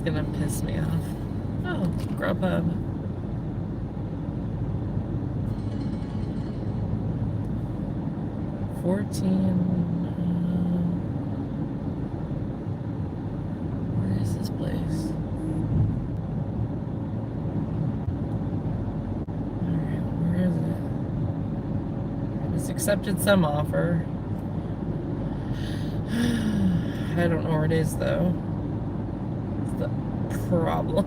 gonna piss me off. Oh, Grubhub. Where is this place? Alright, where is it? It's accepted some offer. I don't know where it is though. It's the problem.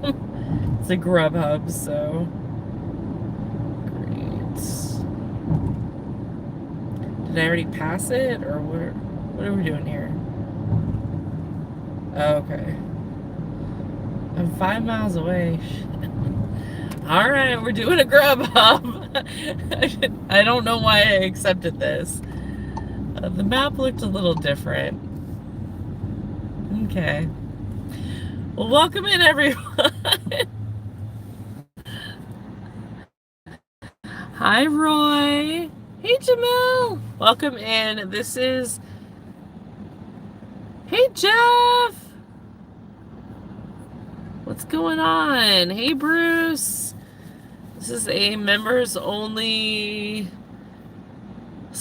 It's a Grubhub, so great. Did I already pass it, or what are we doing here? Oh, okay. I'm 5 miles away. All right, we're doing a Grubhub. I don't know why I accepted this. The map looked a little different. Okay. Well, welcome in, everyone. Hi, Roy. Hey, Jamel. Welcome in. This is... Hey, Jeff. What's going on? Hey, Bruce. This is a members only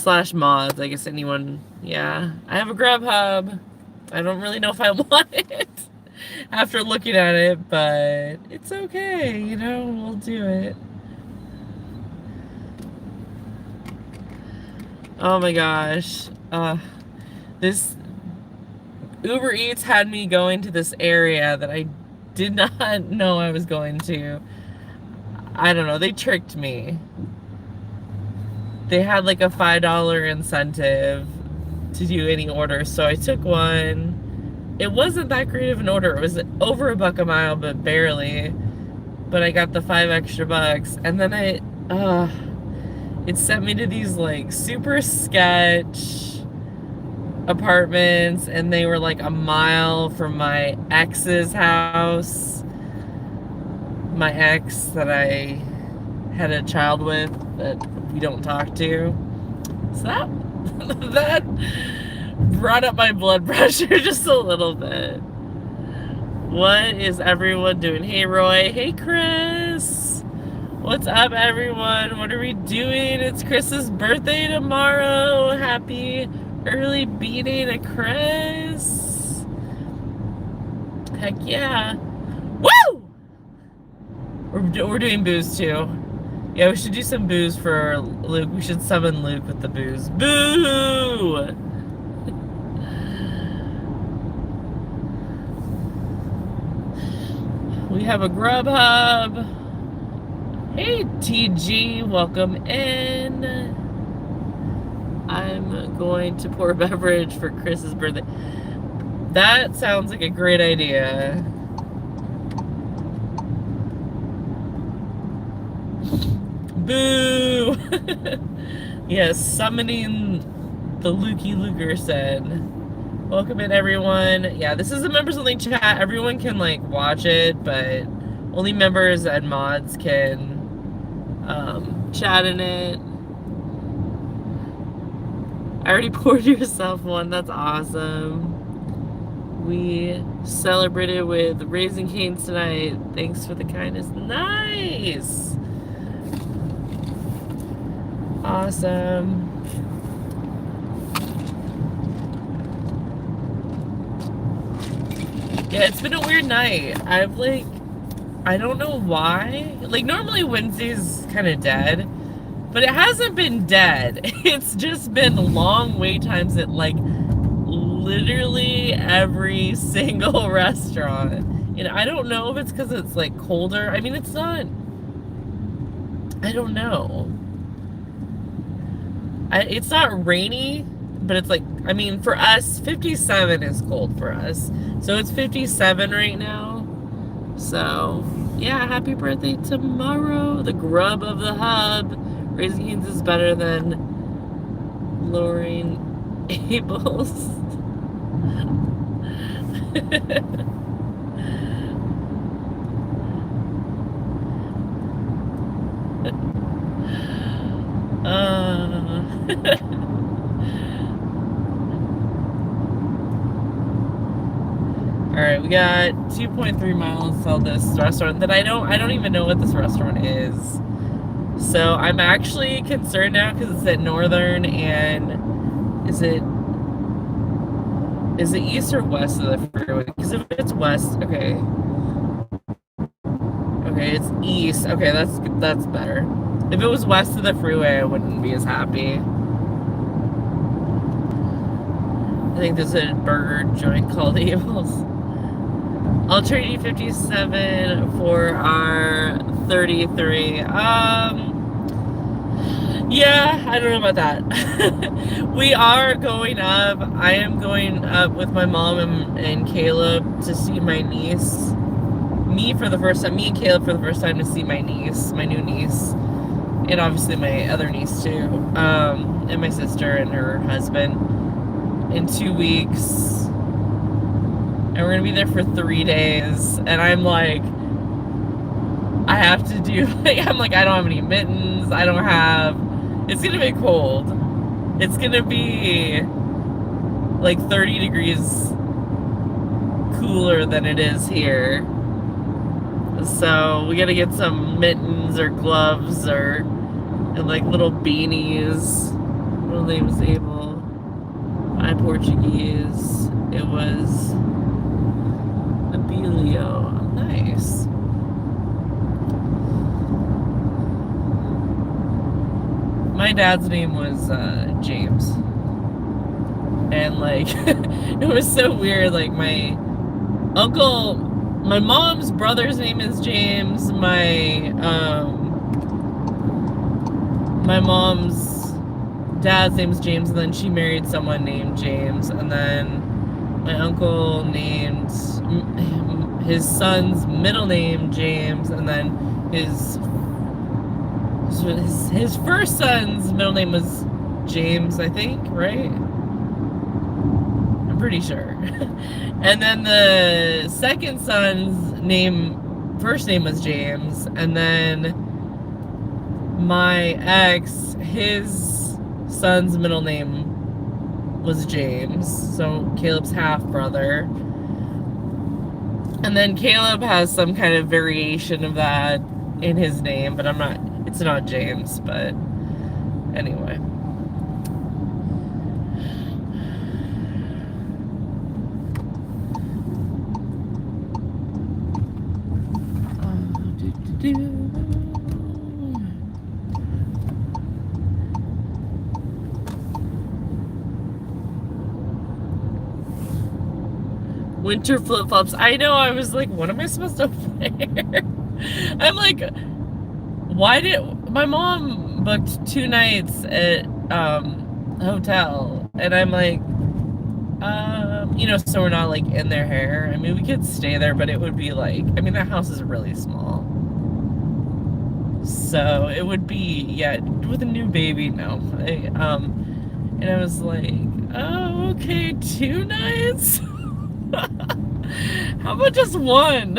/ mods. I guess anyone... Yeah. I have a Grubhub. I don't really know if I want it after looking at it, but it's okay. You know, we'll do it. Oh my gosh. This UberEats had me going to this area that I did not know I was going to. I don't know, they tricked me. They had like a $5 incentive to do any order, so I took one. It wasn't that great of an order. It was over $1 a mile, but barely. But I got the $5 extra, and then it sent me to these like super sketch apartments, and they were like a mile from my ex's house. My ex that I had a child with that we don't talk to. So that brought up my blood pressure just a little bit. What is everyone doing? Hey, Roy. Hey, Chris. What's up, everyone? What are we doing? It's Chris's birthday tomorrow. Happy early B-Day to Chris. Heck yeah. Woo! We're doing booze too. Yeah, we should do some booze for Luke. We should summon Luke with the booze. Boo! We have a Grubhub. Hey, TG, welcome in. I'm going to pour a beverage for Chris's birthday. That sounds like a great idea. Boo! Yes, summoning the Lukey Luker said. Welcome in, everyone. Yeah, this is a members only chat. Everyone can like watch it, but only members and mods can chat in it. I already poured yourself one. That's awesome. We celebrated with Raising Cane's tonight. Thanks for the kindness. Nice. Awesome. Yeah, it's been a weird night. I don't know why. Like, normally Wednesday's kind of dead, but it hasn't been dead. It's just been long wait times at, like, literally every single restaurant. And I don't know if it's because it's, like, colder. I mean, it's not... I don't know. It's not rainy, but it's like, I mean, for us, 57 is cold for us. So it's 57 right now. So, yeah, happy birthday tomorrow. The grub of the hub. Raising Cane's is better than lowering Abel's. Alright, we got 2.3 miles till this restaurant that I don't even know what this restaurant is. So I'm actually concerned now because it's at Northern, and is it east or west of the freeway? Because if it's west, okay. Okay, it's east. Okay, that's better. If it was west of the freeway, I wouldn't be as happy. I think there's a burger joint called Evil's. I'll trade you 57 for our 33. Yeah, I don't know about that. We are going up. I am going up with my mom and Caleb to see my niece. Me and Caleb for the first time to see my niece, my new niece. And obviously my other niece too. And my sister and her husband in 2 weeks. And we're gonna be there for 3 days. And I'm like, I have to do, I'm like, I don't have any mittens. It's gonna be cold. It's gonna be like 30 degrees cooler than it is here. So we gotta get some mittens or gloves and like little beanies. Middle name was Abel. My Portuguese. It was Abelio. Nice. My dad's name was James. And like it was so weird, like my mom's brother's name is James. My mom's dad's name is James, and then she married someone named James, and then my uncle named his son's middle name James, and then his first son's middle name was James, I think, right? I'm pretty sure. And then the second son's first name was James, and then my ex, his son's middle name was James, so Caleb's half brother. And then Caleb has some kind of variation of that in his name, but it's not James, but anyway. Winter flip-flops. I know, I was like, what am I supposed to wear? I'm like, my mom booked 2 nights at a hotel, and I'm like, so we're not like in their hair. I mean, we could stay there, but it would be like, I mean, that house is really small. So it would be, yeah, with a new baby, no. And I was like, oh, okay, 2 nights? How about just 1?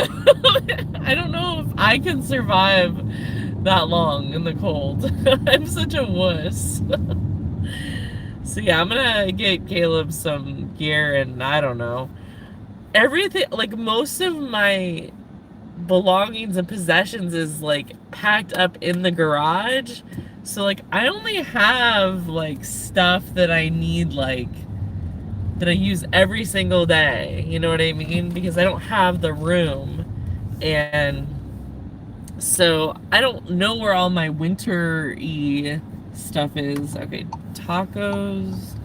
I don't know if I can survive that long in the cold. I'm such a wuss. So yeah, I'm gonna get Caleb some gear, and I don't know. Everything, like most of my belongings and possessions is like packed up in the garage. So like I only have like stuff that I need, like that I use every single day, you know what I mean? Because I don't have the room, and so I don't know where all my winter-y stuff is. Okay, tacos.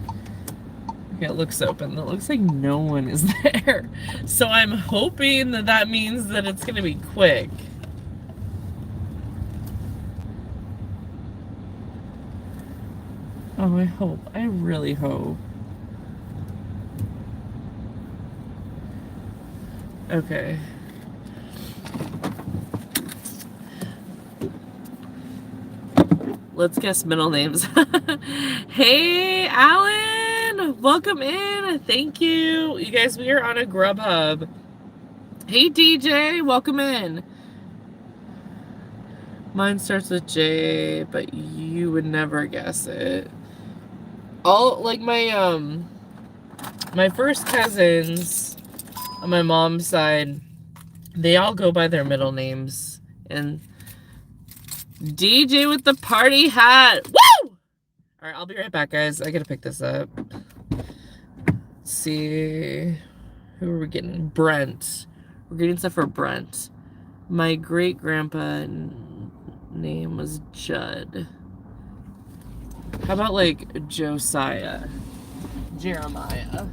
Okay, it looks open. It looks like no one is there. So I'm hoping that means that it's gonna be quick. Oh, I hope. I really hope. Okay. Let's guess middle names. Hey, Alan! Welcome in. Thank you. You guys, we are on a Grubhub. Hey, DJ. Welcome in. Mine starts with J, but you would never guess it. All, like, my first cousins On my mom's side, they all go by their middle names. And DJ with the party hat. Woo! All right, I'll be right back, guys. I gotta pick this up. Let's see. Who are we getting? Brent. We're getting stuff for Brent. My great-grandpa name was Judd. How about, like, Josiah? Jeremiah.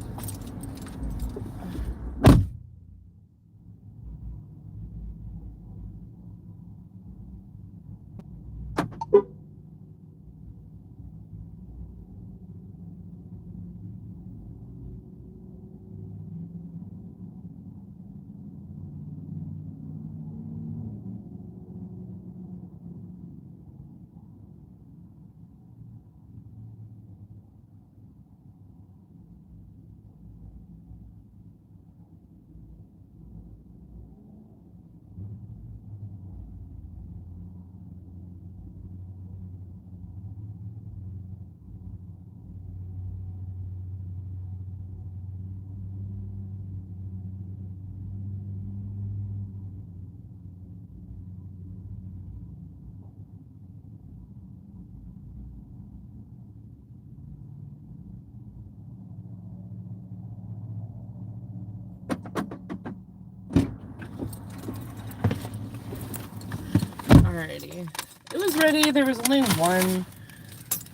Alrighty. It was ready. There was only one,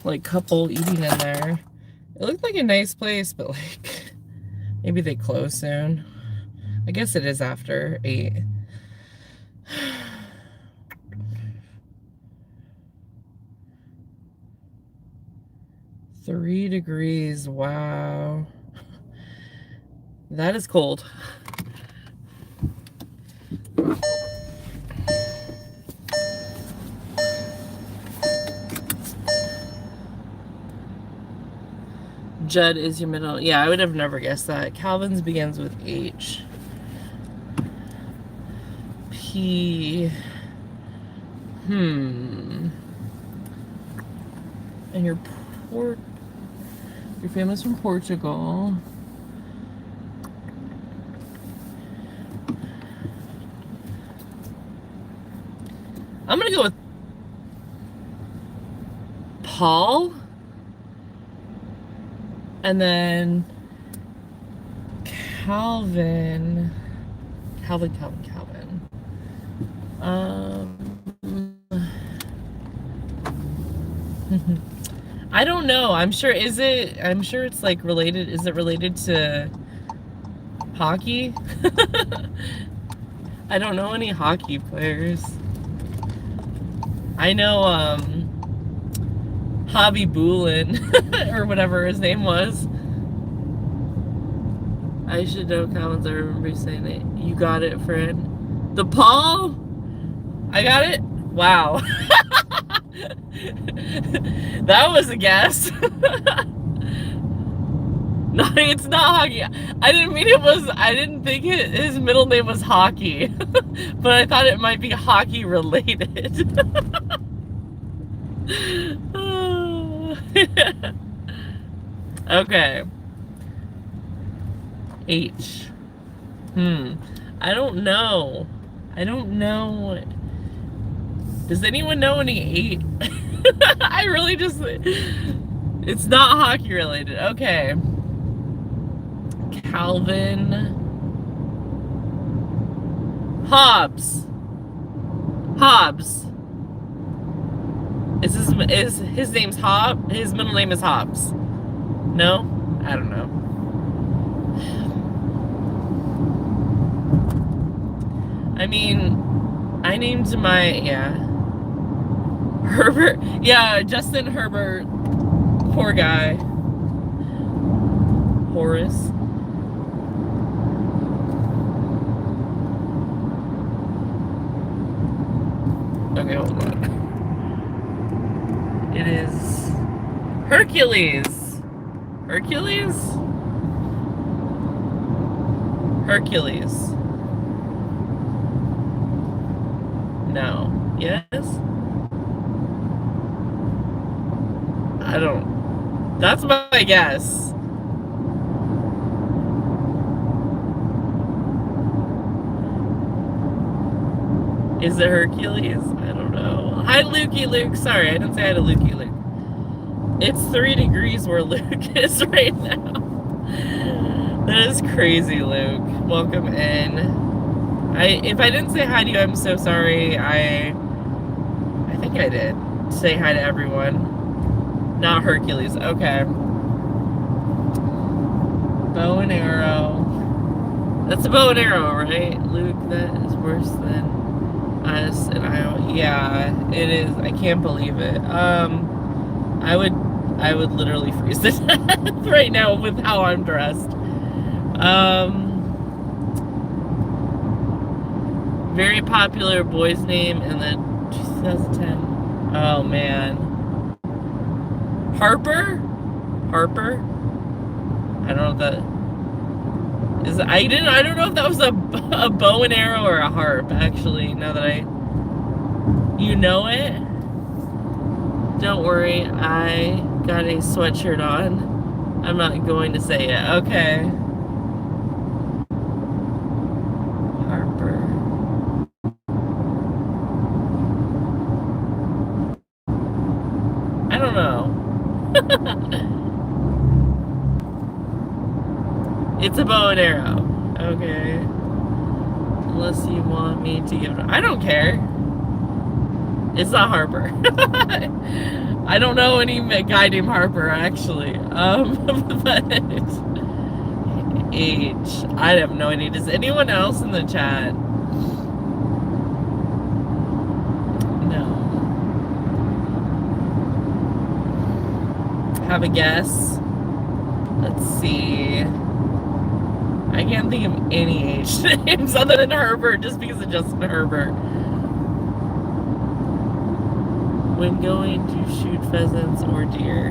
like, couple eating in there. It looked like a nice place, but, like, maybe they close soon. I guess it is after 8. 3 degrees. Wow. That is cold. Judd is your middle. Yeah, I would have never guessed that. Calvin's begins with H. P. And your family's from Portugal. I'm gonna go with Paul. And then Calvin. I don't know. I'm sure it's like related. Is it related to hockey? I don't know any hockey players. I know Hobby Boolin or whatever his name was. I should know Collins. I remember you saying it. You got it, friend. The Paul? I got it? Wow. That was a guess. No, it's not hockey. I didn't think his middle name was Hockey. But I thought it might be hockey related. Okay. H. I don't know. Does anyone know any 8? I really just... It's not hockey related. Okay. Calvin. Hobbs. Is his name's Hobbs? His middle name is Hobbs. No? I don't know. I mean, I named my, Herbert. Yeah, Justin Herbert. Poor guy. Horace. Okay, hold on. It is Hercules. Hercules. No. Yes? I don't. That's my guess. Is it Hercules? I don't know. Hi, Lukey Luke. Sorry, I didn't say hi to Lukey Luke. It's 3 degrees where Luke is right now. That is crazy, Luke. Welcome in. If I didn't say hi to you, I'm so sorry. I think I did say hi to everyone. Not Hercules. Okay. Bow and arrow. That's a bow and arrow, right? Luke, that is worse than us and I. Yeah, it is. I can't believe it. I would literally freeze to death right now with how I'm dressed. Very popular boy's name in the 2010. Oh man. Harper? Harper? I don't know if that is. I don't know if that was a bow and arrow or a harp, actually, now that you know it. Don't worry, I got a sweatshirt on. I'm not going to say it. Okay. Harper. I don't know. It's a bow and arrow. Okay. Unless you want me to give it. I don't care. It's not Harper. I don't know any guy named Harper, actually. But H. I have no idea. Does anyone else in the chat? No. Have a guess? Let's see. I can't think of any H names other than Herbert, just because of Justin Herbert. When going to shoot pheasants or deer.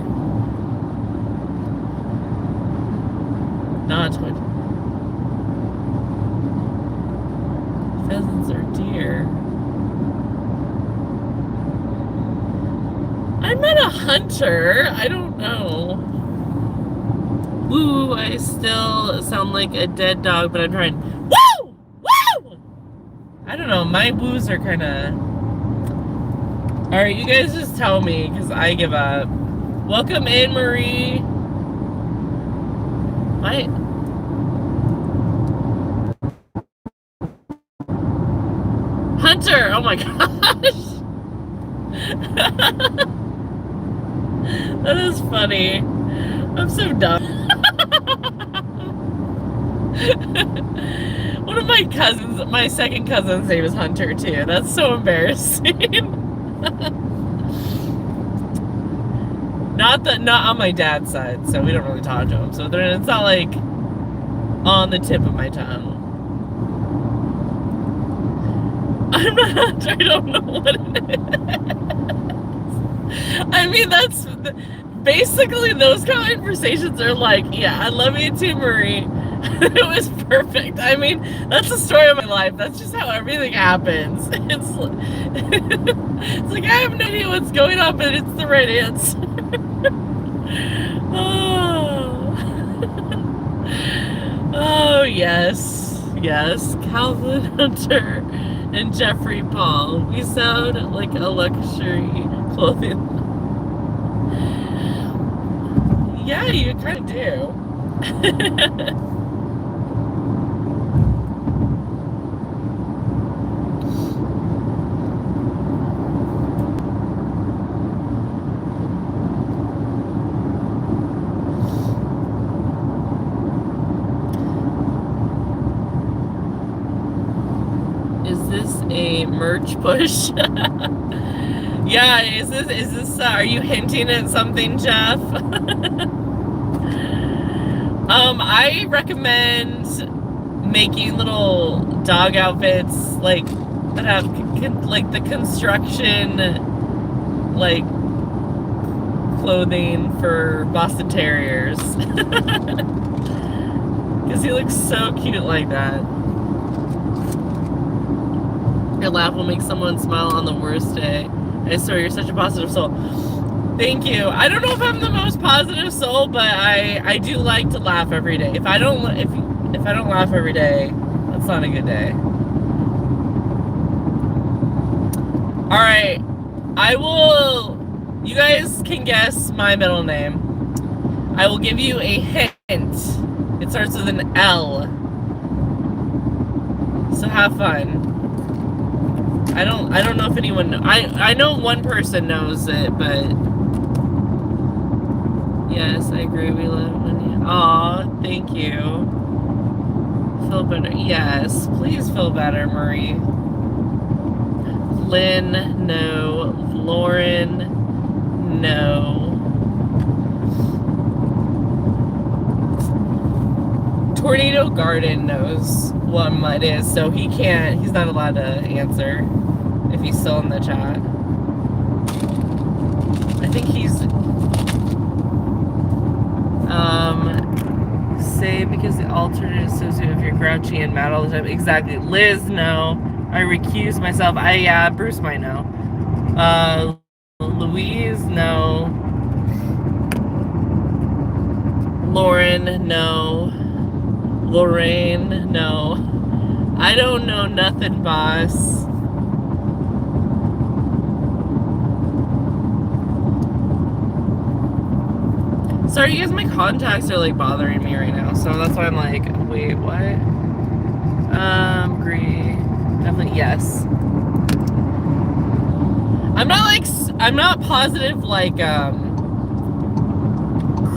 Not what? Pheasants or deer. I'm not a hunter. I don't know. Woo, I still sound like a dead dog, but I'm trying. Woo! Woo! I don't know. My woos are kind of. Alright, you guys just tell me, because I give up. Welcome in, Marie. What? Hunter! Oh my gosh! That is funny. I'm so dumb. One of my cousins, my second cousin's name is Hunter, too. That's so embarrassing. Not on my dad's side, so we don't really talk to him. So it's not like on the tip of my tongue. I'm not. I don't know what it is. I mean, that's basically those conversations are like, yeah, I love you too, Marie. It was perfect. I mean, that's the story of my life. That's just how everything happens. It's like I have no idea what's going on, but it's the right answer. Oh yes, yes. Calvin Hunter and Jeffrey Paul. We sound like a luxury clothing. Yeah, you kind of do. A merch push. Yeah, is this are you hinting at something, Jeff? I recommend making little dog outfits like that have like the construction like clothing for Boston Terriers. Because he looks so cute like that. Your laugh will make someone smile on the worst day. I swear, you're such a positive soul. Thank you. I don't know if I'm the most positive soul, but I do like to laugh every day. If I don't laugh every day, that's not a good day. Alright, I will... You guys can guess my middle name. I will give you a hint. It starts with an L. So have fun. I don't know if anyone... I know one person knows it, but... Yes, I agree. We love money. Aw, thank you. Feel better. Yes, please feel better, Marie. Lynn, no. Lauren, no. Tornado Garden knows what mud is, so he's not allowed to answer if he's still in the chat. I think he's... Say because the alternate is associated if you're grouchy and mad all the time. Exactly. Liz, no. I recuse myself. Bruce might know. Louise, no. Lauren, no. Lorraine, no. I don't know nothing, boss. Sorry, you guys, my contacts are like bothering me right now, so that's why I'm like, wait, what? Agree. Definitely yes. I'm not positive like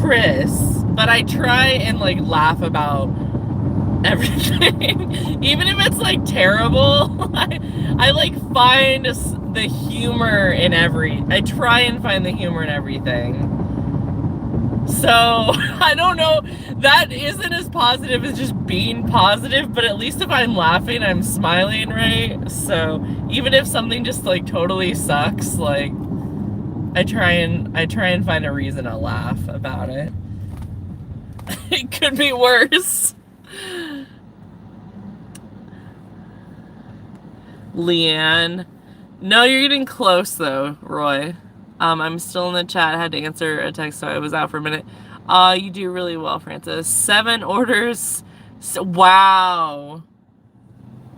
Chris, but I try and like laugh about everything. Even if it's like terrible, I like find the humor in I try and find the humor in everything. So, I don't know, that isn't as positive as just being positive, but at least if I'm laughing, I'm smiling, right? So, even if something just like totally sucks, like, I try and find a reason to laugh about it. It could be worse. Leanne. No, you're getting close though, Roy. I'm still in the chat. I had to answer a text, so I was out for a minute. You do really well, Francis. 7 orders. Wow.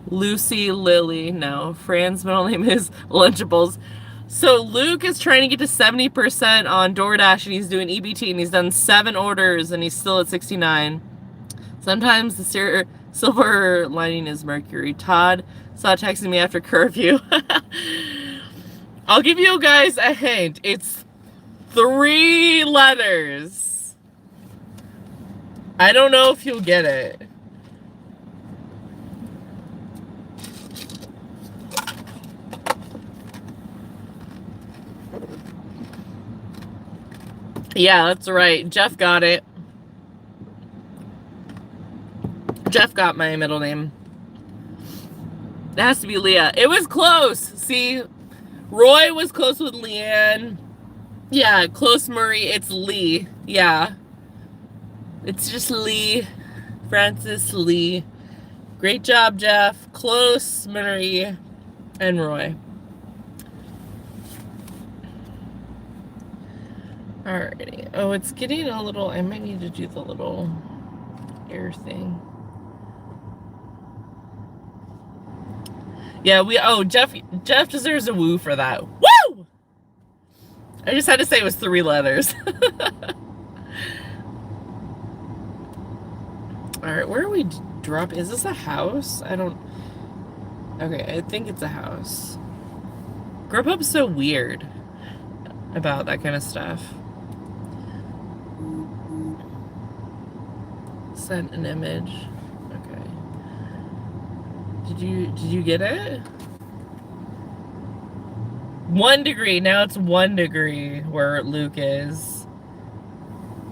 Lucy, Lily, no. Fran's middle name is Lunchables. So Luke is trying to get to 70% on DoorDash, and he's doing EBT, and he's done 7 orders, and he's still at 69. Sometimes the silver lining is Mercury. Todd saw texting me after curfew. I'll give you guys a hint. It's 3 letters. I don't know if you'll get it. Yeah, that's right. Jeff got it. Jeff got my middle name. It has to be Leah. It was close. See, Roy was close with Leanne. Yeah, close Murray. It's Lee. Yeah. It's just Lee. Francis Lee. Great job, Jeff. Close Murray and Roy. Alrighty. Oh, it's getting a little... I might need to do the little air thing. Yeah, Jeff deserves a woo for that. Woo! I just had to say it was 3 letters. Alright, where are we dropping? Is this a house? I don't... Okay, I think it's a house. Grubhub's so weird about that kind of stuff. Sent an image. Okay. Did you get it? 1 degree. Now it's 1 degree where Luke is.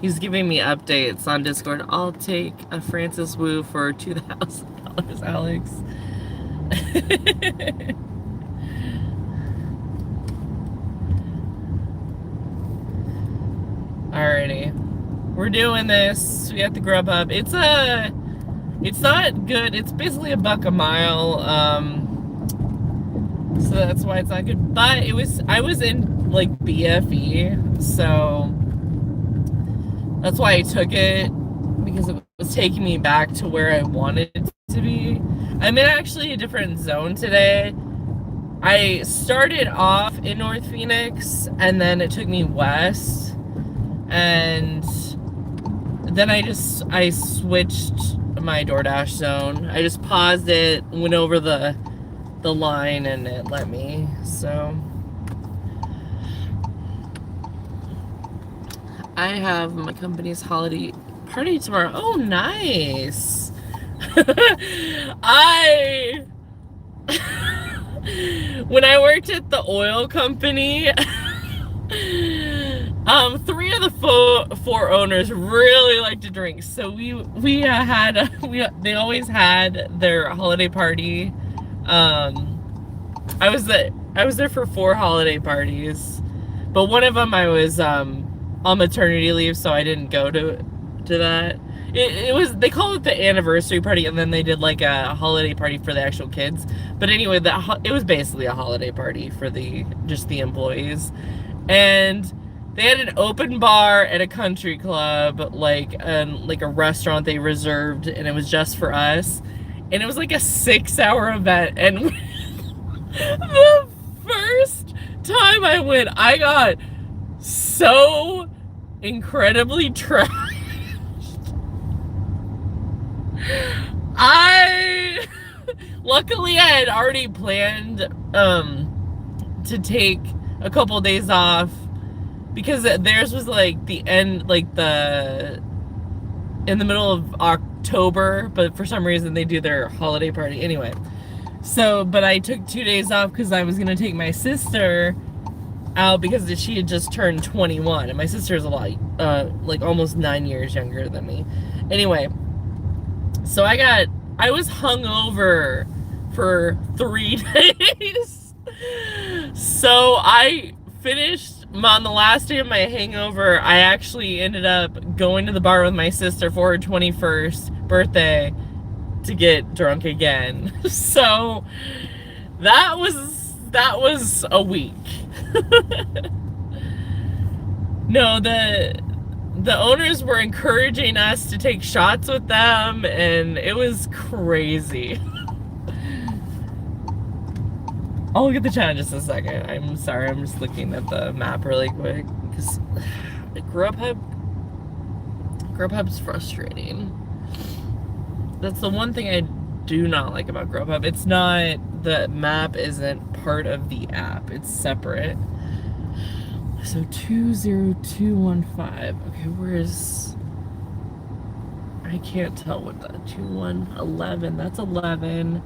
He's giving me updates on Discord. I'll take a Francis Wu for $2,000, Alex. Alrighty. We're doing this. We got the Grubhub. It's not good. It's basically $1 a mile. So that's why it's not good. But I was in like BFE, so that's why I took it, because it was taking me back to where I wanted to be. I'm in actually a different zone today. I started off in North Phoenix and then it took me west, and then I switched my DoorDash zone. I just paused it, went over the line, and it let me. So I have my company's holiday party tomorrow. Oh, nice. I when I worked at the oil company, three of the four owners really like to drink, so we had they always had their holiday party. I was there for four holiday parties, but one of them I was on maternity leave, so I didn't go to that. It was, they call it the anniversary party, and then they did like a holiday party for the actual kids. But anyway, it was basically a holiday party for just the employees, and they had an open bar at a country club, like a restaurant they reserved, and it was just for us. And it was like a 6-hour event, and the first time I went, I got so incredibly trashed. Luckily I had already planned to take a couple days off, because theirs was like the end, like in the middle of October, but for some reason they do their holiday party anyway. So, but I took 2 days off because I was gonna take my sister out, because she had just turned 21, and my sister is a lot, like almost 9 years younger than me. Anyway, so I was hungover for 3 days. So I finished on the last day of my hangover. I actually ended up going to the bar with my sister for her 21st birthday to get drunk again. So that was a week. No, the owners were encouraging us to take shots with them, and it was crazy. I'll look at the chat in just a second. I'm sorry, I'm just looking at the map really quick, because Grubhub's frustrating. That's the one thing I do not like about Grubhub. It's not, the map isn't part of the app. It's separate. So 20215. Okay, where's... I can't tell what that 2111. That's 11.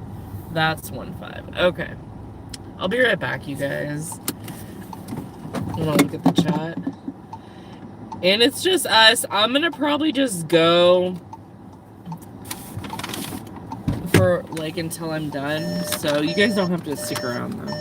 That's 15. Okay. I'll be right back, you guys. I'm gonna look at the chat. And it's just us. I'm gonna probably just go for like until I'm done. So you guys don't have to stick around though.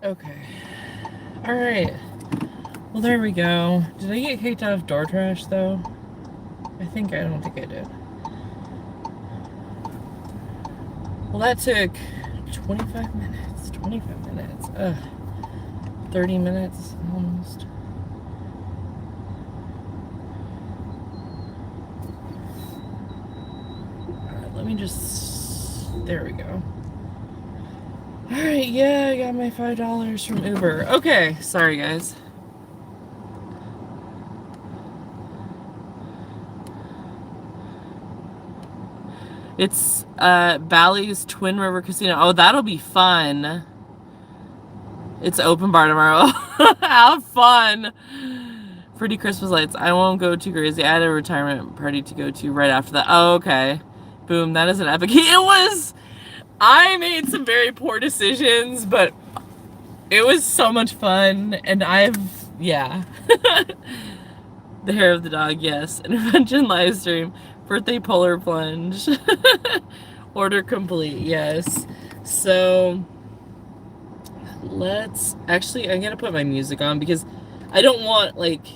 Okay. Alright. Well, there we go. Did I get kicked out of DoorDash, though? I don't think I did. Well, that took 25 minutes. 25 minutes. Ugh. 30 minutes, almost. Alright, let me just... There we go. Alright, yeah, I got my $5 from Uber. Okay, sorry guys. It's Bally's Twin River Casino. Oh, that'll be fun. It's open bar tomorrow. Have fun. Pretty Christmas lights. I won't go too crazy. I had a retirement party to go to right after that. Oh, okay. Boom. That is an epic. It was. I made some very poor decisions, but it was so much fun. And yeah. The hair of the dog, yes. Intervention live stream. Birthday polar plunge. Order complete, yes. So I'm gonna put my music on because I don't want, like,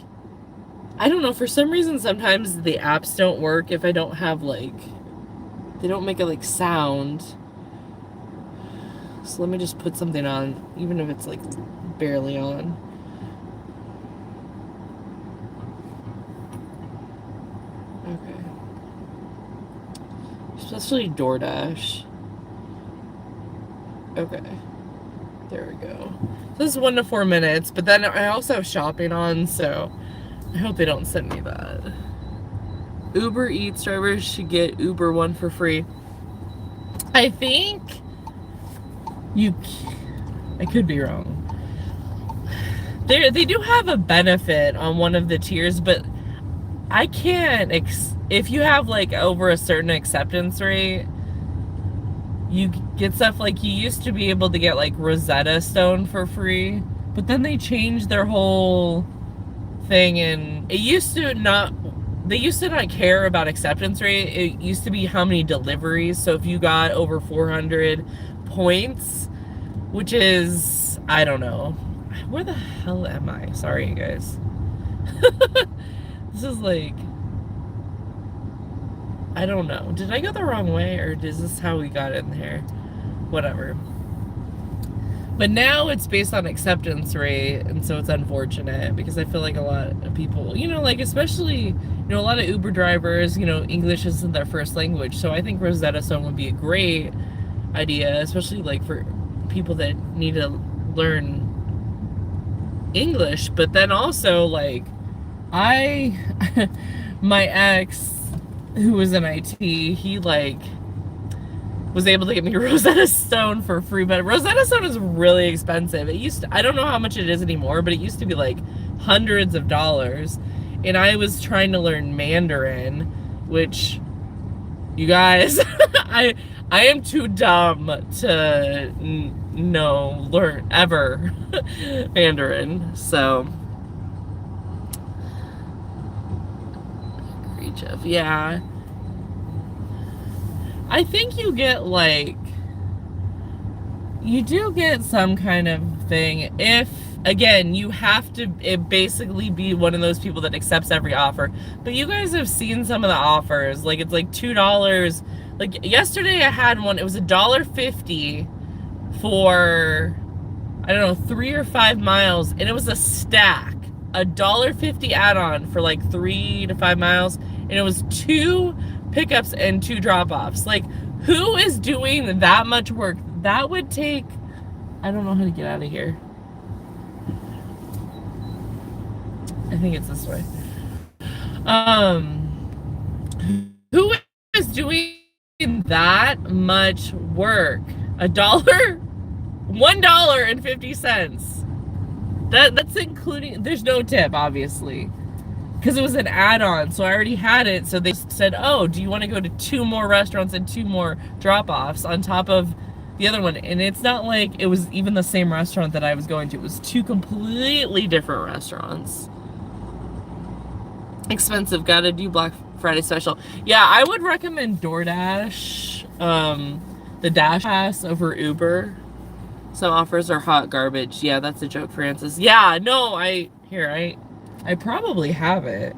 I don't know, for some reason sometimes the apps don't work if I don't have, like, they don't make a, like, sound. So let me just put something on, even if it's, like, barely on. Okay. Especially DoorDash. Okay. There we go. So this is 1 to 4 minutes, but then I also have shopping on, so I hope they don't send me that. UberEats drivers should get Uber One for free. I think I could be wrong. They do have a benefit on one of the tiers, but I can't, if you have like over a certain acceptance rate, you get stuff like, you used to be able to get like Rosetta Stone for free, but then they changed their whole thing, and they used to not care about acceptance rate. It used to be how many deliveries. So if you got over 400 points, which is, I don't know, where the hell am I? Sorry, you guys. This is like, I don't know. Did I go the wrong way, or is this how we got in here? Whatever. But now it's based on acceptance rate, and so it's unfortunate because I feel like a lot of people, like, especially, a lot of Uber drivers, English isn't their first language. So I think Rosetta Stone would be a great idea, especially like for people that need to learn English. But then also, like, my ex, who was in IT, he like was able to get me Rosetta Stone for free, but Rosetta Stone is really expensive. I don't know how much it is anymore, but it used to be like hundreds of dollars. And I was trying to learn Mandarin, which, you guys, I am too dumb to learn ever Mandarin. So yeah, I think you get like, you do get some kind of thing if, again, you have to basically be one of those people that accepts every offer. But you guys have seen some of the offers, like it's like $2. Like yesterday I had one, it was $1.50 for, I don't know, 3 or 5 miles, and it was a stack, $1.50 add-on for like 3 to 5 miles, and it was 2 pickups and 2 drop-offs. Like, who is doing that much work? That would take, I don't know how to get out of here. I think it's this way. Who is doing that much work? $1.50. That's including, there's no tip, obviously, because it was an add-on, so I already had it. So they said, oh, do you want to go to 2 more restaurants and 2 more drop-offs on top of the other one? And it's not like it was even the same restaurant that I was going to. It was 2 completely different restaurants. Expensive. Gotta do Black Friday special. Yeah, I would recommend DoorDash, the Dash Pass over Uber. Some offers are hot garbage. Yeah, that's a joke, Francis. Yeah, no, I probably have it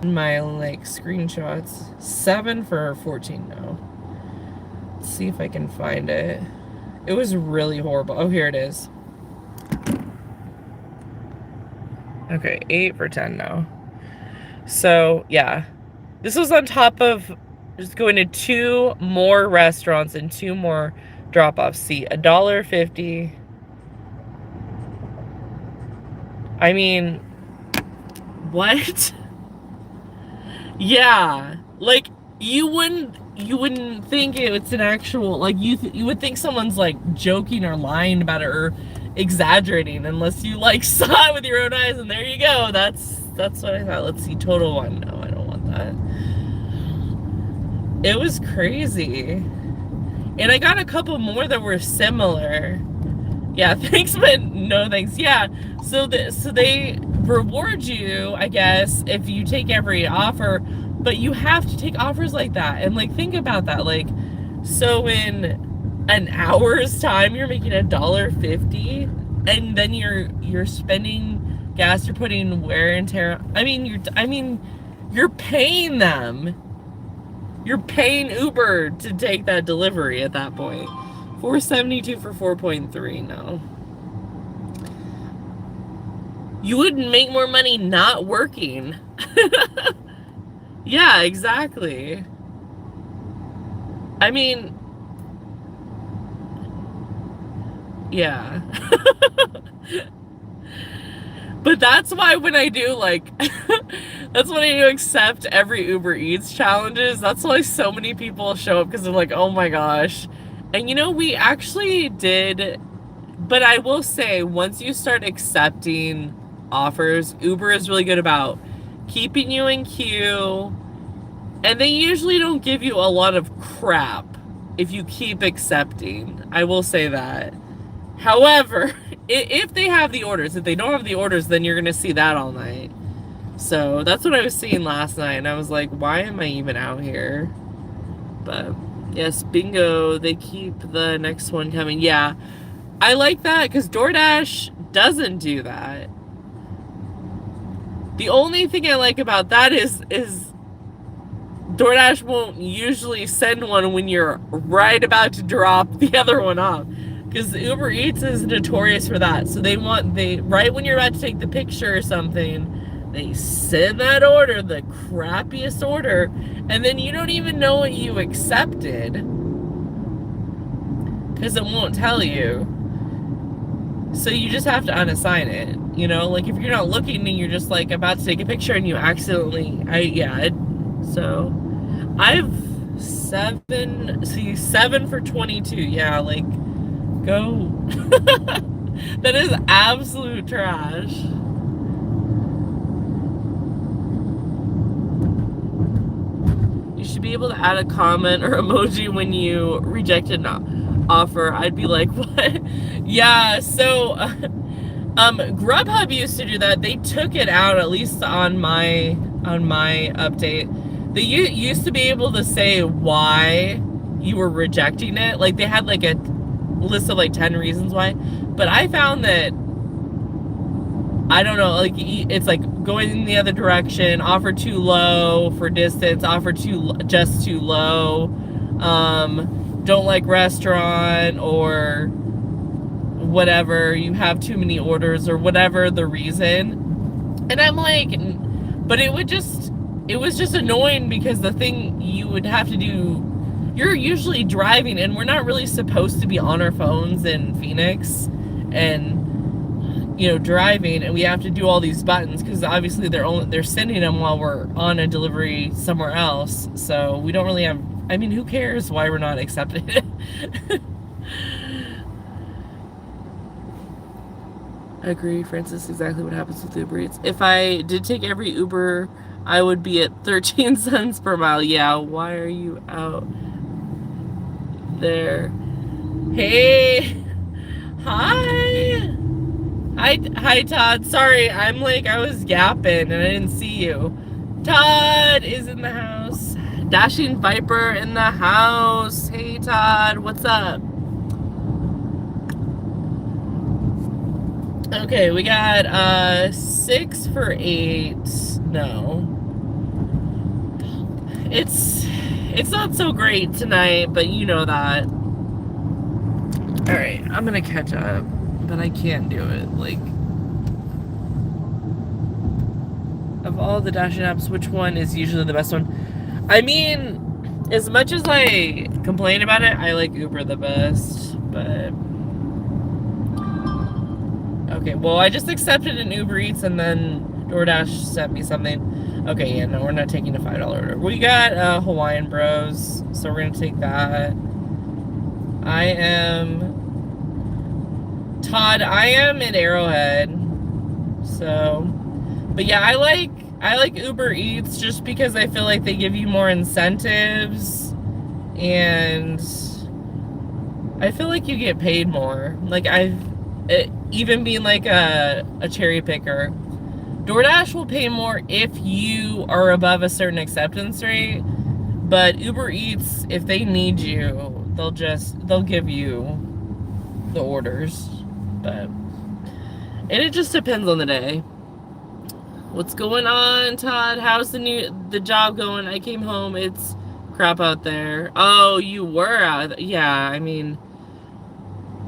in my, like, screenshots. 7 for 14 now. Let's see if I can find it. It was really horrible. Oh, here it is. Okay, 8 for 10 now. So, yeah. This was on top of just going to 2 more restaurants and 2 more drop-offs. See, $1.50. I mean, what? Yeah. Like, you you wouldn't think it's an actual, like, you would think someone's like joking or lying about it or exaggerating, unless you like saw it with your own eyes, and there you go. That's what I thought. Let's see, total one. No, I don't want that. It was crazy. And I got a couple more that were similar. Yeah, thanks, but no thanks. Yeah, so they reward you, I guess, if you take every offer, but you have to take offers like that. And like, think about that. Like, so in an hour's time, you're making $1.50, and then you're spending gas, you're putting wear and tear. I mean, you're paying them. You're paying Uber to take that delivery at that point. $4.72 for 4.3. No. You wouldn't make more money not working. Yeah, exactly. I mean, yeah. But that's why when I do, like, that's when I do accept every Uber Eats challenges. That's why so many people show up, because they're like, oh my gosh. And you know, we actually did, but I will say, once you start accepting offers, Uber is really good about keeping you in queue, and they usually don't give you a lot of crap if you keep accepting. I will say that. However, if they have the orders, if they don't have the orders, then you're gonna see that all night. So that's what I was seeing last night, and I was like, why am I even out here? But yes, bingo, they keep the next one coming. Yeah, I like that, because DoorDash doesn't do that. The only thing I like about that is DoorDash won't usually send one when you're right about to drop the other one off, because Uber Eats is notorious for that. So they right when you're about to take the picture or something, they send that order, the crappiest order, and then you don't even know what you accepted, because it won't tell you. So you just have to unassign it, you know? Like, if you're not looking and you're just like about to take a picture and you accidentally, so I've 7 for 22. Yeah, like, go. That is absolute trash. You should be able to add a comment or emoji when you rejected an offer. I'd be like, what? Yeah, so Grubhub used to do that. They took it out, at least on my update. They used to be able to say why you were rejecting it. Like, they had like a list of like 10 reasons why. But I found that, I don't know, like, it's like going in the other direction, offer too low for distance, offer just too low, don't like restaurant, or whatever, you have too many orders, or whatever the reason. And I'm like, but it was just annoying, because the thing you would have to do, you're usually driving, and we're not really supposed to be on our phones in Phoenix and, you know, driving, and we have to do all these buttons, because obviously they're sending them while we're on a delivery somewhere else. So we don't really have, I mean, who cares why we're not accepting it? I agree, Francis, exactly what happens with Uber Eats. If I did take every Uber, I would be at 13 cents per mile. Yeah, why are you out there? Hey, hi. Hi, Todd. Sorry, I was yapping and I didn't see you. Todd is in the house. Dashing Viper in the house. Hey, Todd, what's up? Okay, we got 6 for 8. No. It's not so great tonight, but you know that. Alright, I'm gonna catch up, but I can't do it. Like, of all the dashing apps, which one is usually the best one? I mean, as much as I complain about it, I like Uber the best, but... Okay, well, I just accepted an Uber Eats, and then DoorDash sent me something. Okay, yeah, no, we're not taking a $5 order. We got Hawaiian Bros, so we're gonna take that. I am Todd. I am in Arrowhead, so. But yeah, I like Uber Eats just because I feel like they give you more incentives, and I feel like you get paid more. Like even being like a cherry picker. DoorDash will pay more if you are above a certain acceptance rate, but Uber Eats, if they need you, they'll give you the orders. But and it just depends on the day. What's going on, Todd? How's the job going? I came home. It's crap out there. Oh, you were out. Yeah, I mean,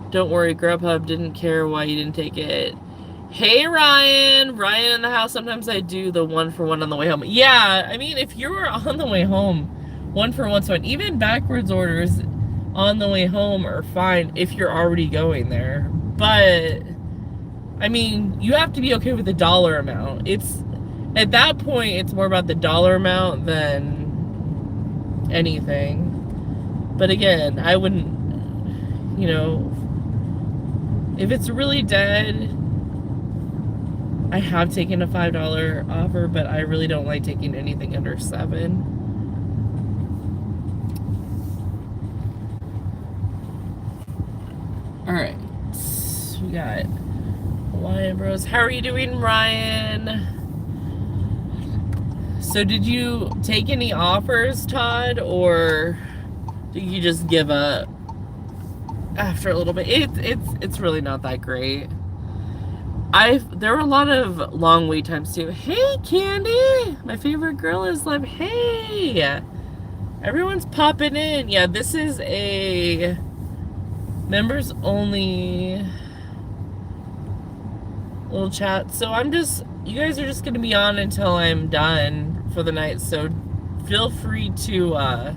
don't worry. Grubhub didn't care why you didn't take it. Hey, Ryan. Ryan in the house. Sometimes I do the 1-for-1 on the way home. Yeah, I mean, if you're on the way home, 1-for-1's fine. Even backwards orders on the way home are fine if you're already going there. But I mean, you have to be okay with the dollar amount. It's at that point, it's more about the dollar amount than anything. But again, I wouldn't, if it's really dead, I have taken a $5 offer, but I really don't like taking anything under $7. All right, so we got Hawaiian Bros. How are you doing, Ryan? So did you take any offers, Todd, or did you just give up after a little bit? It's really not that great. There were a lot of long wait times too. Hey, Candy, my favorite girl is like, hey, everyone's popping in. Yeah, this is a members only little chat. So you guys are just gonna be on until I'm done for the night. So feel free to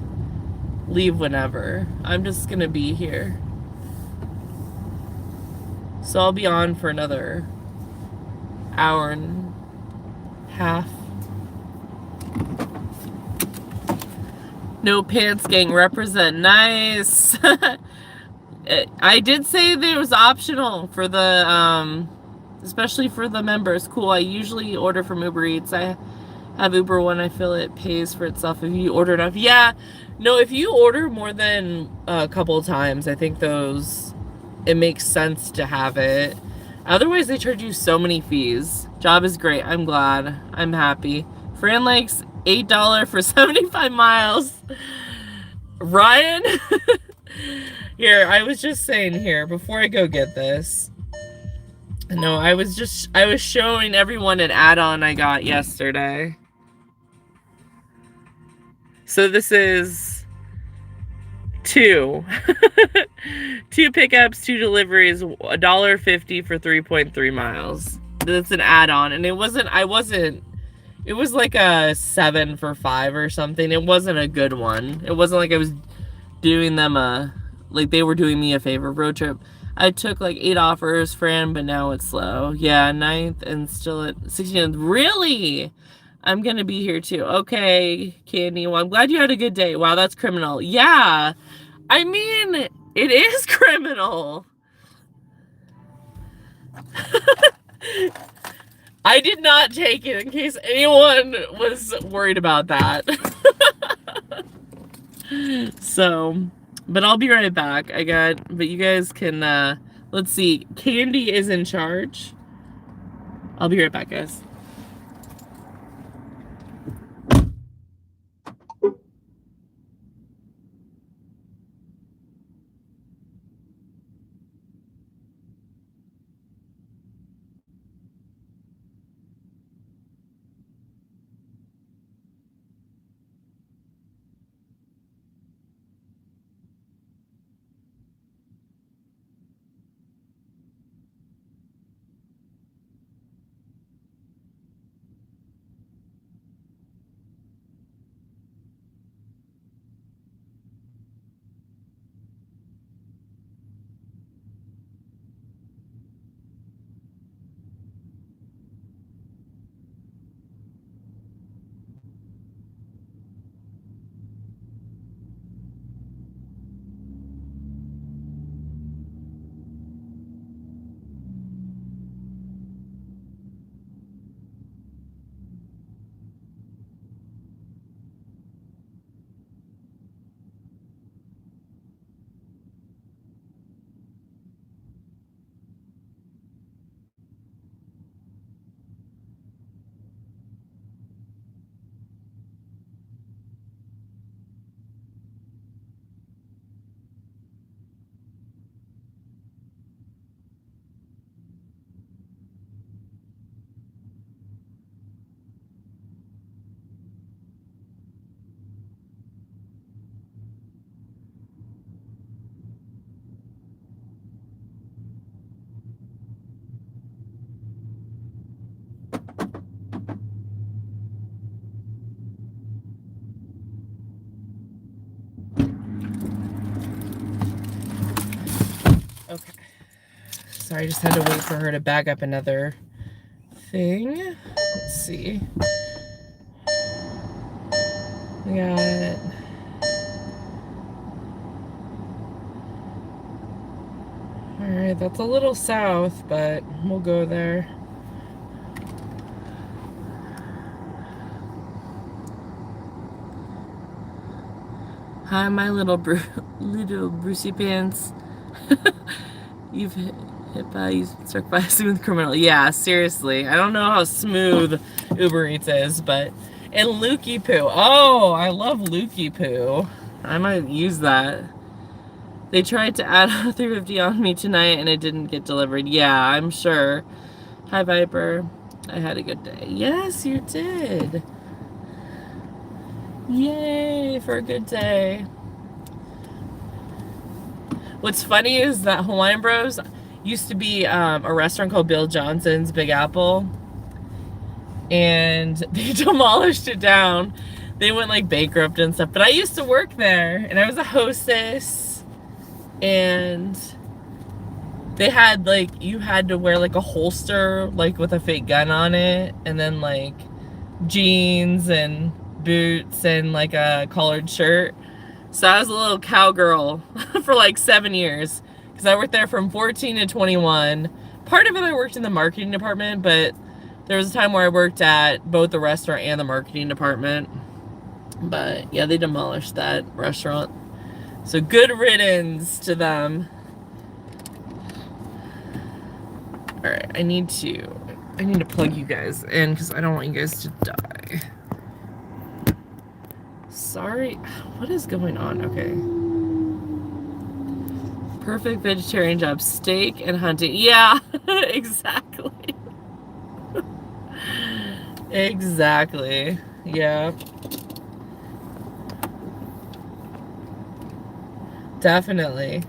leave whenever. I'm just gonna be here. So I'll be on for another hour and a half. No pants gang represent. Nice. I did say there was optional for the especially for the members. Cool. I usually order from Uber Eats. I have Uber One. I feel it pays for itself if you order enough. Yeah. No, if you order more than a couple of times, I think it makes sense to have it. Otherwise, they charge you so many fees. Job is great. I'm glad. I'm happy. Fran likes $8 for 75 miles. Ryan? Here, I was just saying here, before I go get this. No, I was showing everyone an add-on I got yesterday. So this is 2. 2 pickups, 2 deliveries, $1.50 for 3.3 miles. That's an add-on, and it was like a 7 for 5 or something. It wasn't a good one. It wasn't like I was doing them like they were doing me a favor. Road trip. I took like 8 offers, Fran, but now it's slow. Yeah, 9th and still at 16th. Really? I'm gonna be here too. Okay, Candy. Well, I'm glad you had a good day. Wow, that's criminal. Yeah. I mean, it is criminal. I did not take it in case anyone was worried about that. So, but I'll be right back. But you guys can, let's see. Candy is in charge. I'll be right back, guys. Okay. Sorry, I just had to wait for her to bag up another thing. Let's see. We got... Alright, that's a little south, but we'll go there. Hi, my little Brucey pants. You've hit by, you struck by a smooth criminal. Yeah, seriously. I don't know how smooth UberEats is, but... And Lukey Poo. Oh, I love Lukey Poo. I might use that. They tried to add a 350 on me tonight and it didn't get delivered. Yeah, I'm sure. Hi, Viper. I had a good day. Yes, you did. Yay for a good day. What's funny is that Hawaiian Bros used to be a restaurant called Bill Johnson's Big Apple, and they demolished it down. They went like bankrupt and stuff, but I used to work there and I was a hostess, and they had like, you had to wear like a holster like with a fake gun on it, and then like jeans and boots and like a collared shirt. So I was a little cowgirl for like 7 years, because I worked there from 14 to 21. Part of it I worked in the marketing department, but there was a time where I worked at both the restaurant and the marketing department. But yeah, they demolished that restaurant. So good riddance to them. Alright, I need to plug you guys in because I don't want you guys to die. Sorry, what is going on? Okay. Perfect vegetarian job, steak and hunting. Yeah, exactly. Exactly. Yeah. Definitely.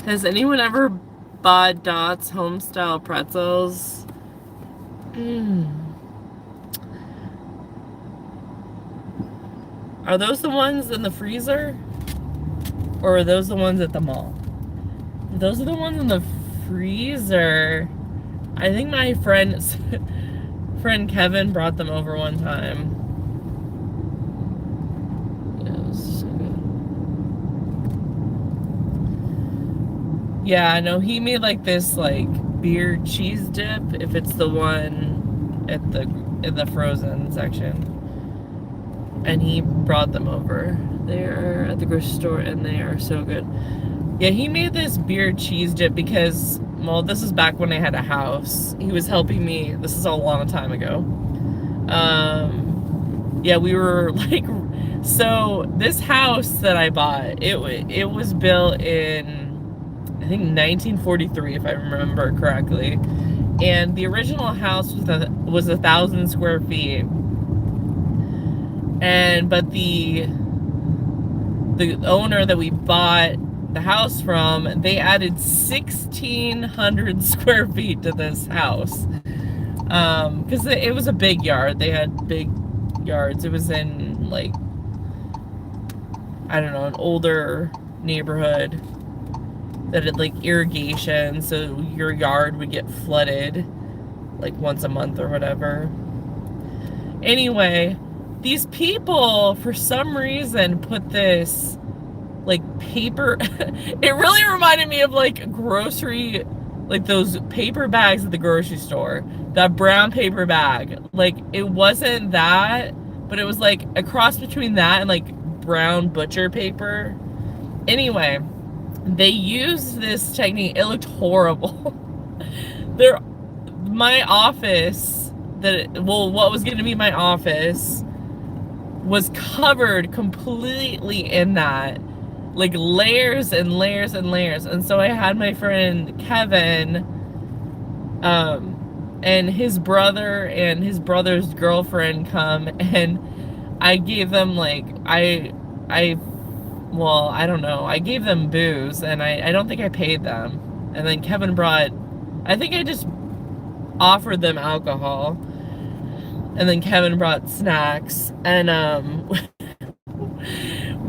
Has anyone ever bought Dot's homestyle pretzels? Are those the ones in the freezer? Or are those the ones at the mall? Those are the ones in the freezer. I think my friend Kevin brought them over one time. Yeah, it was so good. Yeah, no, he made like this like beer cheese dip, if it's the one at in the frozen section. And he brought them over. They're at the grocery store and they are so good. Yeah, he made this beer cheese dip because, well, this is back when I had a house. He was helping me. This is a long time ago. Yeah, we were like, so this house that I bought, it was built in, I think 1943, if I remember correctly. And the original house was 1,000 square feet. But the owner that we bought the house from, they added 1,600 square feet to this house, because it was a big yard. They had big yards. It was in like, I don't know, an older neighborhood that had like irrigation, so your yard would get flooded like once a month or whatever. Anyway, these people, for some reason, put this, like, paper... It really reminded me of, like, grocery... Like, those paper bags at the grocery store. That brown paper bag. Like, it wasn't that, but it was, like, a cross between that and, like, brown butcher paper. Anyway, they used this technique. It looked horrible. My office... what was going to be my office... was covered completely in that, like layers and layers and layers. And so I had my friend Kevin and his brother and his brother's girlfriend come, and I gave them like I don't know, I gave them booze, and I don't think I paid them. And then Kevin brought, I think I just offered them alcohol. And then Kevin brought snacks, and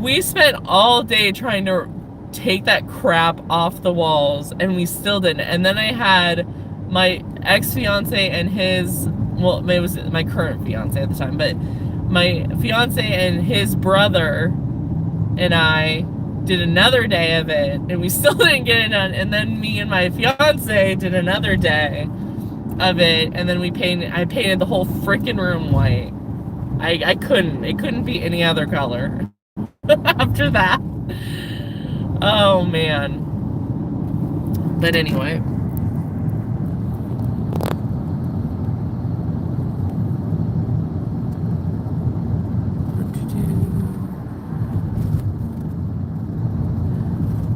we spent all day trying to take that crap off the walls, and we still didn't. And then I had my ex-fiance and his, well, it was my current fiance at the time, but my fiance and his brother and I did another day of it, and we still didn't get it done. And then me and my fiance did another day of it, and then I painted the whole freaking room white. It couldn't be any other color after that. Oh man. But anyway.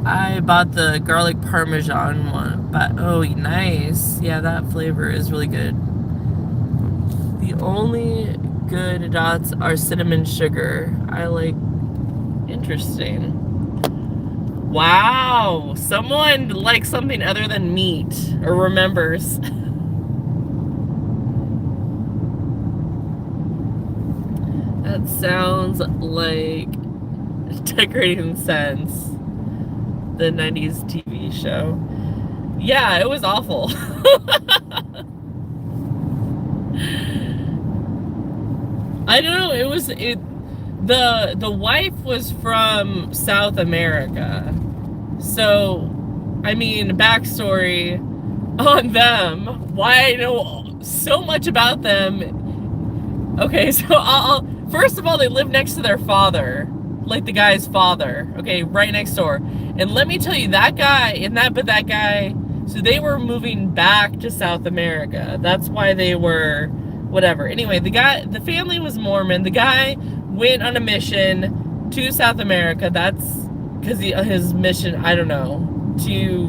I bought the garlic parmesan one, but oh, nice. Yeah, that flavor is really good. The only good dots are cinnamon sugar. I like, interesting. Wow, someone likes something other than meat, or remembers. That sounds like Decorating Sense, the 90s TV show. Yeah, it was awful. I don't know, the wife was from South America. So, I mean, backstory on them, why I know so much about them. Okay, so first of all, they live next to their father, like the guy's father, okay, right next door. And let me tell you, that guy, so they were moving back to South America. That's why they were, whatever. Anyway, the family was Mormon. The guy went on a mission to South America. That's because his mission, I don't know, to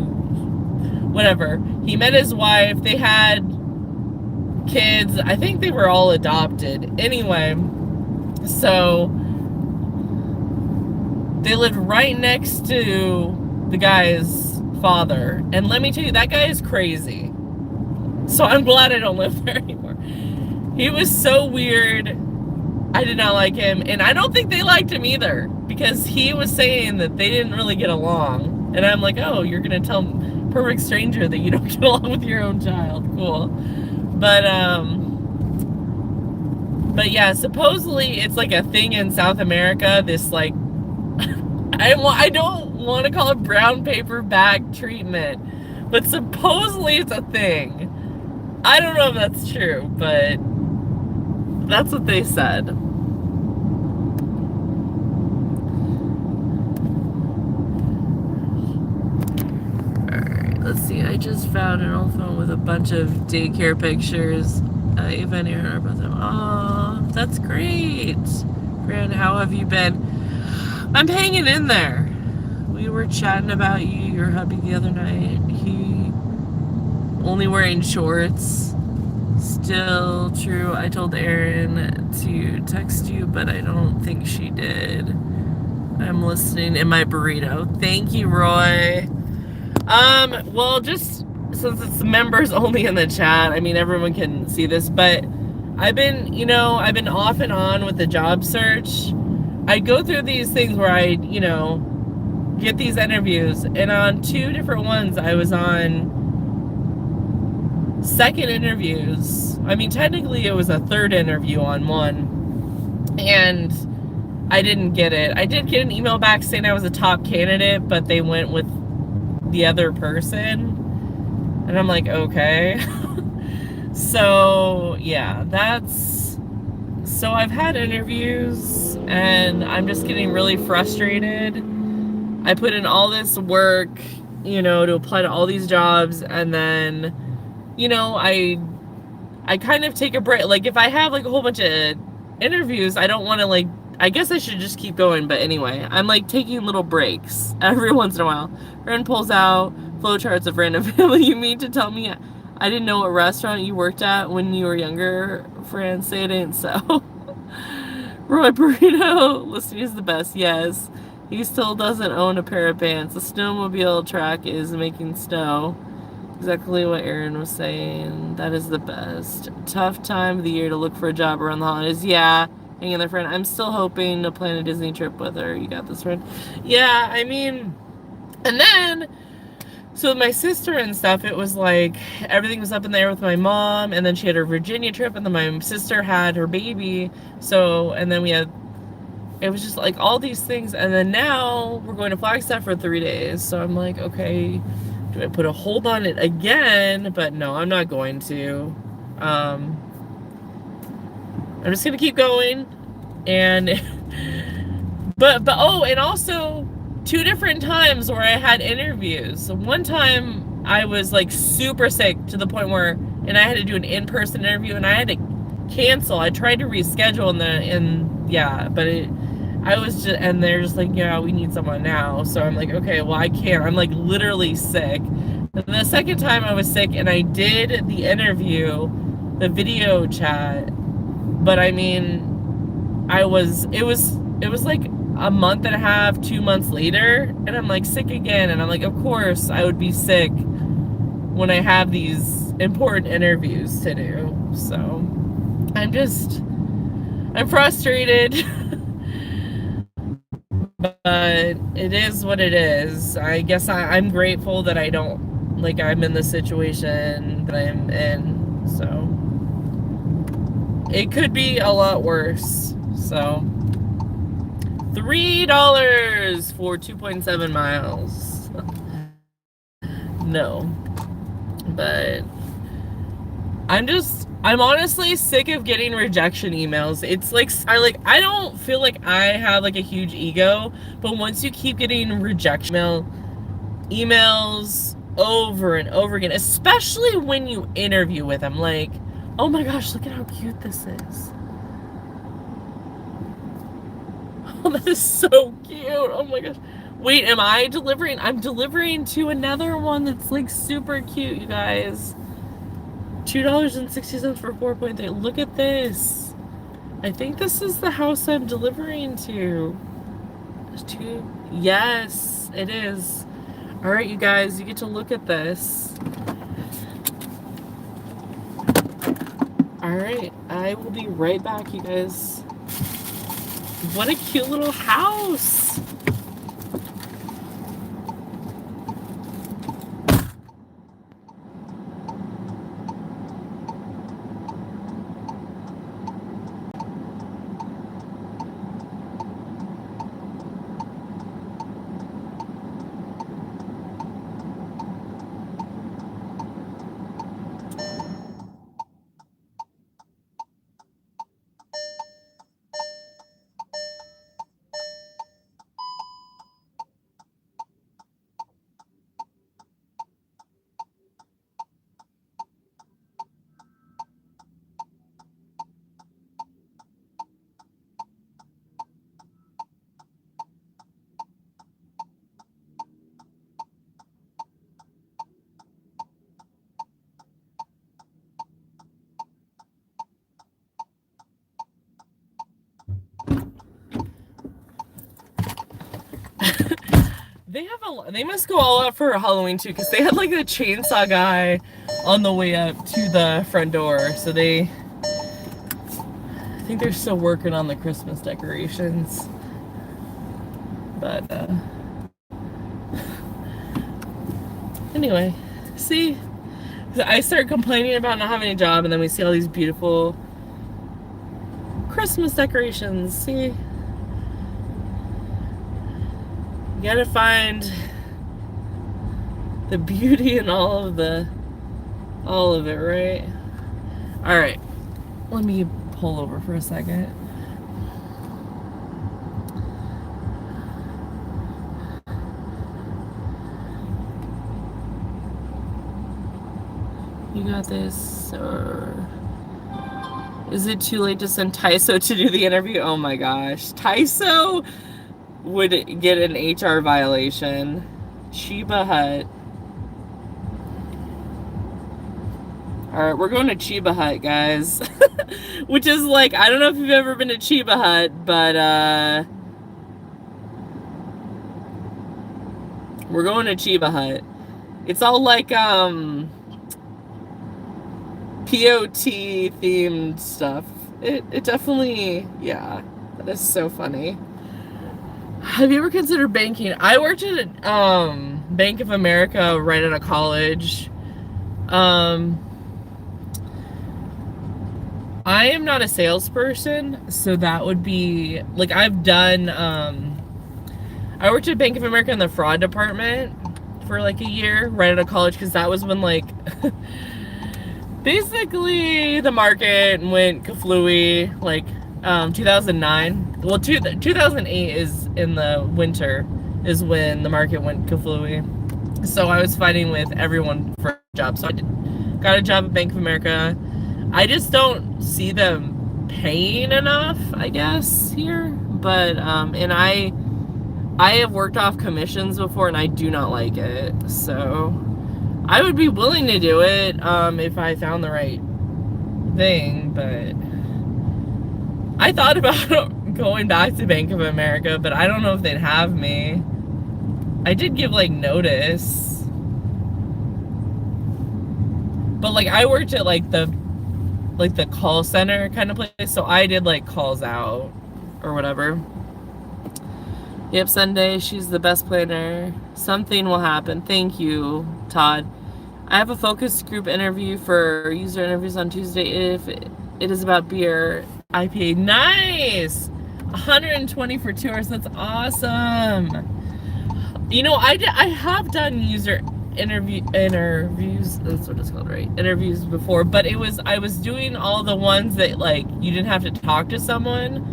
whatever. He met his wife. They had kids. I think they were all adopted. Anyway, so they lived right next to the guy's father. And let me tell you, that guy is crazy. So I'm glad I don't live there anymore. He was so weird. I did not like him. And I don't think they liked him either, because he was saying that they didn't really get along. And I'm like, oh, you're going to tell a perfect stranger that you don't get along with your own child. Cool. But yeah, supposedly it's like a thing in South America, this like, I don't want to call it brown paper bag treatment, but supposedly it's a thing. I don't know if that's true, but that's what they said. Alright, let's see. I just found an old phone with a bunch of daycare pictures. Eva and Aaron are about them. Oh, that's great. Fran, how have you been? I'm hanging in there. We were chatting about you, your hubby, the other night. He only wearing shorts. Still true. I told Erin to text you, but I don't think she did. I'm listening in my burrito. Thank you, Roy. Well, just since it's members only in the chat, I mean, everyone can see this, but I've been off and on with the job search. I go through these things where I, get these interviews, and on 2 different ones, I was on second interviews. I mean, technically it was a third interview on one, and I didn't get it. I did get an email back saying I was a top candidate, but they went with the other person, and I'm like, okay. So yeah, so I've had interviews, and I'm just getting really frustrated. I put in all this work, to apply to all these jobs, and then I kind of take a break. Like, if I have like a whole bunch of interviews, I don't want to I guess I should just keep going. But anyway, I'm like taking little breaks every once in a while. Friend pulls out flowcharts of random family. You mean to tell me I didn't know what restaurant you worked at when you were younger? Fran, say it ain't so. Roy Burrito, listening is the best. Yes, he still doesn't own a pair of pants. The snowmobile track is making snow. Exactly what Aaron was saying. That is the best. Tough time of the year to look for a job around the holidays. Yeah, hang in there, friend. I'm still hoping to plan a Disney trip with her. You got this, friend. Yeah, I mean, And then, so with my sister and stuff, it was like everything was up in the air with my mom, and then she had her Virginia trip, and then my sister had her baby. So, and then we had, it was just like all these things. And then now we're going to Flagstaff for 3 days. So I'm like, okay, do I put a hold on it again? But no, I'm not going to. I'm just gonna keep going. And but oh, and also 2 different times where I had interviews. One time I was like super sick to the point where, and I had to do an in-person interview, and I had to cancel. I tried to reschedule, I was just, and they're just like, yeah, we need someone now. So I'm like, okay, well, I can't. I'm like literally sick. And the second time I was sick, and I did the interview, the video chat, but I mean, it was like a month and a half, 2 months later, and I'm like sick again. And I'm like, of course I would be sick when I have these important interviews to do. So I'm frustrated. But it is what it is. I guess I'm grateful that I don't, like, I'm in the situation that I'm in. So it could be a lot worse. So $3 for 2.7 miles. No. But I'm honestly sick of getting rejection emails. It's like, I don't feel like I have like a huge ego, but once you keep getting rejection emails over and over again, especially when you interview with them, like, oh my gosh, look at how cute this is. Oh, that is so cute. Oh my gosh. Wait, am I delivering? I'm delivering to another one that's like super cute, you guys. $2.60 for 4.3. Look at this. I think this is the house I'm delivering to. Yes, it is. All right, you guys, you get to look at this. All right, I will be right back, you guys. What a cute little house. They must go all out for Halloween too, because they had like a chainsaw guy on the way up to the front door. So I think they're still working on the Christmas decorations. But anyway, see, I start complaining about not having a job, and then we see all these beautiful Christmas decorations. See, you gotta find the beauty in all of it, right? All right, let me pull over for a second. You got this, or is it too late to send Tyso to do the interview? Oh my gosh, Tyso would get an HR violation. Chiba Hut. Alright, we're going to Chiba Hut, guys. Which is like, I don't know if you've ever been to Chiba Hut, but we're going to Chiba Hut. It's all like POT themed stuff. It definitely, yeah, that is so funny. Have you ever considered banking? I worked at Bank of America right out of college. Um, I am not a salesperson, so that would be like I've done. I worked at Bank of America in the fraud department for like a year right out of college because that was when like basically the market went kaflooey like 2009. Well, 2008 is in the winter is when the market went kaflooey. So I was fighting with everyone for a job. So got a job at Bank of America. I just don't see them paying enough, I guess, here. But and I have worked off commissions before and I do not like it. So I would be willing to do it if I found the right thing, but I thought about going back to Bank of America, but I don't know if they'd have me. I did give like notice. But like I worked at like the call center kind of place, so I did like calls out or whatever. Yep, Sunday, she's the best planner. Something will happen. Thank you, Todd. I have a focus group interview for user interviews on Tuesday. If it is about beer, IPA. Nice! 120 for 2 hours. That's awesome. You know, I have done user interviews. That's what it's called, right? Interviews before, but I was doing all the ones that like you didn't have to talk to someone.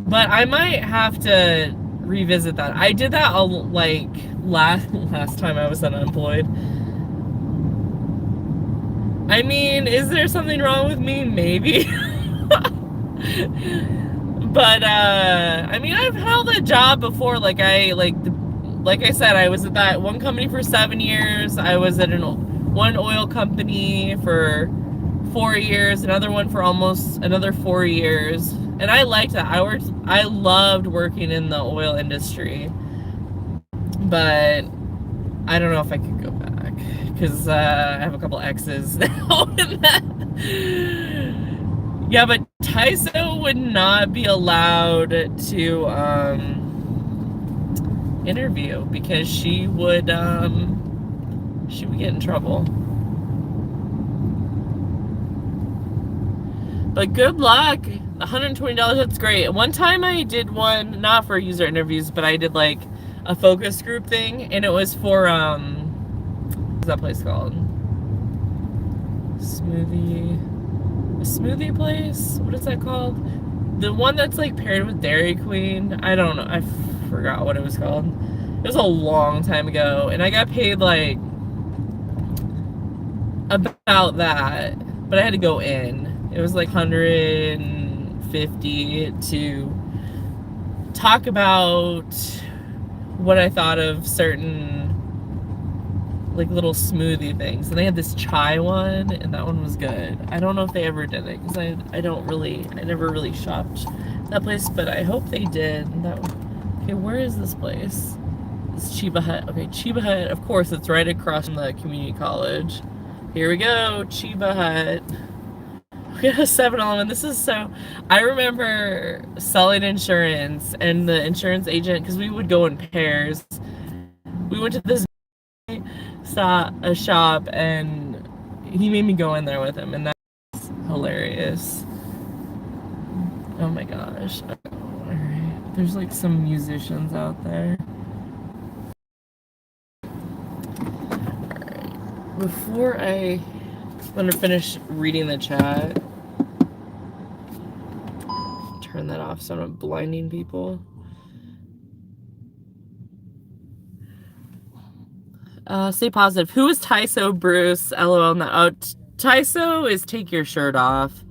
But I might have to revisit that. I did that like last time I was unemployed. I mean, is there something wrong with me? Maybe. But I mean, I've held a job before. Like I said, I was at that one company for 7 years. I was at one oil company for 4 years, another one for almost another 4 years. And I liked that. I loved working in the oil industry. But I don't know if I could go back because I have a couple exes now in that. Yeah, but Tyso would not be allowed to interview because she would get in trouble. But good luck. $120, that's great. One time I did one, not for user interviews, but I did like a focus group thing, and it was for what's that place called? A smoothie place? What is that called? The one that's like paired with Dairy Queen. I don't know. I forgot what it was called. It was a long time ago, and I got paid like about that, but I had to go in. It was like 150 to talk about what I thought of certain like little smoothie things. And they had this chai one, and that one was good. I don't know if they ever did it because I never really shopped that place, but I hope they did. Okay, where is this place? It's Chiba Hut. Okay, Chiba Hut, of course, it's right across from the community college. Here we go, Chiba Hut. We have a 7-Eleven. This is so... I remember selling insurance, and the insurance agent, because we would go in pairs, we went to this shop, and he made me go in there with him, and that's hilarious. Oh my gosh. Alright. There's like some musicians out there. Alright. Before I'm gonna finish reading the chat. Turn that off so I'm not blinding people. Stay positive. Who is Tyso, Bruce? LOL. Oh, Tyso is take your shirt off.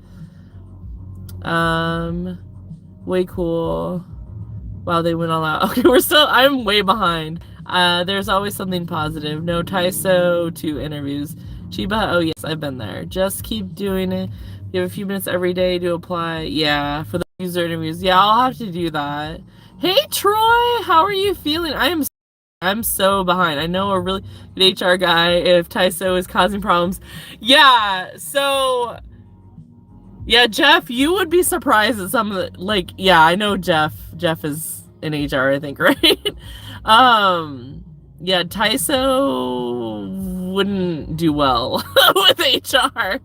Way cool. Wow, they went all out. Okay, I'm way behind. There's always something positive. No Tyso to interviews. Chiba, oh yes, I've been there. Just keep doing it. You have a few minutes every day to apply. Yeah, for the user interviews. Yeah, I'll have to do that. Hey Troy, how are you feeling? I'm so behind. I know a really good HR guy if Tyso is causing problems. Yeah, so yeah, Jeff, you would be surprised at some of the, like, yeah, I know Jeff is in HR, I think, right? um, yeah, Tyso wouldn't do well with HR.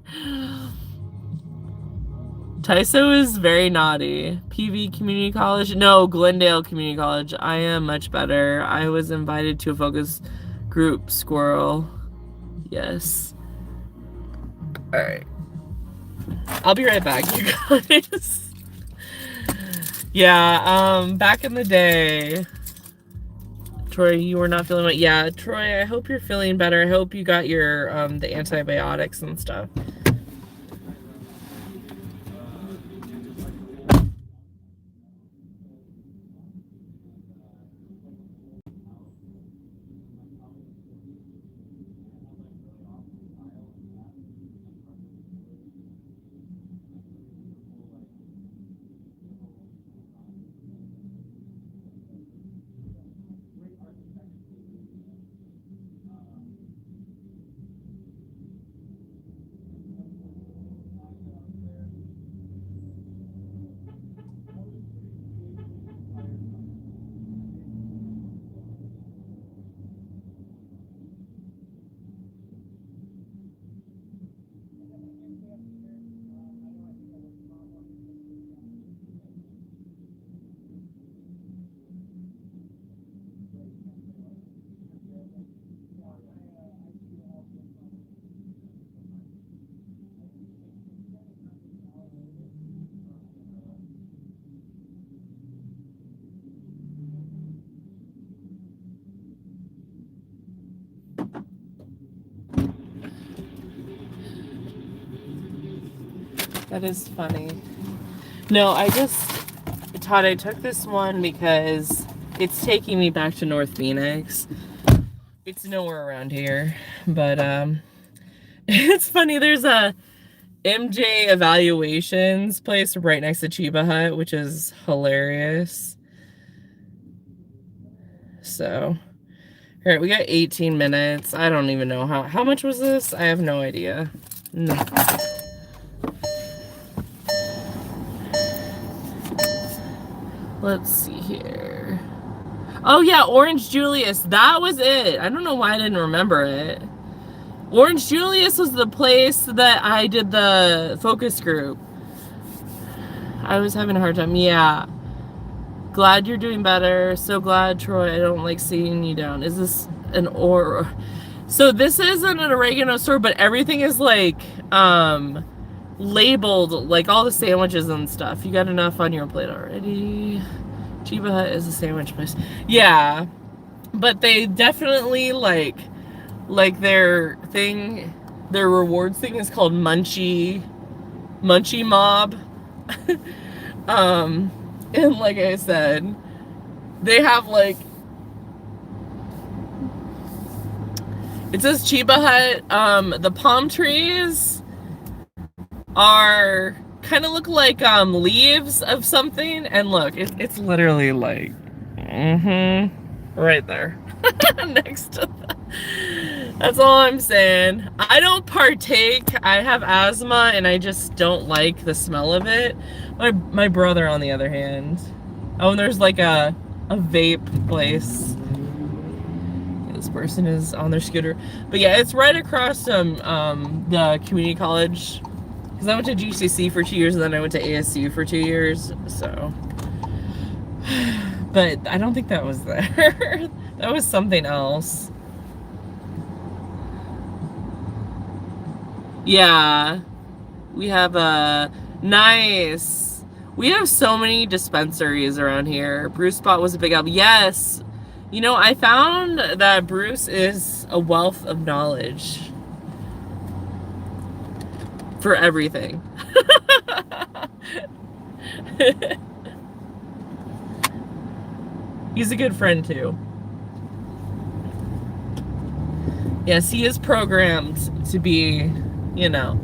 Tyso is very naughty. PV Community College? No, Glendale Community College. I am much better. I was invited to a focus group, Squirrel. Yes. Alright. I'll be right back, you guys. Yeah, back in the day. Troy, you were not feeling well. Yeah, Troy, I hope you're feeling better. I hope you got your the antibiotics and stuff. That is funny. No, I took this one because it's taking me back to North Phoenix. It's nowhere around here, but it's funny. There's a MJ Evaluations place right next to Chiba Hut, which is hilarious. So, all right, we got 18 minutes. I don't even know how much was this? I have no idea. No. Let's see here. Oh yeah, Orange Julius. That was it. I don't know why I didn't remember it. Orange Julius was the place that I did the focus group. I was having a hard time. Yeah. Glad you're doing better. So glad, Troy. I don't like seeing you down. Is this an or? So this isn't an oregano store, but everything is like labeled, like all the sandwiches and stuff. You got enough on your plate already. Chiba Hut is a sandwich place. Yeah, but they definitely like their thing, their rewards thing is called Munchie Mob. And like I said, they have like, it says Chiba Hut. The palm trees are kind of look like leaves of something, and look, it's literally like right there next to that. That's all I'm saying. I don't partake. I have asthma and I just don't like the smell of it. My brother, on the other hand. Oh, and there's like a vape place. This person is on their scooter. But yeah, it's right across from the community college. Because I went to GCC for 2 years and then I went to ASU for 2 years. So. But I don't think that was there. That was something else. Yeah. We have a nice. We have so many dispensaries around here. Bruce Spot was a big help. Yes. You know, I found that Bruce is a wealth of knowledge for everything. He's a good friend too. Yes, he is programmed to be, you know.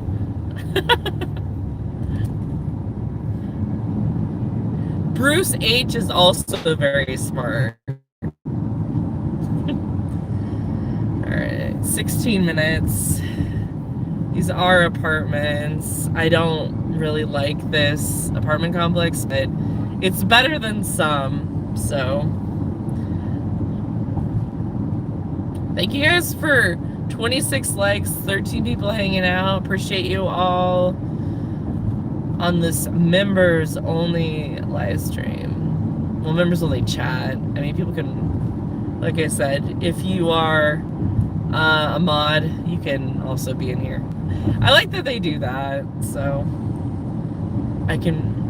Bruce H is also very smart. Alright, 16 minutes. These are apartments. I don't really like this apartment complex, but it's better than some. So, thank you guys for 26 likes, 13 people hanging out. Appreciate you all on this members only live stream. Well, members only chat. I mean, people can, like I said, if you are a mod, you can also be in here. I like that they do that, so I can.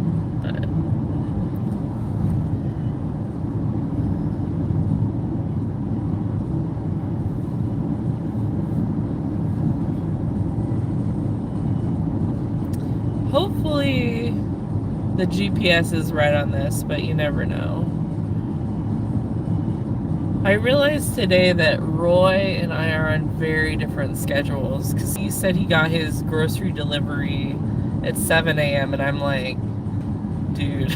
Hopefully the GPS is right on this, but you never know. I realized today that Roy and I are on very different schedules, because he said he got his grocery delivery at 7 a.m. and I'm like, dude,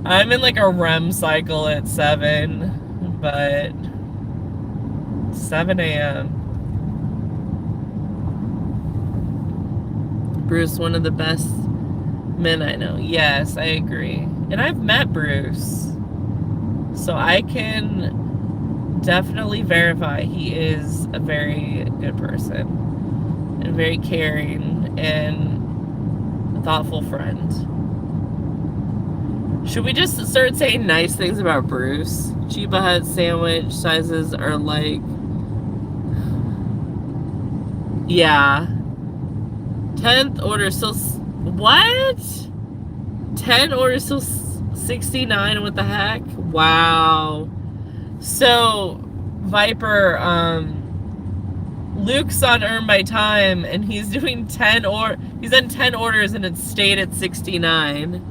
I'm in like a REM cycle at 7, but 7 a.m. Bruce, one of the best men I know. Yes, I agree. And I've met Bruce, so I can definitely verify he is a very good person and very caring and a thoughtful friend. Should we just start saying nice things about Bruce? Chiba Hut sandwich sizes are like, yeah. 10th order still, what? 10 order still 69, what the heck? Wow. So, Viper, Luke's on Earn My Time, and he's doing he's done 10 orders and it stayed at 69.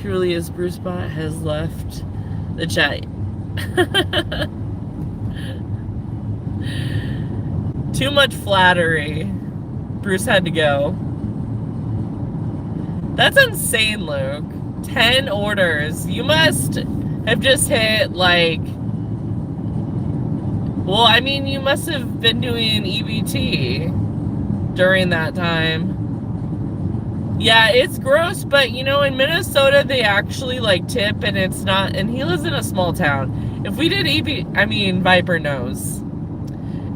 Surely his Bruce bot has left the chat. Too much flattery. Bruce had to go. That's insane, Luke. 10 orders. You must have just hit like, well, I mean, you must have been doing EBT during that time. Yeah, it's gross, but you know, in Minnesota, they actually like tip, and it's not, and he lives in a small town. If we did I mean, Viper knows.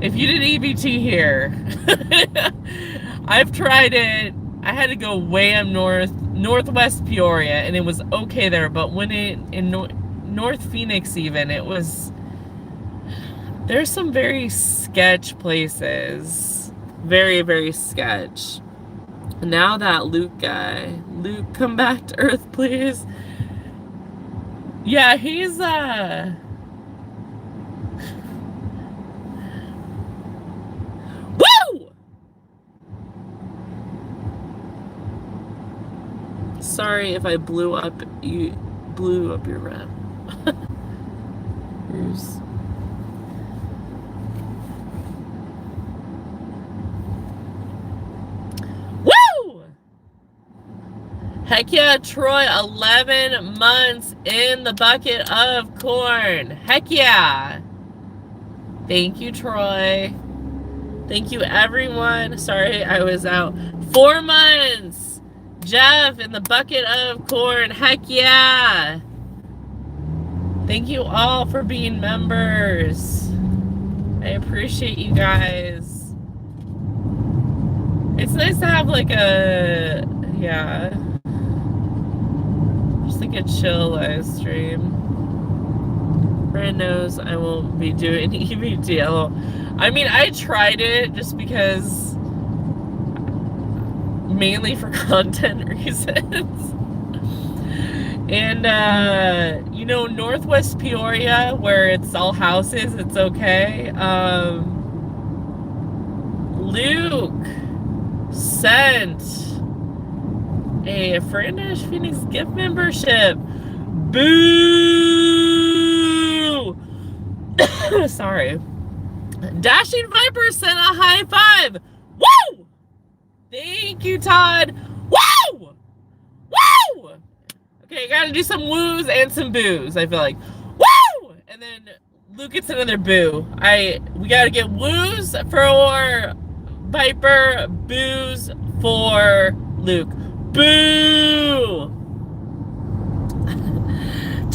If you did EBT here, I've tried it. I had to go way up northwest Peoria, and it was okay there. But when in North Phoenix, even, it was. There's some very sketch places, very, very sketch. Now that Luke guy, Luke, come back to Earth, please. Yeah, he's Woo! Sorry if I blew up your rep. Bruce. Woo! Heck yeah, Troy, 11 months in the bucket of corn. Heck yeah. Thank you, Troy. Thank you, everyone. Sorry, I was out. 4 months. Jeff in the bucket of corn. Heck yeah. Thank you all for being members. I appreciate you guys. It's nice to have like a, yeah, just like a chill live stream. Brand knows I won't be doing EVTL. I mean, I tried it just because, mainly for content reasons. And, you know, Northwest Peoria, where it's all houses, it's okay. Luke sent a Frandish Phoenix gift membership. Boo! Sorry. Dashing Viper sent a high five. Woo! Thank you, Todd. Woo! Woo! Okay, gotta do some woos and some boos, I feel like. Woo! And then Luke gets another boo. We gotta get woos for Viper, boos for Luke. Boo!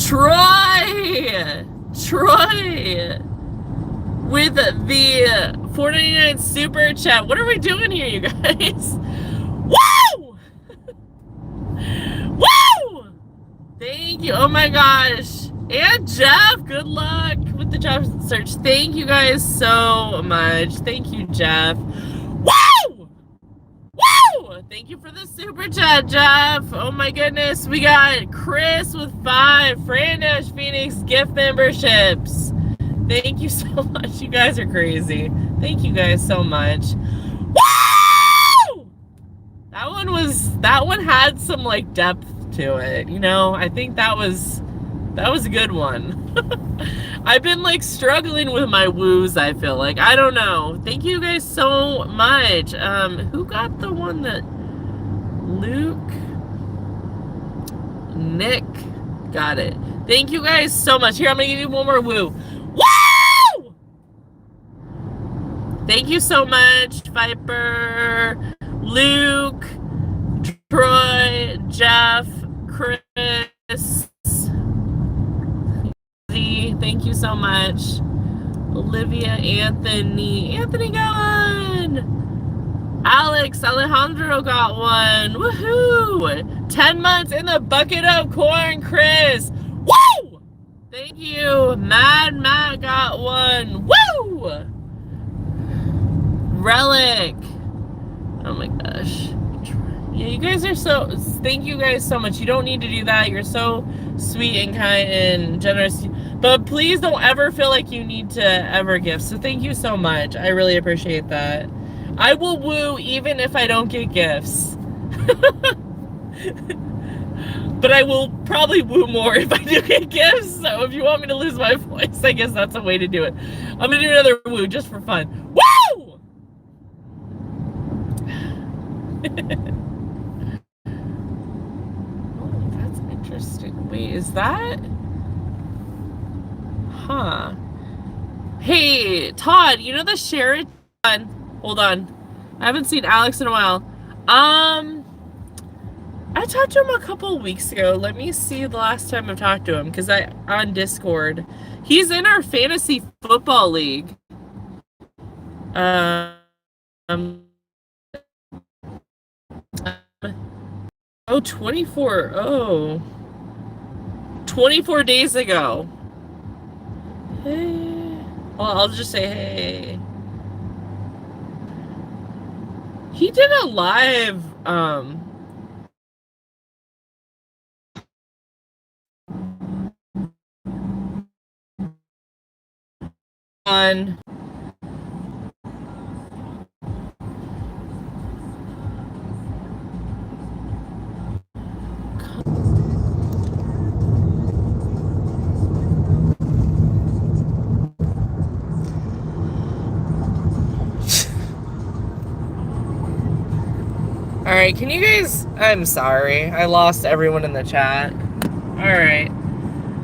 Troy with the $4.99 super chat. What are we doing here, you guys? Woo! Woo! Thank you. Oh my gosh. And Jeff, good luck with the job search. Thank you guys so much. Thank you, Jeff. Woo! Woo! Thank you for the super chat, Jeff. Oh my goodness. We got Chris with 5 Frandash Phoenix gift memberships. Thank you so much. You guys are crazy. Thank you guys so much. Woo! That one had some like depth to it, you know. I think that was a good one. I've been like struggling with my woos, I feel like. I don't know. Thank you guys so much. Who got the one that Luke? Nick got it. Thank you guys so much. Here, I'm gonna give you one more woo. Woo! Thank you so much, Viper, Luke, Troy, Jeff, Chris. Thank you so much. Olivia, Anthony got one. Alex, Alejandro got one. Woohoo! 10 months in the bucket of corn, Chris. Woo! Thank you. Mad Matt got one. Woo! Relic. Oh my gosh. Yeah, you guys are so, thank you guys so much. You don't need to do that. You're so sweet and kind and generous. But please don't ever feel like you need to ever gift. So thank you so much. I really appreciate that. I will woo even if I don't get gifts. But I will probably woo more if I do get gifts. So if you want me to lose my voice, I guess that's a way to do it. I'm going to do another woo just for fun. Woo! Oh, that's interesting. Wait, is that? Huh. Hey, Todd, you know the Sheraton? Hold on. I haven't seen Alex in a while. I talked to him a couple weeks ago. Let me see the last time I've talked to him, because on Discord. He's in our fantasy football league. 24 days ago. Hey. Well, I'll just say hey. He did a live on Alright, can you guys... I'm sorry. I lost everyone in the chat. Alright.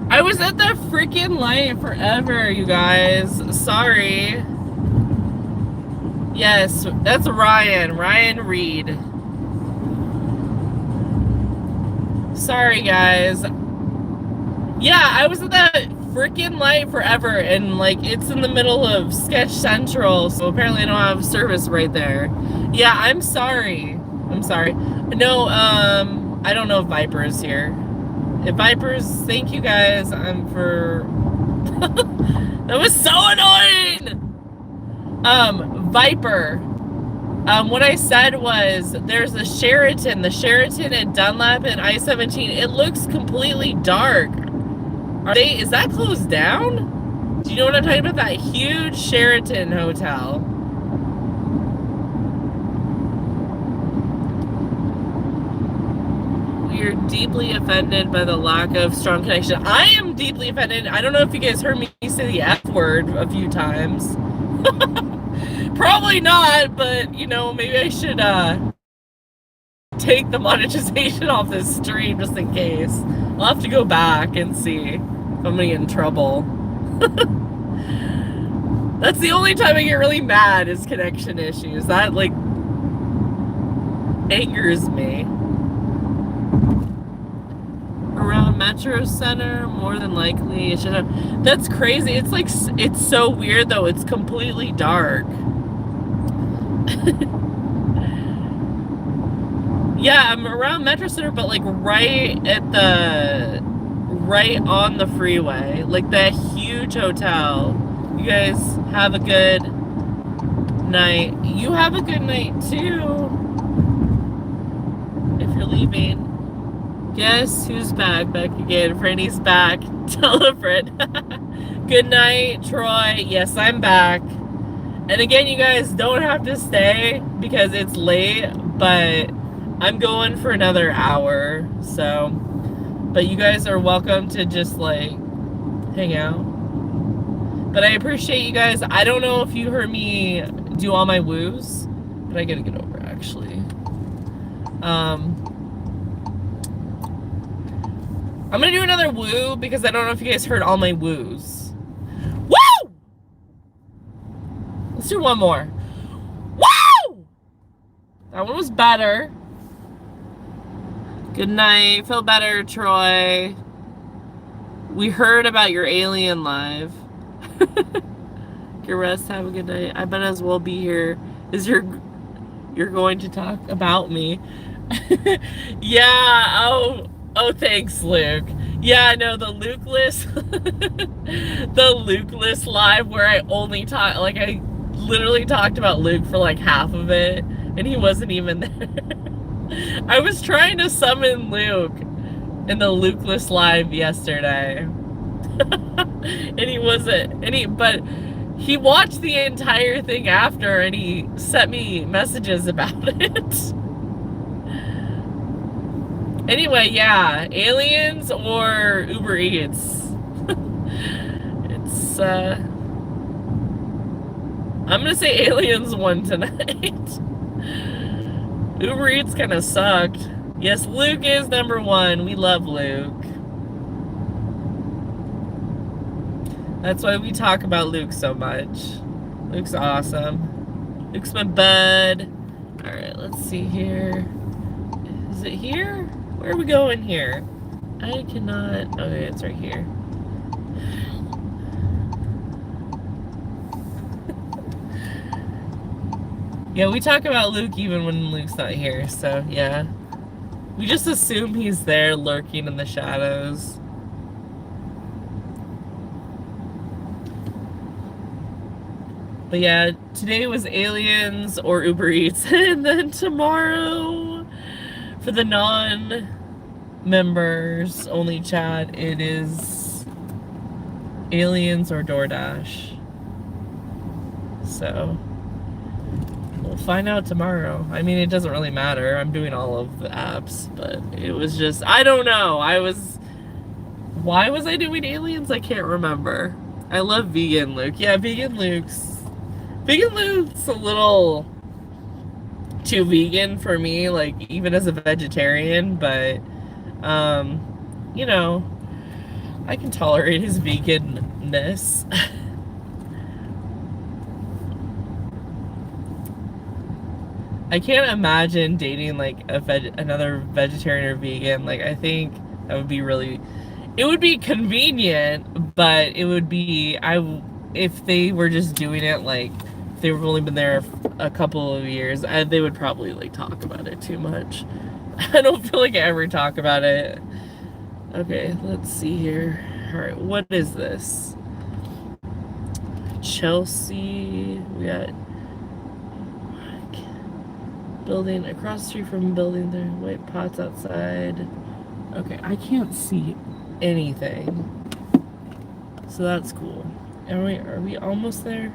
I was at the freaking light forever, you guys. Sorry. Yes, that's Ryan. Ryan Reed. Sorry, guys. Yeah, I was at that freaking light forever, and like it's in the middle of Sketch Central, so apparently I don't have service right there. Yeah, I'm sorry. I'm sorry. No, I don't know if Viper is here. If Viper's, thank you guys. I'm for... That was so annoying! Viper. What I said was, there's the Sheraton at Dunlap and I-17. It looks completely dark. Is that closed down? Do you know what I'm talking about? That huge Sheraton hotel. You're deeply offended by the lack of strong connection. I am deeply offended. I don't know if you guys heard me say the F word a few times. Probably not, but you know, maybe I should take the monetization off this stream just in case. I'll have to go back and see if I'm gonna get in trouble. That's the only time I get really mad is connection issues. That like angers me. Around Metro Center, more than likely it should have. That's crazy. It's like, it's so weird though. It's completely dark. Yeah, I'm around Metro Center, but like right on the freeway, like that huge hotel. You guys have a good night. You have a good night too. If you're leaving. Guess who's back? Back again. Franny's back. Tell a friend. Good night, Troy. Yes, I'm back. And again, you guys don't have to stay because it's late, but I'm going for another hour. So, but you guys are welcome to just like hang out. But I appreciate you guys. I don't know if you heard me do all my woos, but I gotta get over it, actually. I'm gonna do another woo because I don't know if you guys heard all my woos. Woo! Let's do one more. Woo! That one was better. Good night. Feel better, Troy. We heard about your alien live. Your rest. Have a good night. I might as well be here. You're going to talk about me. Yeah. Oh, thanks, Luke. Yeah, I know the Luke list. The Luke list live where I only talk, like I literally talked about Luke for like half of it, and he wasn't even there. I was trying to summon Luke in the Luke list live yesterday. And he wasn't, but he watched the entire thing after and he sent me messages about it. Anyway, yeah, aliens or Uber Eats. It's, I'm gonna say aliens won tonight. Uber Eats kind of sucked. Yes, Luke is number one. We love Luke. That's why we talk about Luke so much. Luke's awesome. Luke's my bud. Alright, let's see here. Is it here? Where are we going here? I cannot... Okay, it's right here. Yeah, we talk about Luke even when Luke's not here, so yeah. We just assume he's there lurking in the shadows. But yeah, today was aliens or Uber Eats, and then tomorrow, for the non-members only chat, it is aliens or DoorDash. So, we'll find out tomorrow. I mean, it doesn't really matter. I'm doing all of the apps, but it was just, I don't know. Why was I doing aliens? I can't remember. I love vegan Luke. Yeah, vegan Luke's a little too vegan for me, like even as a vegetarian, but you know, I can tolerate his veganness. I can't imagine dating like another vegetarian or vegan. Like, I think that would be it would be convenient, but it would be, if they were just doing it like they've only been there a couple of years, they would probably like talk about it too much. I don't feel like I ever talk about it. Okay, let's see here. All right, what is this? Chelsea. We got building across the street from a building there. White pots outside. Okay, I can't see anything, so that's cool. Are we almost there?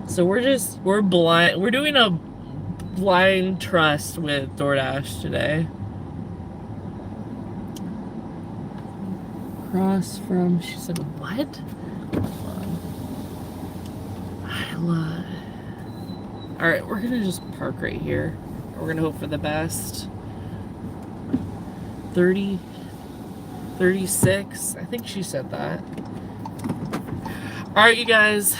So we're blind. We're doing a blind trust with DoorDash today. Across from, she said, what? I love. All right, we're gonna just park right here. We're gonna hope for the best. 30, 36. I think she said that. All right, you guys.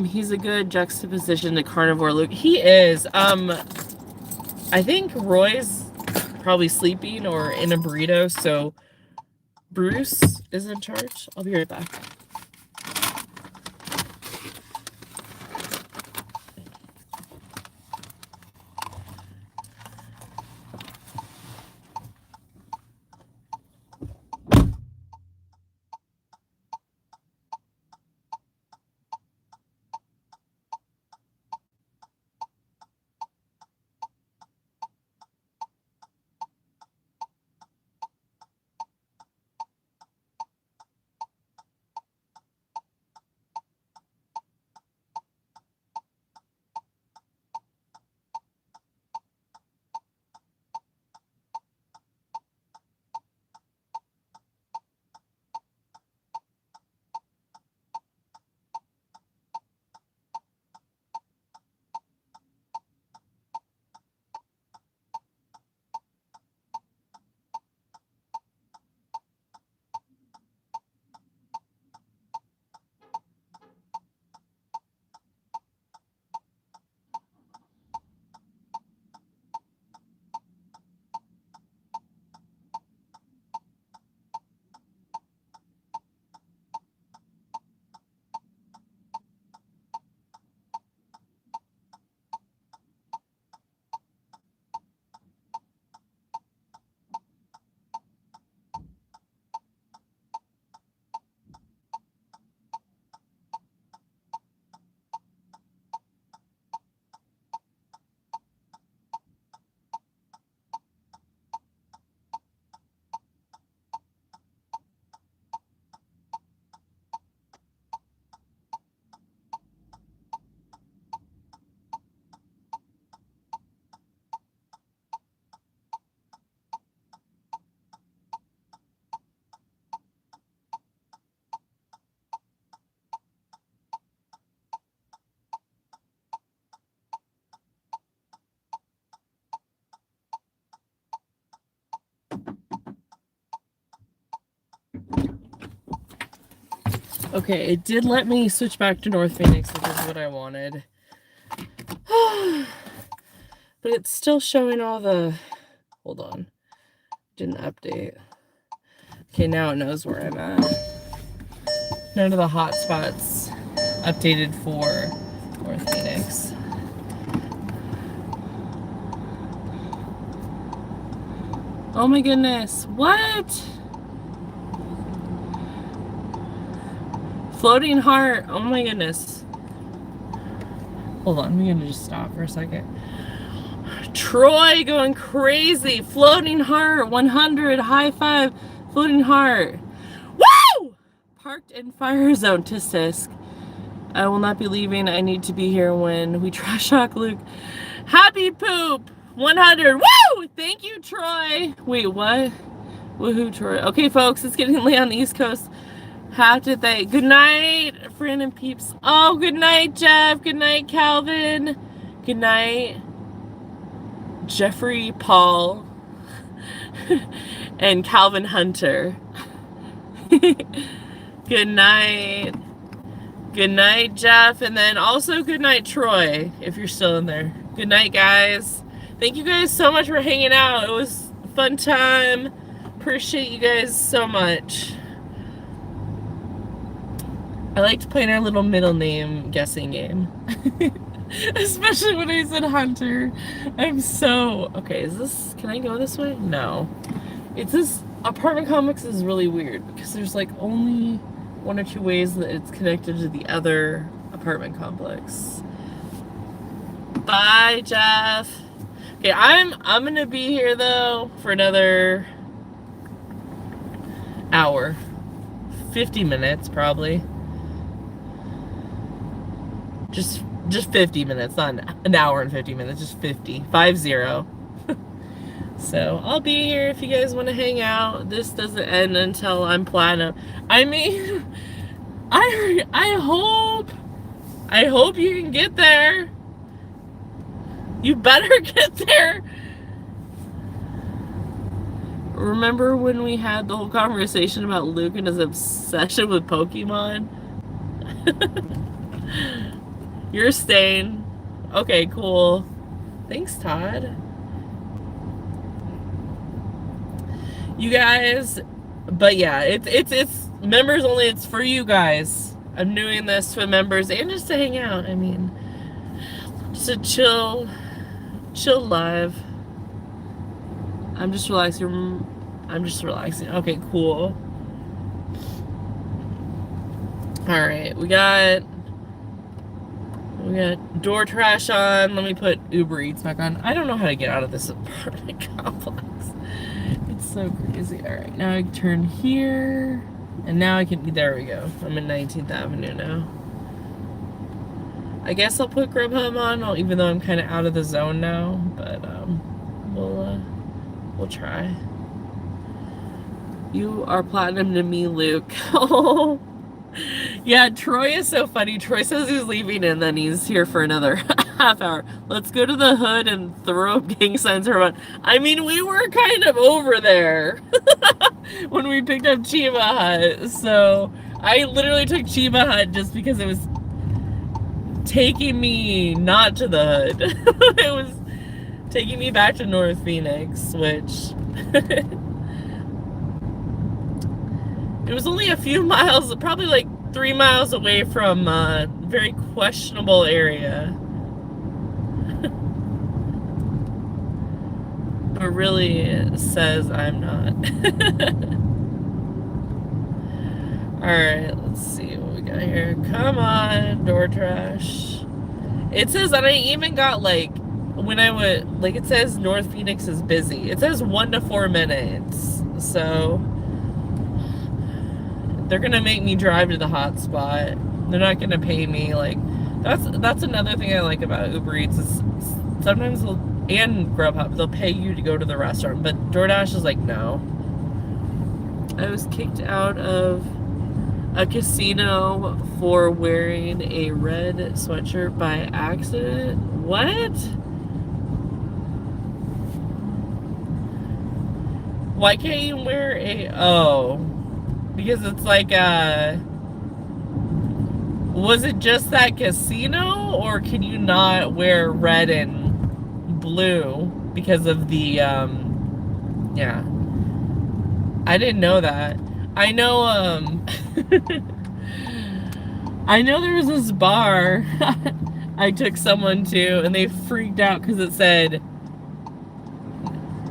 He's a good juxtaposition to Carnivore Luke. He is. I think Roy's probably sleeping or in a burrito, so Bruce is in charge. I'll be right back. Okay, it did let me switch back to North Phoenix, which is what I wanted. But it's still showing all the... Hold on. Didn't update. Okay, now it knows where I'm at. None of the hotspots updated for North Phoenix. Oh my goodness. What? Floating heart. Oh my goodness. Hold on. I'm going to just stop for a second. Troy going crazy. Floating heart. 100. High five. Floating heart. Woo! Parked in fire zone to Sisk. I will not be leaving. I need to be here when we trash talk Luke. Happy poop. 100. Woo! Thank you, Troy. Wait, what? Woohoo, Troy. Okay, folks. It's getting late on the East Coast. Have to thank. Good night, Fran and peeps. Oh, good night, Jeff. Good night, Calvin. Good night, Jeffrey Paul and Calvin Hunter. Good night. Good night, Jeff. And then also good night, Troy, if you're still in there. Good night, guys. Thank you guys so much for hanging out. It was a fun time. Appreciate you guys so much. I liked playing our little middle name guessing game. Especially when I said Hunter. I'm so... Okay, is this... Can I go this way? No. It's this... Apartment complex is really weird because there's like only one or two ways that it's connected to the other apartment complex. Bye, Jeff. Okay, I'm gonna be here though for another hour. 50 minutes probably. Just 50 minutes, not an hour and 50 minutes, just 50. 50. So I'll be here if you guys want to hang out. This doesn't end until I'm platinum. I mean, I hope you can get there. You better get there. Remember when we had the whole conversation about Luke and his obsession with Pokemon? You're staying. Okay, cool. Thanks, Todd. You guys, But yeah, it's members only. It's for you guys. I'm doing this for members and just to hang out. I mean, just a chill live. I'm just relaxing. I'm just relaxing. Okay, cool. All right, we got DoorDash on. Let me put UberEats back on. I don't know how to get out of this apartment complex. It's so crazy. All right, now I turn here, and now I can. There we go. I'm in 19th Avenue now. I guess I'll put Grubhub on, even though I'm kind of out of the zone now. But we'll try. You are platinum to me, Luke. Oh. Yeah, Troy is so funny. Troy says he's leaving and then he's here for another half hour. Let's go to the hood and throw up gang signs for fun. I mean, we were kind of over there when we picked up Chiba Hut. So I literally took Chiba Hut just because it was taking me not to the hood. It was taking me back to North Phoenix, which it was only a few miles, probably like 3 miles away from a very questionable area. But really says I'm not. Alright, let's see what we got here. Come on, DoorDash. It says, and I even got like, when I would, like it says North Phoenix is busy. It says 1 to 4 minutes. So they're gonna make me drive to the hot spot. They're not gonna pay me. Like that's another thing I like about Uber Eats is sometimes and Grubhub, they'll pay you to go to the restaurant, but DoorDash is like, no. I was kicked out of a casino for wearing a red sweatshirt by accident. What? Why can't you wear because it's like was it just that casino, or can you not wear red and blue because of the yeah, I didn't know that. I know I know there was this bar I took someone to and they freaked out because it said,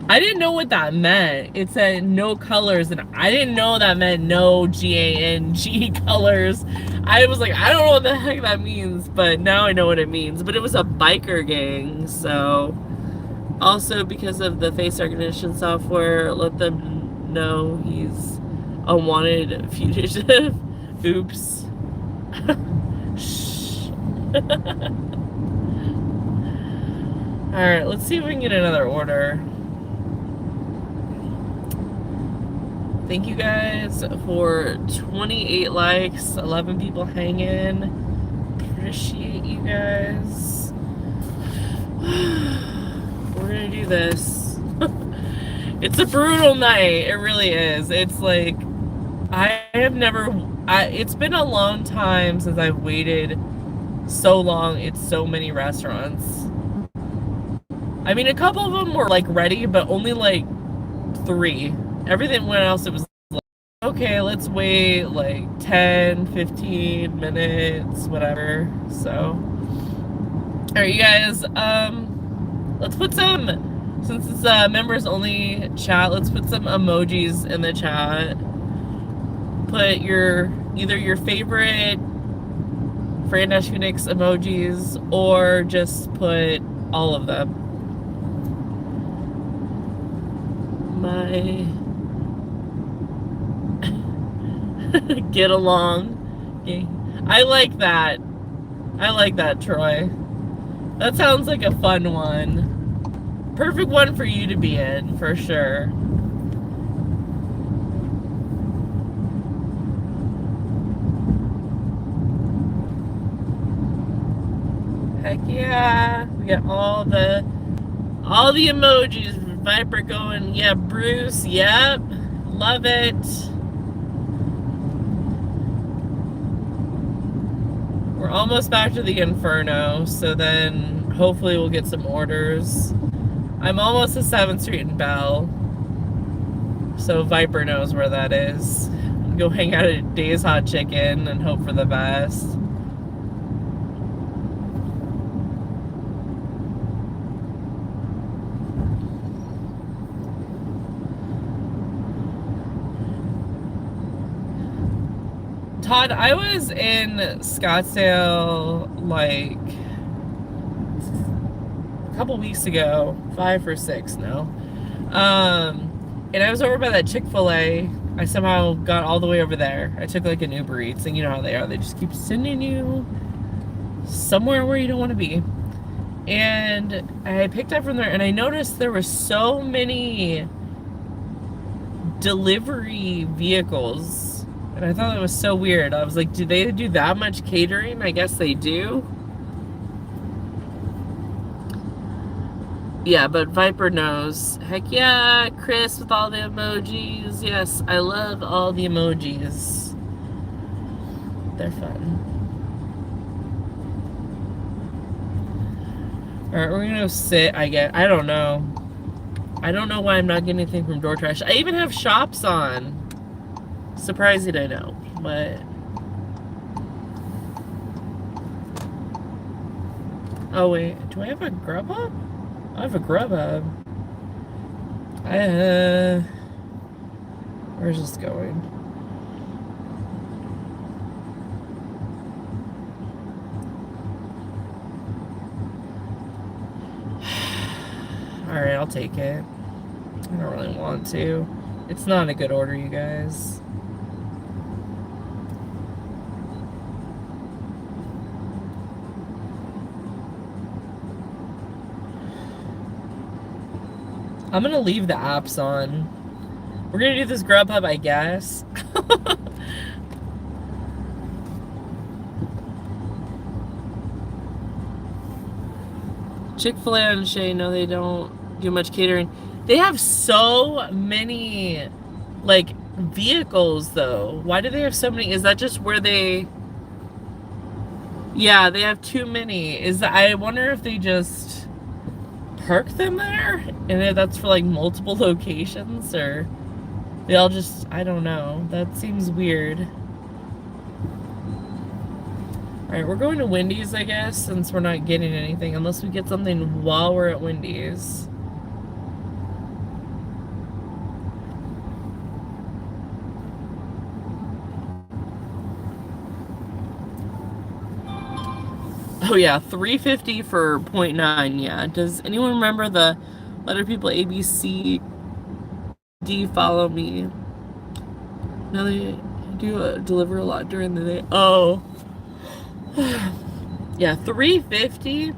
I didn't know what that meant. It said no colors, and I didn't know that meant no GANG colors. I was like, I don't know what the heck that means, but now I know what it means. But it was a biker gang, so also because of the face recognition software, let them know he's a wanted fugitive. Oops. Shh. Alright, let's see if we can get another order. Thank you guys for 28 likes, 11 people hanging. Appreciate you guys. We're gonna do this. It's a brutal night. It really is. It's like, it's been a long time since I've waited so long at so many restaurants. I mean, a couple of them were like ready, but only like 3. Everything else, it was like, okay, let's wait like 10, 15 minutes, whatever. So, all right, you guys, let's put some, since it's a members only chat, let's put some emojis in the chat. Put either your favorite Fran Phoenix emojis, or just put all of them. My get along. Okay. I like that. I like that, Troy. That sounds like a fun one. Perfect one for you to be in, for sure. Heck yeah. We got all the emojis. Viper going, yeah, Bruce, yep. Love it. We're almost back to the Inferno, so then hopefully we'll get some orders. I'm almost to 7th Street and Bell. So Viper knows where that is. Go hang out at Dave's Hot Chicken and hope for the best. Todd, I was in Scottsdale like a couple weeks ago, 5 or 6 now. And I was over by that Chick-fil-A. I somehow got all the way over there. I took like an UberEats, and you know how they are. They just keep sending you somewhere where you don't want to be. And I picked up from there, and I noticed there were so many delivery vehicles. And I thought that was so weird. I was like, do they do that much catering? I guess they do. Yeah, but Viper knows. Heck yeah, Chris with all the emojis. Yes, I love all the emojis. They're fun. Alright, we're gonna go sit, I guess. I don't know. I don't know why I'm not getting anything from DoorDash. I even have shops on. Surprising, I know, but... Oh, wait. Do I have a Grubhub? I have a Grubhub. Where's this going? Alright, I'll take it. I don't really want to. It's not a good order, you guys. I'm gonna leave the apps on. We're gonna do this Grubhub, I guess. Chick-fil-A and Shay, no, they don't do much catering. They have so many, like, vehicles, though. Why do they have so many? Is that just where they... Yeah, they have too many. I wonder if they just park them there? And that's for, like, multiple locations? Or they all just... I don't know. That seems weird. Alright, we're going to Wendy's, I guess, since we're not getting anything, unless we get something while we're at Wendy's. Oh yeah, $3.50 for 0.9, yeah. Does anyone remember the letter people A, B, C, D follow me? No, they do deliver a lot during the day. Oh. Yeah, $3.50.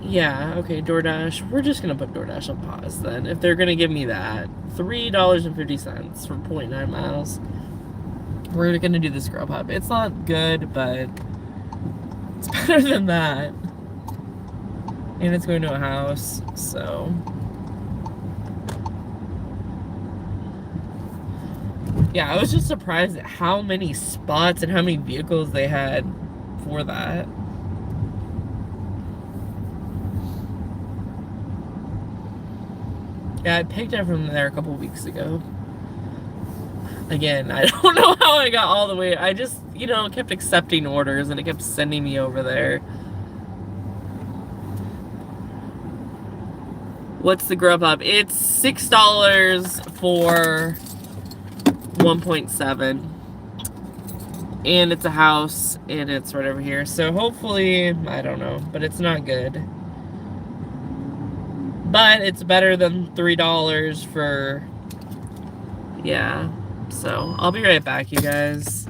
Yeah, okay, DoorDash. We're just gonna put DoorDash on pause then. If they're gonna give me that. $3.50 for 0.9 miles. We're gonna do this Grubhub. It's not good, but it's better than that. And it's going to a house, so. Yeah, I was just surprised at how many spots and how many vehicles they had for that. Yeah, I picked up from there a couple weeks ago. Again, I don't know how I got all the way. I just, you know, kept accepting orders and it kept sending me over there. What's the Grubhub? It's $6 for 1.7. And it's a house and it's right over here. So hopefully, I don't know, but it's not good. But it's better than $3 for, yeah. So I'll be right back, you guys.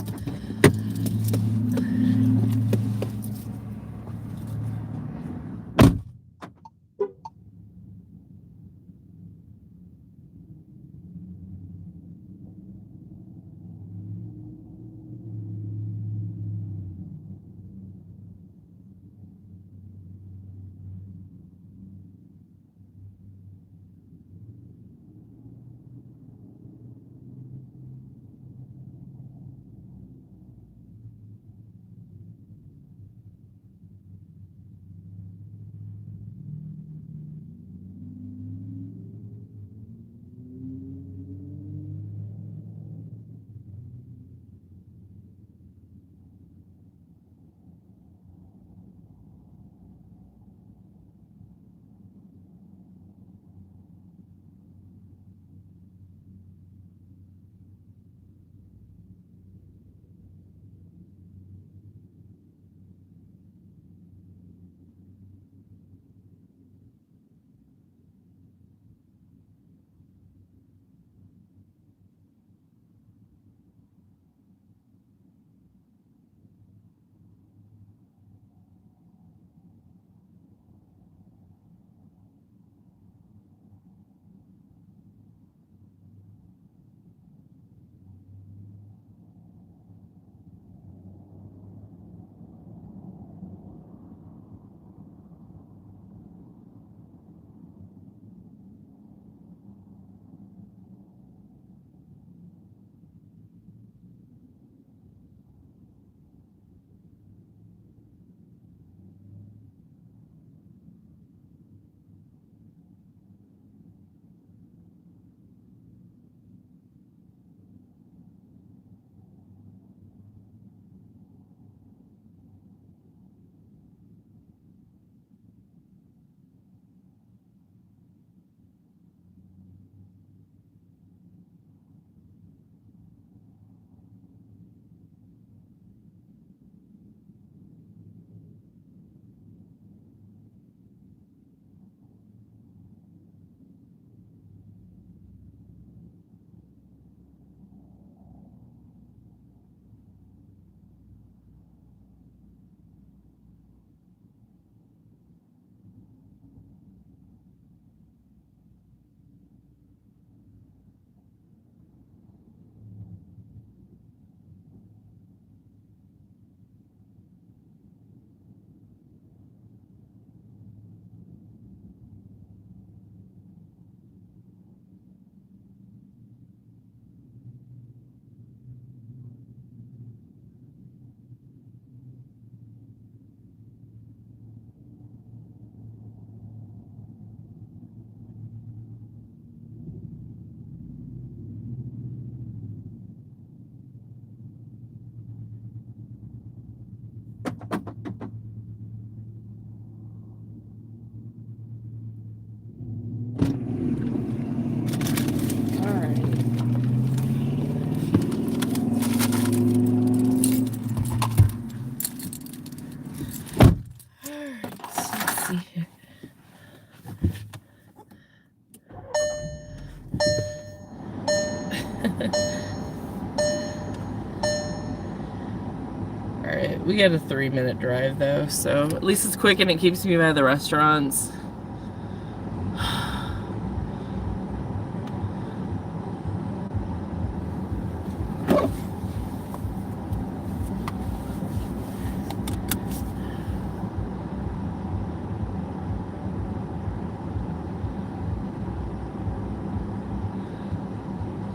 Alright, we got a 3-minute drive though, so at least it's quick and it keeps me by the restaurants.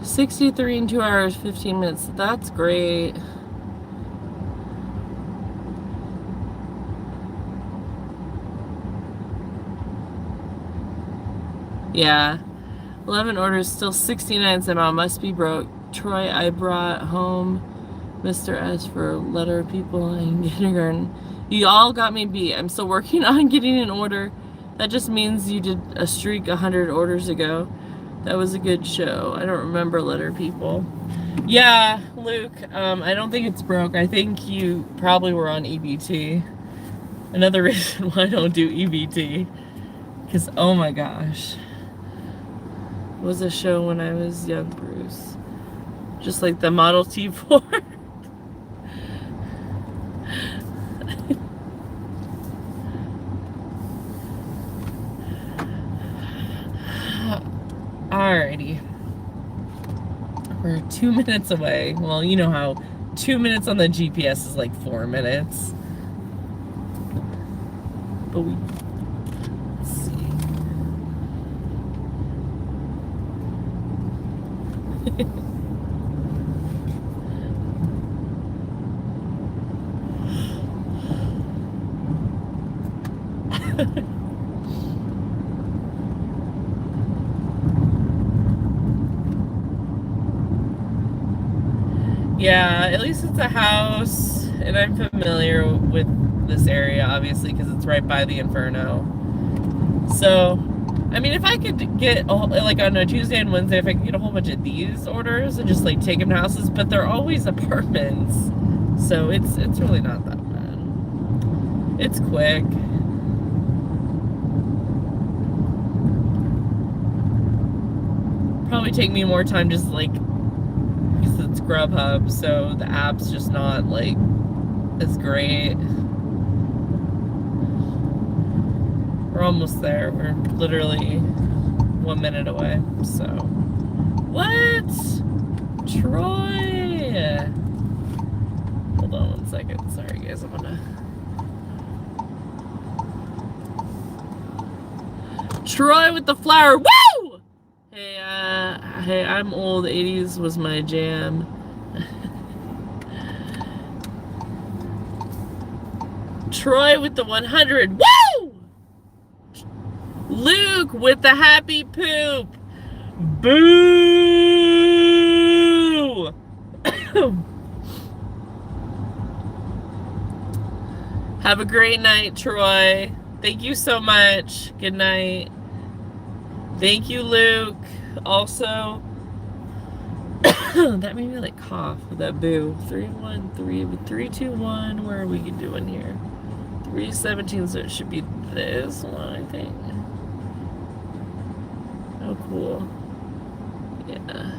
63 in 2 hours, 15 minutes. That's great. Yeah. 11 orders, still 69 somehow. Must be broke. Troy, I brought home Mr. S for letter people in kindergarten. You all got me beat. I'm still working on getting an order. That just means you did a streak 100 orders ago. That was a good show. I don't remember letter people. Yeah, Luke, I don't think it's broke. I think you probably were on EBT. Another reason why I don't do EBT. Because, oh my gosh. It was a show when I was young, Bruce. Just like the Model T Ford. Alrighty. We're 2 minutes away. Well, you know how 2 minutes on the GPS is like 4 minutes. But let's see. Yeah, at least it's a house, and I'm familiar with this area, obviously, because it's right by the Inferno. So, I mean, if I could get, like on a Tuesday and Wednesday, if I could get a whole bunch of these orders and just like take them to houses, but they're always apartments, so it's really not that bad. It's quick. Probably take me more time just like, because it's Grubhub, so the app's just not like as great. We're almost there. We're literally 1 minute away. So, what? Troy? Hold on 1 second. Sorry, guys. I'm gonna. Troy with the flower. Woo! Hey, hey, I'm old. 80s was my jam. Troy with the 100. Woo! Luke with the happy poop. Boo! Have a great night, Troy. Thank you so much. Good night. Thank you, Luke. Also, that made me like cough with that boo. 313, 321. Where are we doing here? 317. So it should be this one, I think. Oh, cool. Yeah.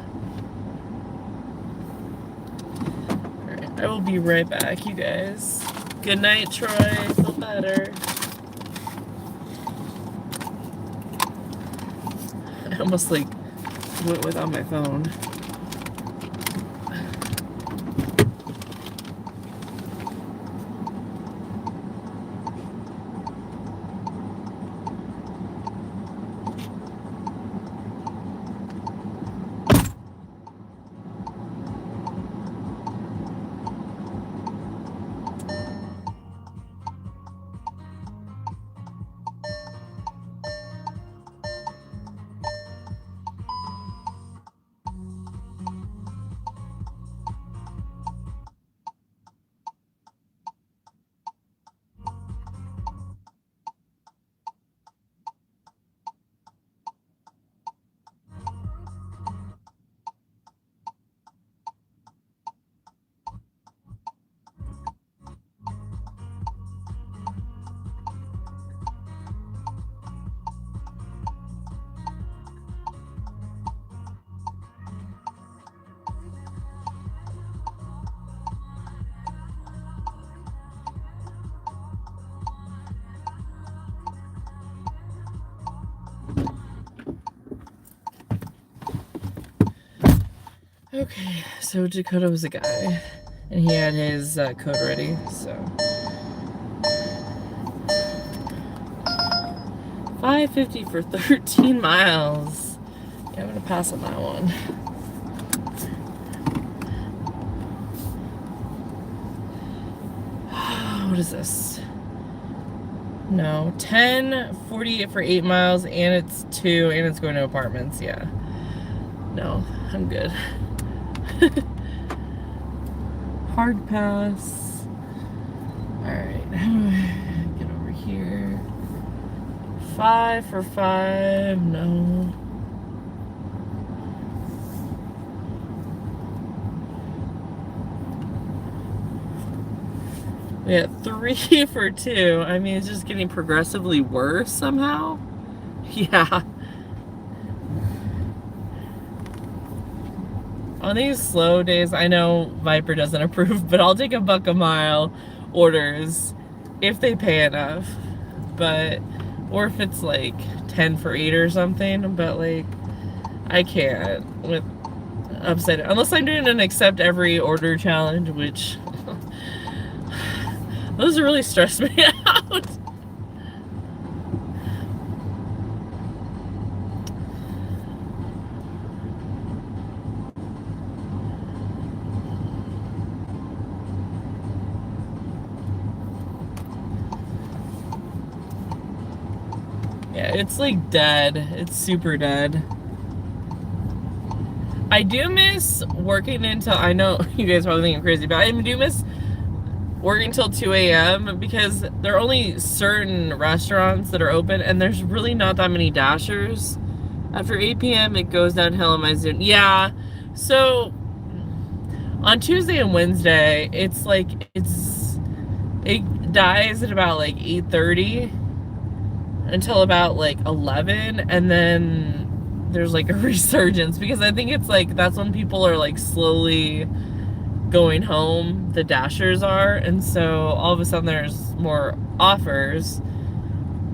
Alright, I will be right back, you guys. Good night, Troy. Feel better. I almost like went without my phone. Okay, so Dakota was a guy, and he had his code ready, so. 550 for 13 miles. Yeah, I'm gonna pass on that one. What is this? No, 10:48 for 8 miles, and it's 2, and it's going to apartments. Yeah. No, I'm good. Hard pass. Alright, how do I get over here? 5 for 5. No. Yeah, 3 for 2. I mean, it's just getting progressively worse somehow. Yeah. On these slow days, I know Viper doesn't approve, but I'll take $1 a mile orders if they pay enough. But, or if it's like 10 for 8 or something, but like, I can't with upside, unless I'm doing an accept every order challenge, which those really stress me out. Yeah, it's like dead. It's super dead. I do miss working until, I know you guys probably think I'm crazy, but I do miss working till 2 a.m. because there are only certain restaurants that are open, and there's really not that many Dashers. After 8 p.m. it goes downhill in my zone. Yeah, so on Tuesday and Wednesday, it's like, it dies at about like 8:30 until about like 11, and then there's like a resurgence, because I think it's like, that's when people are like slowly going home, the Dashers are, and so all of a sudden there's more offers.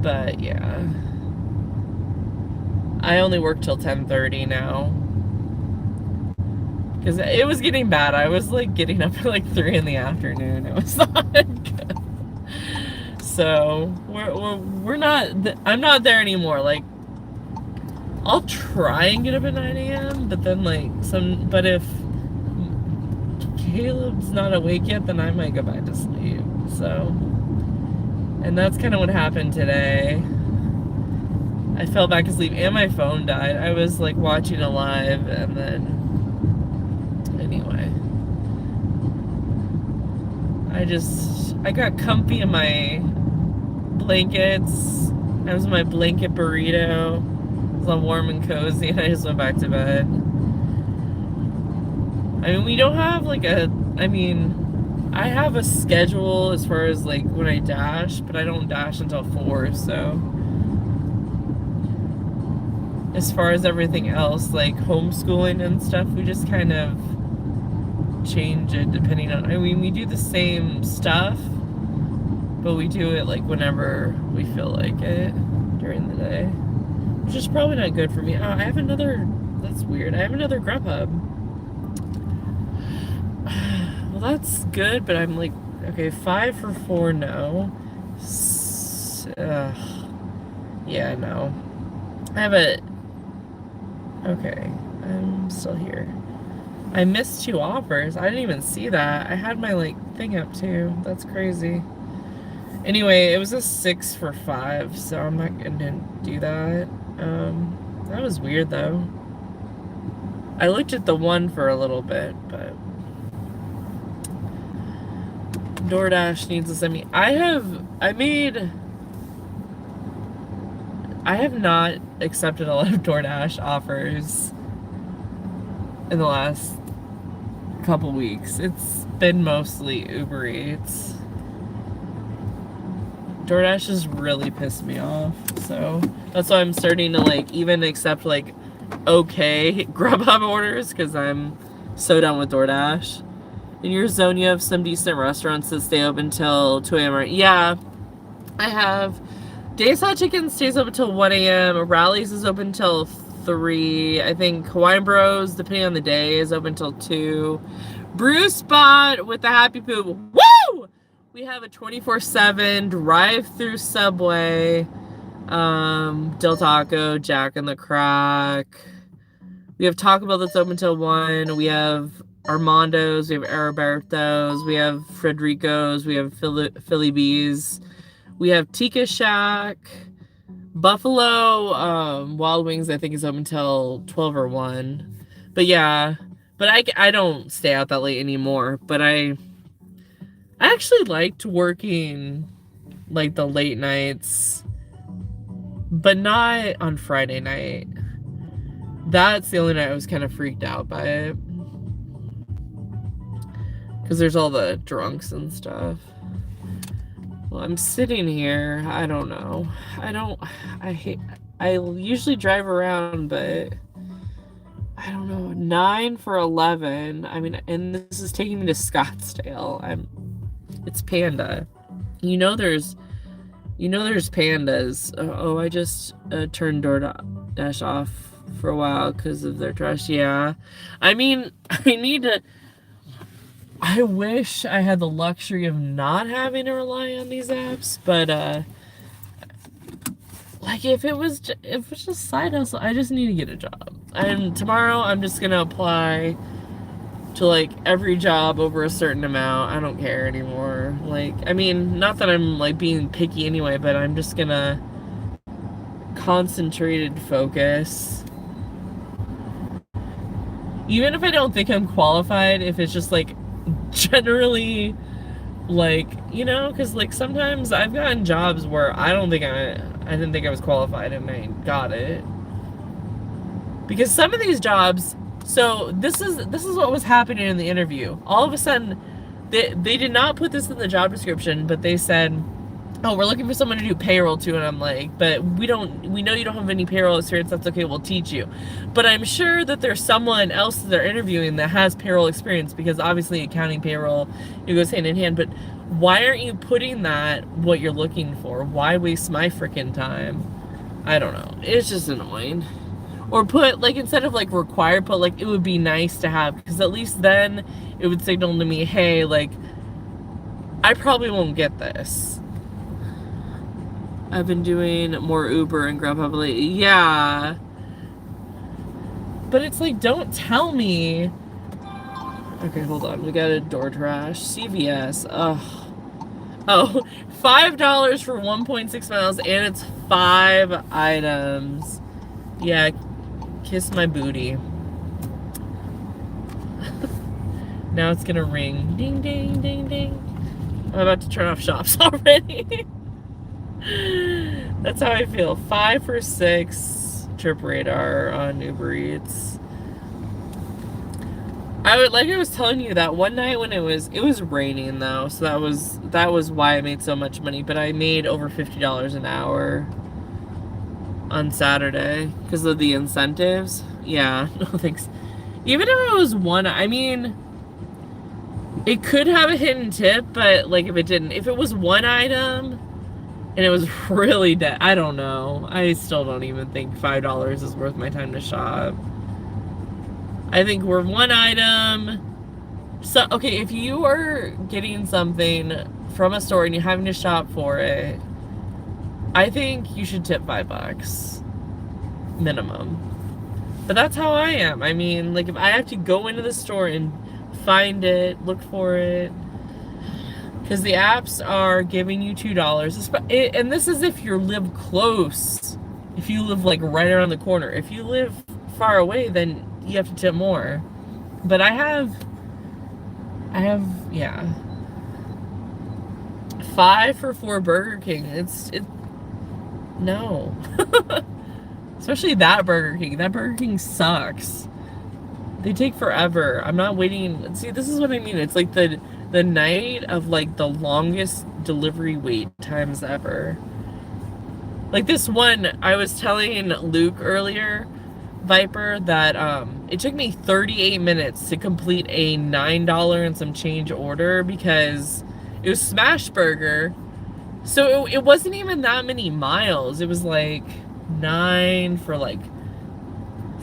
But yeah, I only work till 10:30 now because it was getting bad. I was like getting up at like 3 in the afternoon. It was not good. So we're not, I'm not there anymore. Like, I'll try and get up at 9 a.m. but then like but if Caleb's not awake yet, then I might go back to sleep. So, and that's kind of what happened today. I fell back asleep and my phone died. I was like watching a live, and then anyway, I got comfy in my blankets. I was in my blanket burrito. It was all warm and cozy, and I just went back to bed. I mean, we don't have like I have a schedule as far as like when I dash, but I don't dash until 4, so as far as everything else, like homeschooling and stuff, we just kind of change it depending on, I mean, we do the same stuff, but we do it like whenever we feel like it during the day, which is probably not good for me. Oh, I have another, that's weird, I have another Grubhub. Well, that's good, but I'm like, okay, 5 for 4, no. Yeah, no. I have a, okay, I'm still here. I missed 2 offers. I didn't even see that. I had my like thing up too. That's crazy. Anyway, it was a 6 for 5, so I'm not gonna do that. That was weird though. I looked at the 1 for a little bit, but DoorDash needs to send me. I have not accepted a lot of DoorDash offers in the last couple weeks. It's been mostly UberEats. DoorDash has really pissed me off, so that's why I'm starting to like even accept like okay Grubhub orders, because I'm so done with DoorDash. In your zone, you have some decent restaurants that stay open until 2 a.m. Yeah, I have. Days Hot Chicken stays open until 1 a.m. Rallies is open until 3. I think Hawaiian Bros, depending on the day, is open till 2. Brew Spot with the Happy Poop. Woo! We have a 24/7 drive-through Subway. Del Taco, Jack in the Crack. We have Taco Bell that's open till 1. We have Armando's, we have Heriberto's, we have Frederico's, we have Philly Bees, we have Tika Shack, Buffalo Wild Wings, I think is open till 12 or 1. But yeah, but I don't stay out that late anymore. But I actually liked working like the late nights, but not on Friday night. That's the only night I was kind of freaked out by it. Because there's all the drunks and stuff. Well, I'm sitting here. I don't know. I usually drive around, but I don't know. 9 for 11. I mean, and this is taking me to Scottsdale. It's Panda. You know there's pandas. Oh, I just turned DoorDash off for a while because of their trash. Yeah. I mean, I wish I had the luxury of not having to rely on these apps, but like if it was just side hustle, I just need to get a job. And tomorrow I'm just gonna apply to like every job over a certain amount. I don't care anymore. Like, I mean, not that I'm like being picky anyway, but I'm just gonna concentrated focus. Even if I don't think I'm qualified, if it's just like generally like, you know, because like sometimes I've gotten jobs where I didn't think I was qualified and I got it. Because some of these jobs, so this is what was happening in the interview. All of a sudden, they did not put this in the job description, but they said, oh, we're looking for someone to do payroll too. And I'm like, but we know you don't have any payroll experience. That's okay. We'll teach you. But I'm sure that there's someone else that they're interviewing that has payroll experience, because obviously accounting, payroll, it goes hand in hand. But why aren't you putting that what you're looking for? Why waste my freaking time? I don't know. It's just annoying. Or put, like, instead of like required, put like it would be nice to have, because at least then it would signal to me, hey, like, I probably won't get this. I've been doing more Uber and Grubhub lately. Yeah. But it's like, don't tell me. Okay, hold on. We got a DoorDash. CVS. Ugh. Oh, $5 for 1.6 miles, and it's 5 items. Yeah, kiss my booty. Now it's gonna ring. Ding, ding, ding, ding. I'm about to turn off shops already. That's how I feel. 5 for 6 trip radar on UberEats. Like I was telling you, that one night when it was raining though, so that was why I made so much money. But I made over $50 an hour on Saturday because of the incentives. Yeah, no thanks. Even if it was one, I mean, it could have a hidden tip, but like if it was one item and it was really dead, I don't know. I still don't even think $5 is worth my time to shop. I think we're one item. So, okay, if you are getting something from a store and you're having to shop for it, I think you should tip $5 minimum. But that's how I am. I mean, like, if I have to go into the store and find it, look for it, because the apps are giving you $2. And this is if you live close. If you live, like, right around the corner. If you live far away, then you have to tip more. But I have, yeah. 5 for 4 Burger King. No. Especially that Burger King. That Burger King sucks. They take forever. I'm not waiting. See, this is what I mean. It's like the night of like the longest delivery wait times ever. Like this one, I was telling Luke earlier, Viper, that it took me 38 minutes to complete a $9 and some change order because it was Smash Burger. So it wasn't even that many miles. It was like 9 for like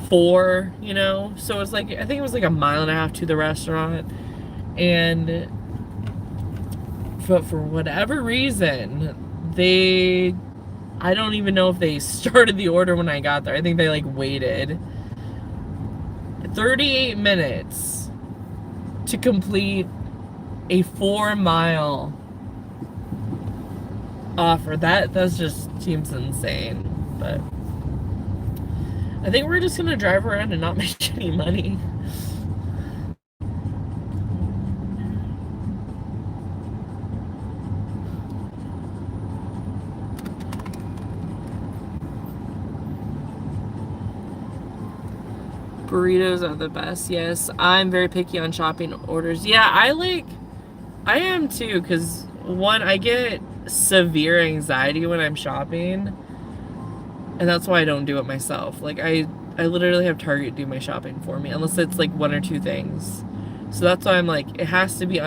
4, you know? So it was like, I think it was like a mile and a half to the restaurant. And but for whatever reason, I don't even know if they started the order when I got there. I think they like waited 38 minutes to complete a 4-mile offer. That's just seems insane. But I think we're just gonna drive around and not make any money. Burritos are the best. Yes, I'm very picky on shopping orders. Yeah, I am too, because one, I get severe anxiety when I'm shopping, and that's why I don't do it myself. Like I literally have Target do my shopping for me, unless it's like 1 or 2 things. So that's why I'm like, it has to be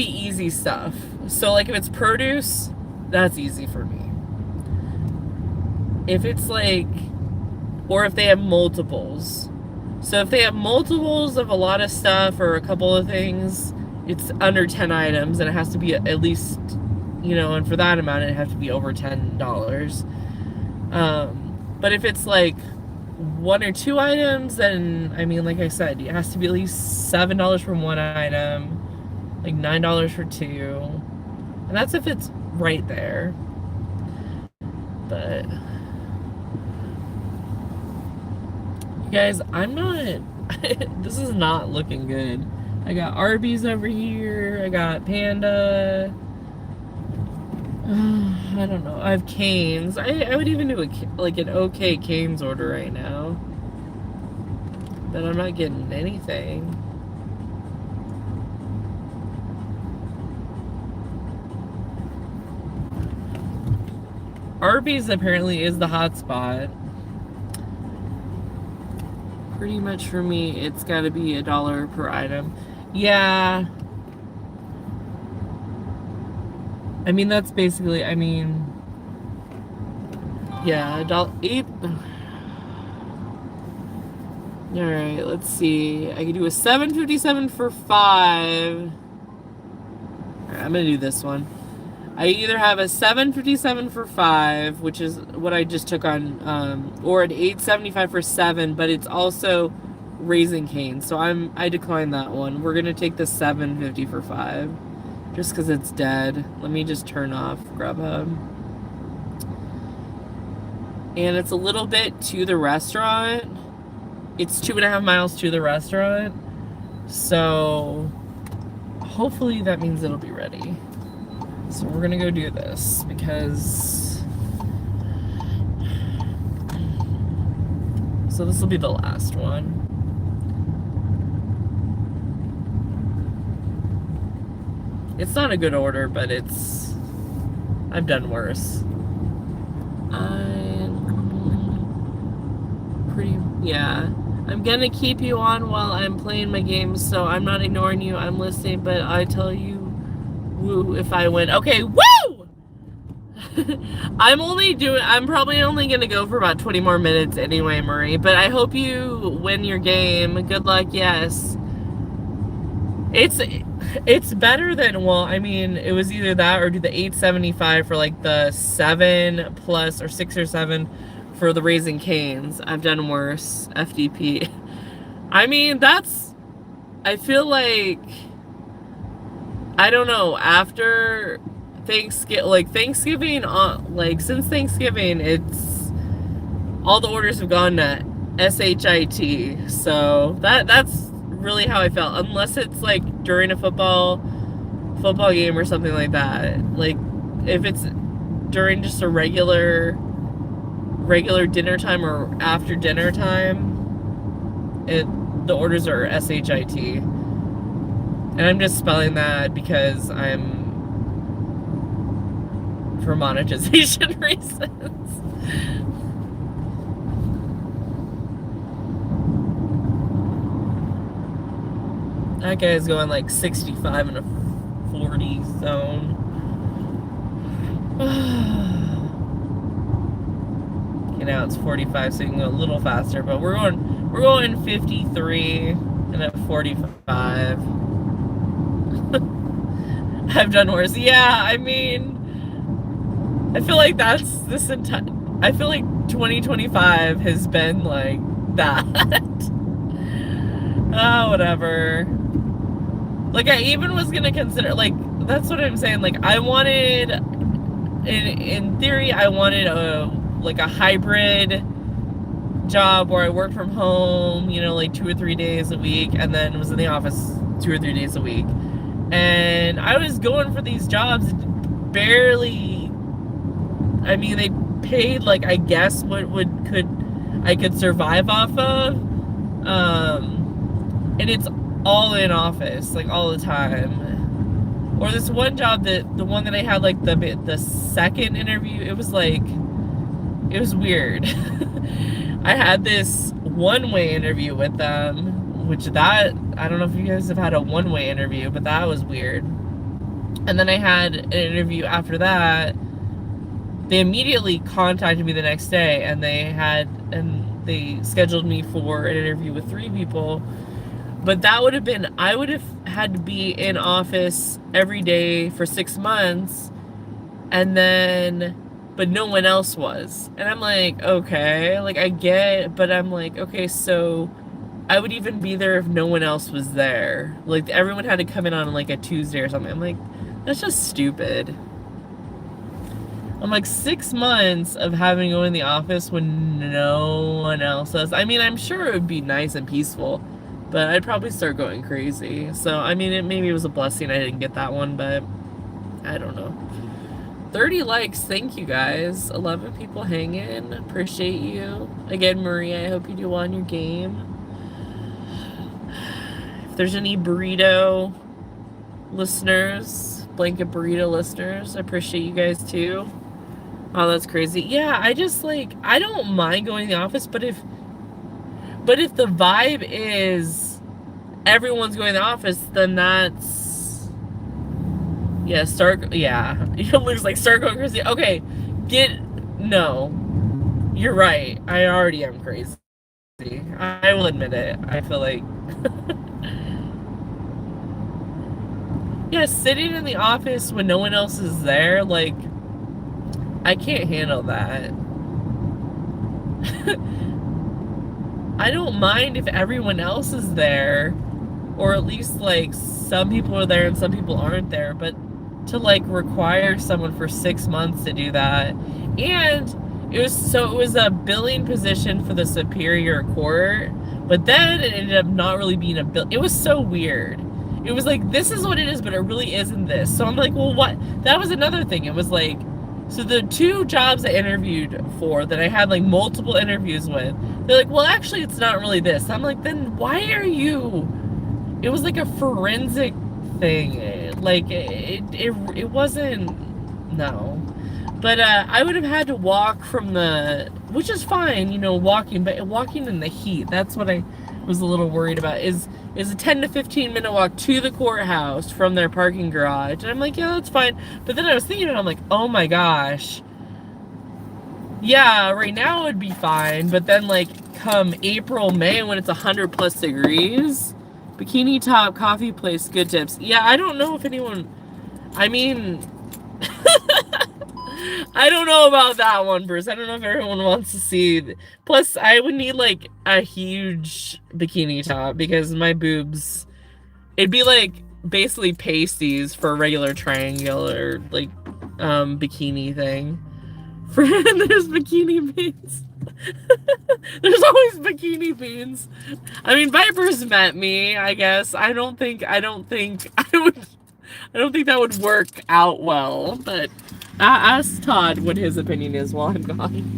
easy stuff. So like if it's produce, that's easy for me. If it's like, or if they have multiples. So if they have multiples of a lot of stuff or a couple of things, it's under 10 items and it has to be at least, you know, and for that amount it has to be over $10. But if it's like 1 or 2 items, then I mean, like I said, it has to be at least $7 for 1 item, like $9 for 2, and that's if it's right there. But you guys, I'm not this is not looking good. I got Arby's over here, I got Panda, I don't know, I have Cane's. I would even do like an okay Cane's order right now, but I'm not getting anything. Arby's apparently is the hot spot. Pretty much for me, it's got to be $1 per item. Yeah. I mean, that's basically, I mean, yeah, $8. All right, let's see. I could do a $7.57 for 5. All right, I'm gonna do this one. I either have a $7.57 for 5, which is what I just took on, or an $8.75 for 7, but it's also Raising Cane's, so I declined that one. We're gonna take the $7.50 for 5, just because it's dead. Let me just turn off Grubhub. And it's a little bit to the restaurant. It's 2.5 miles to the restaurant, so hopefully that means it'll be ready. So we're gonna go do this because, so this will be the last one. It's not a good order, but I've done worse. Yeah. I'm gonna keep you on while I'm playing my games, so I'm not ignoring you, I'm listening, but I tell you, woo if I win. Okay, woo! I'm probably only gonna go for about 20 more minutes anyway, Marie, but I hope you win your game. Good luck, yes. It's better than, well, I mean, it was either that or do the $8.75 for like the 7 plus or 6 or 7 for the Raising Cane's. I've done worse. FDP. I mean, I feel like, I don't know, after Thanksgiving, since Thanksgiving, all the orders have gone to SHIT, so that's really how I felt, unless it's like during a football game or something like that. Like, if it's during just a regular dinner time or after dinner time, the orders are SHIT. And I'm just spelling that because for monetization reasons. That guy's going like 65 in a 40 zone. and now it's 45, so you can go a little faster. But we're going 53 and at 45. I've done worse. Yeah, I mean, I feel like that's this entire. I feel like 2025 has been like that. Oh, whatever. Like I even was gonna consider like that's what I'm saying. Like I wanted, in theory, I wanted a hybrid job where I worked from home, like 2 or 3 days a week, and then was in the office 2 or 3 days a week. And I was going for these jobs barely. I mean, they paid like I guess what I could survive off of. And it's all in office, like all the time. Or this one job the one that I had like the second interview, it was weird. I had this one-way interview with them, which that I don't know if you guys have had a one-way interview, but that was weird. And then I had an interview after that. They immediately contacted me the next day, and they scheduled me for an interview with 3 people. But that would have been, I would have had to be in office every day for 6 months, but no one else was. And I'm like, okay, like I get, but I'm like, okay, so I would even be there if no one else was there. Like everyone had to come in on like a Tuesday or something. I'm like, that's just stupid. I'm like 6 months of having to go in the office when no one else does. I mean, I'm sure it would be nice and peaceful, but I'd probably start going crazy. So, I mean, maybe it was a blessing I didn't get that one, but I don't know. 30 likes, thank you guys. 11 people hanging, appreciate you. Again, Maria, I hope you do well in your game. If there's any burrito listeners, blanket burrito listeners, I appreciate you guys too. Oh, that's crazy. Yeah, I just like, I don't mind going to the office, but if the vibe is everyone's going to the office, then that's, yeah, you'll lose, like, start going crazy. Okay, no, you're right. I already am crazy. I will admit it. I feel like, yeah, sitting in the office when no one else is there, like, I can't handle that. I don't mind if everyone else is there, or at least like some people are there and some people aren't there, but to like require someone for 6 months to do that. And it was a billing position for the Superior Court, but then it ended up not really being a bill. It was so weird. It was like, this is what it is, but it really isn't this. So I'm like, well, what? That was another thing. It was like, so the 2 jobs I interviewed for that I had like multiple interviews with, they're like, well, actually, it's not really this. I'm like, then why are you? It was like a forensic thing. Like, it wasn't, no. But I would have had to walk from which is fine, walking, but walking in the heat, that's what I was a little worried about, is a 10 to 15 minute walk to the courthouse from their parking garage. And I'm like, yeah, that's fine. But then I was thinking, and I'm like, oh my gosh. Yeah, right now it would be fine. But then like come April, May, when it's 100+ degrees, bikini top, coffee place, good tips. Yeah, I don't know if anyone, I mean, I don't know about that one, Bruce. I don't know if everyone wants to see. Plus, I would need like a huge bikini top because my boobs, it'd be like basically pasties for a regular triangular like bikini thing. There's bikini beans. There's always bikini beans. I mean, Vipers met me, I guess. I don't think I don't think that would work out well, but ask Todd what his opinion is while I'm gone.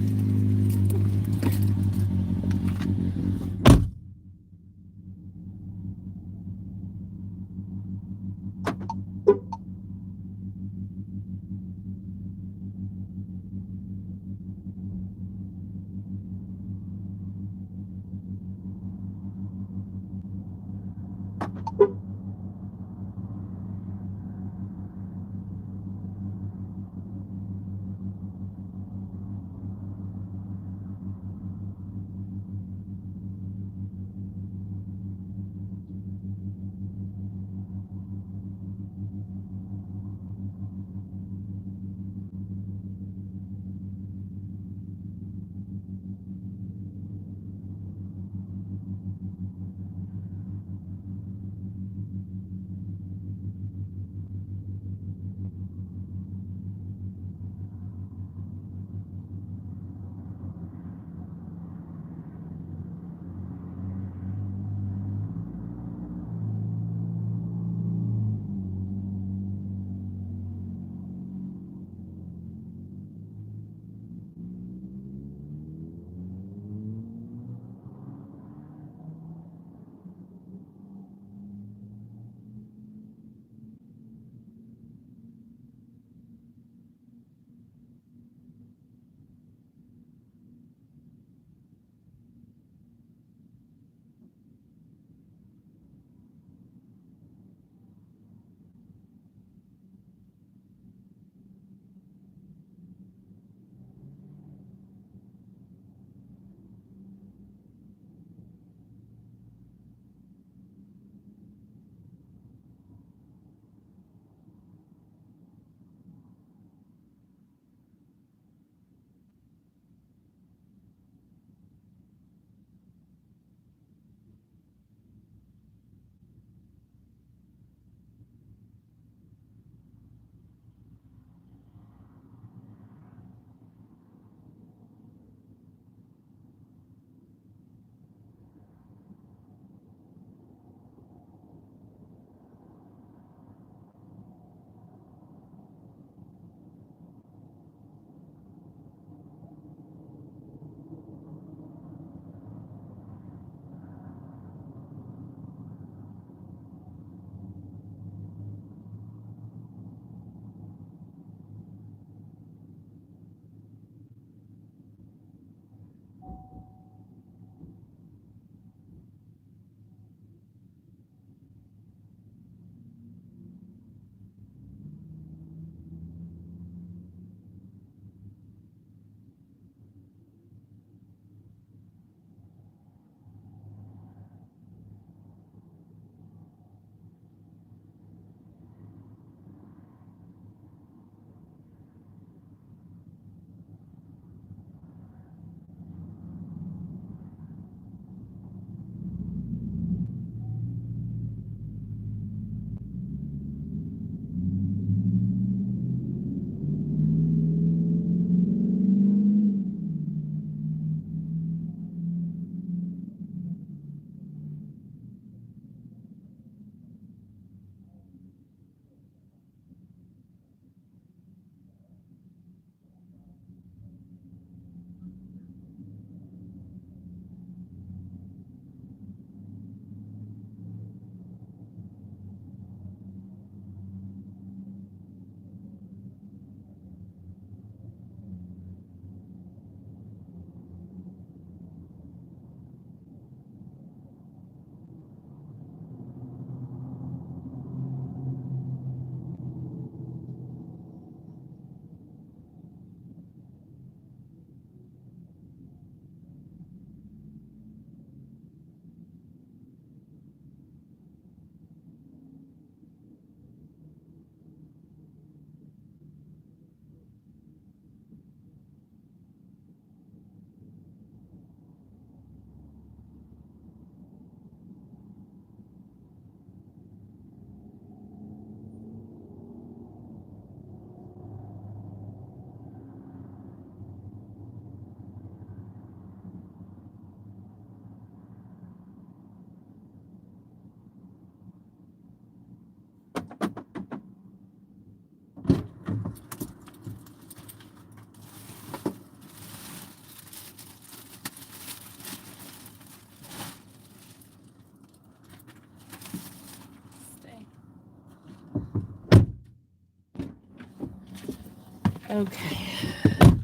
Okay.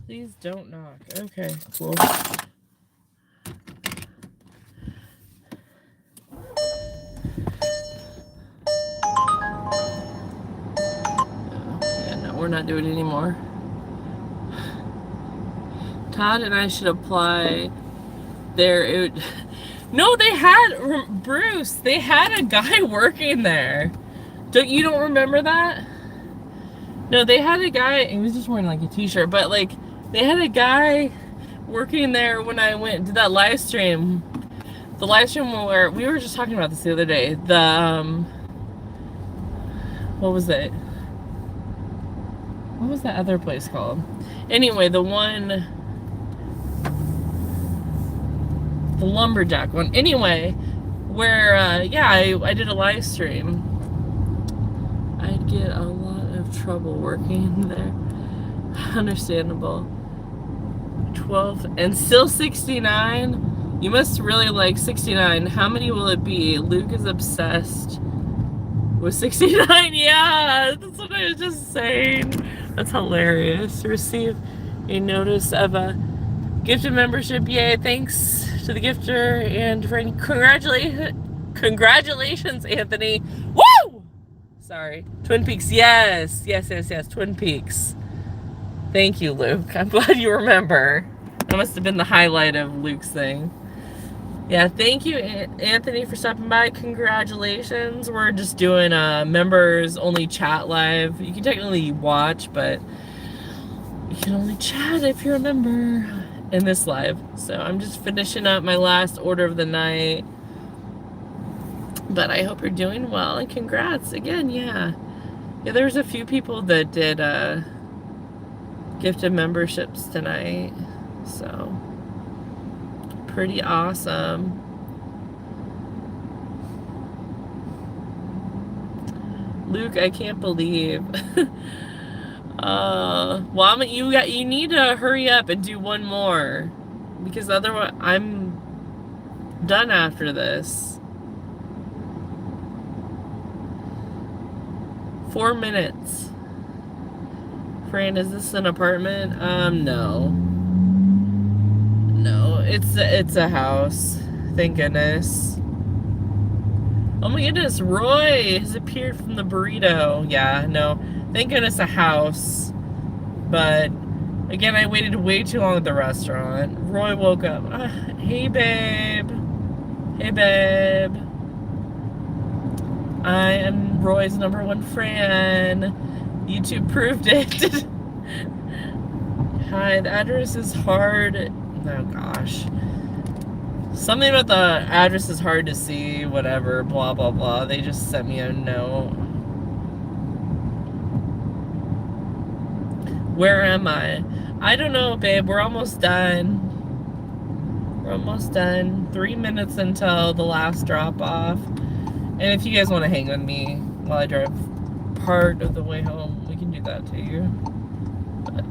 Please don't knock. Okay, cool. Yeah, no, we're not doing it anymore. Todd and I should apply there. No, they had, Bruce, they had a guy working there. You don't remember that? No, they had a guy, he was just wearing like a t-shirt, but like, they had a guy working there when I went to that live stream. The live stream where, we were just talking about this the other day. What was it? What was that other place called? Anyway, the lumberjack one. Anyway, where, yeah, I did a live stream. I'd get a lot of trouble working there. Understandable. 12 and still 69. You must really like 69. How many will it be? Luke is obsessed with 69. Yeah, that's what I was just saying. That's hilarious. Receive a notice of a gifted membership. Yay, thanks to the gifter and friend. Congratulations, Anthony. Woo! Sorry. Twin Peaks, yes. Twin Peaks. Thank you, Luke. I'm glad you remember. That must have been the highlight of Luke's thing. Yeah, thank you, Anthony, for stopping by. Congratulations. We're just doing a members only chat live. You can technically watch, but you can only chat if you're a member in this live. So I'm just finishing up my last order of the night. But I hope you're doing well, and congrats again. Yeah, there's a few people that did gifted memberships tonight, so pretty awesome. Luke, I can't believe. Well, you need to hurry up and do one more, because otherwise I'm done after this. 4 minutes. Fran, is this an apartment? No. No, it's a house. Thank goodness. Oh my goodness, Roy has appeared from the burrito. Yeah, no. Thank goodness a house. But again, I waited way too long at the restaurant. Roy woke up. Hey babe. Hey babe. I am Roy's #1 fan. YouTube proved it. Hi, the address is hard. Oh gosh. Something about the address is hard to see, whatever, blah blah blah. They just sent me a note. Where am I? I don't know, babe. We're almost done. We're almost done. 3 minutes until the last drop off. And if you guys want to hang with me while I drive part of the way home, we can do that too. But,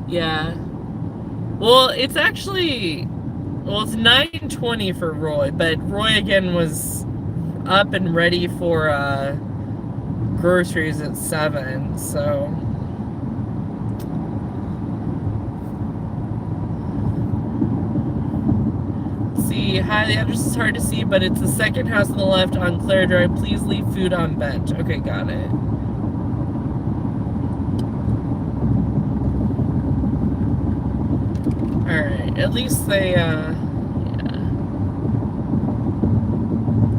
yeah. Well, it's actually, it's 9:20 for Roy, but Roy again was up and ready for groceries at 7, so. See, hi, the address is hard to see, but it's the second house on the left on Claire Drive. Please leave food on bench. Okay, got it. Alright, at least they, yeah.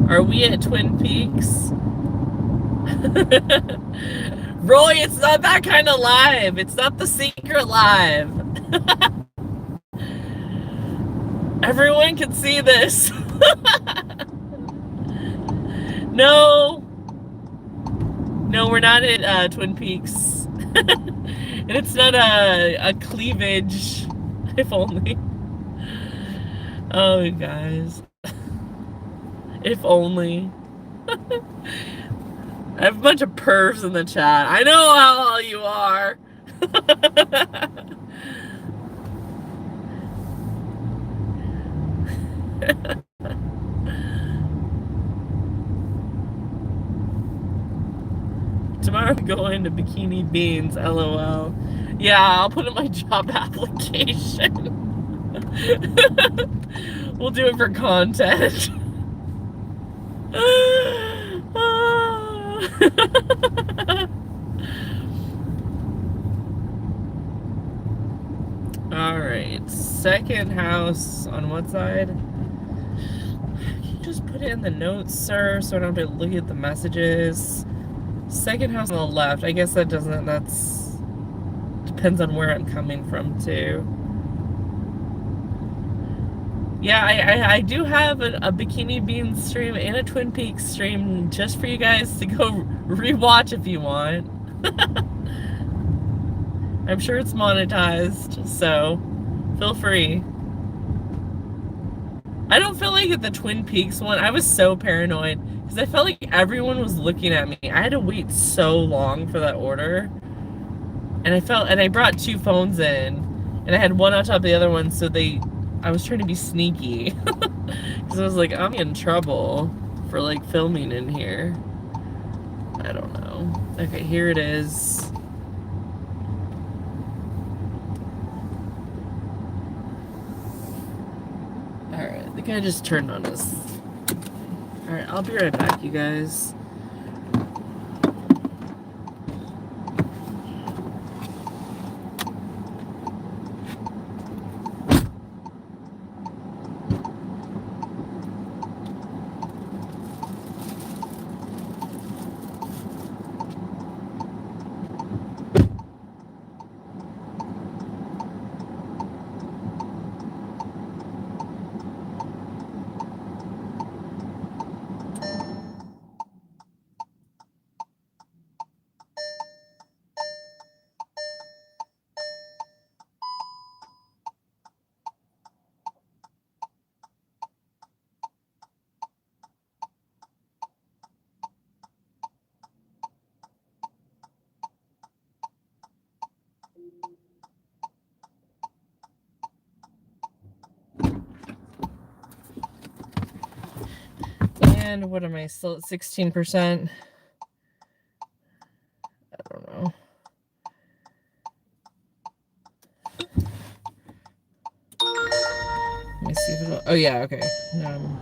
Are we at Twin Peaks? Roy, it's not that kind of live. It's not the secret live. Everyone can see this. No. No, we're not at Twin Peaks. And it's not a cleavage. If only. Oh, guys. If only. I have a bunch of pervs in the chat. I know how all you are. Tomorrow I'm going to Bikini Beans, LOL. Yeah, I'll put in my job application. We'll do it for content. Alright, second house on what side? Can you just put it in the notes, sir, so I don't have to look at the messages? Second house on the left. I guess that doesn't, that's, depends on where I'm coming from, too. Yeah, I do have a Bikini Beans stream and a Twin Peaks stream just for you guys to go rewatch if you want. I'm sure it's monetized, so feel free. I don't feel like at the Twin Peaks one, I was so paranoid because I felt like everyone was looking at me. I had to wait so long for that order. And I brought 2 phones in, and I had one on top of the other one, so I was trying to be sneaky. Because I was like, I'm in trouble for like filming in here. I don't know. Okay, here it is. Alright, the guy just turned on us. Alright, I'll be right back, you guys. And what am I still at 16%? I don't know. Let me see if it'll, oh yeah, okay. I'm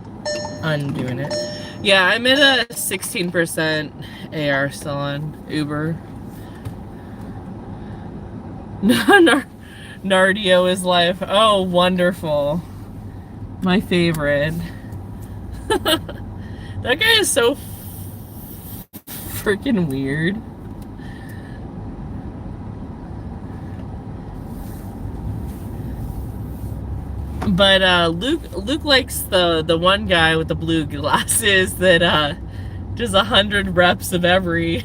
undoing it. Yeah, I'm at a 16% AR still on Uber. Nardio is life. Oh, wonderful. My favorite. That guy is so freaking weird. But Luke likes the one guy with the blue glasses that does 100 reps of every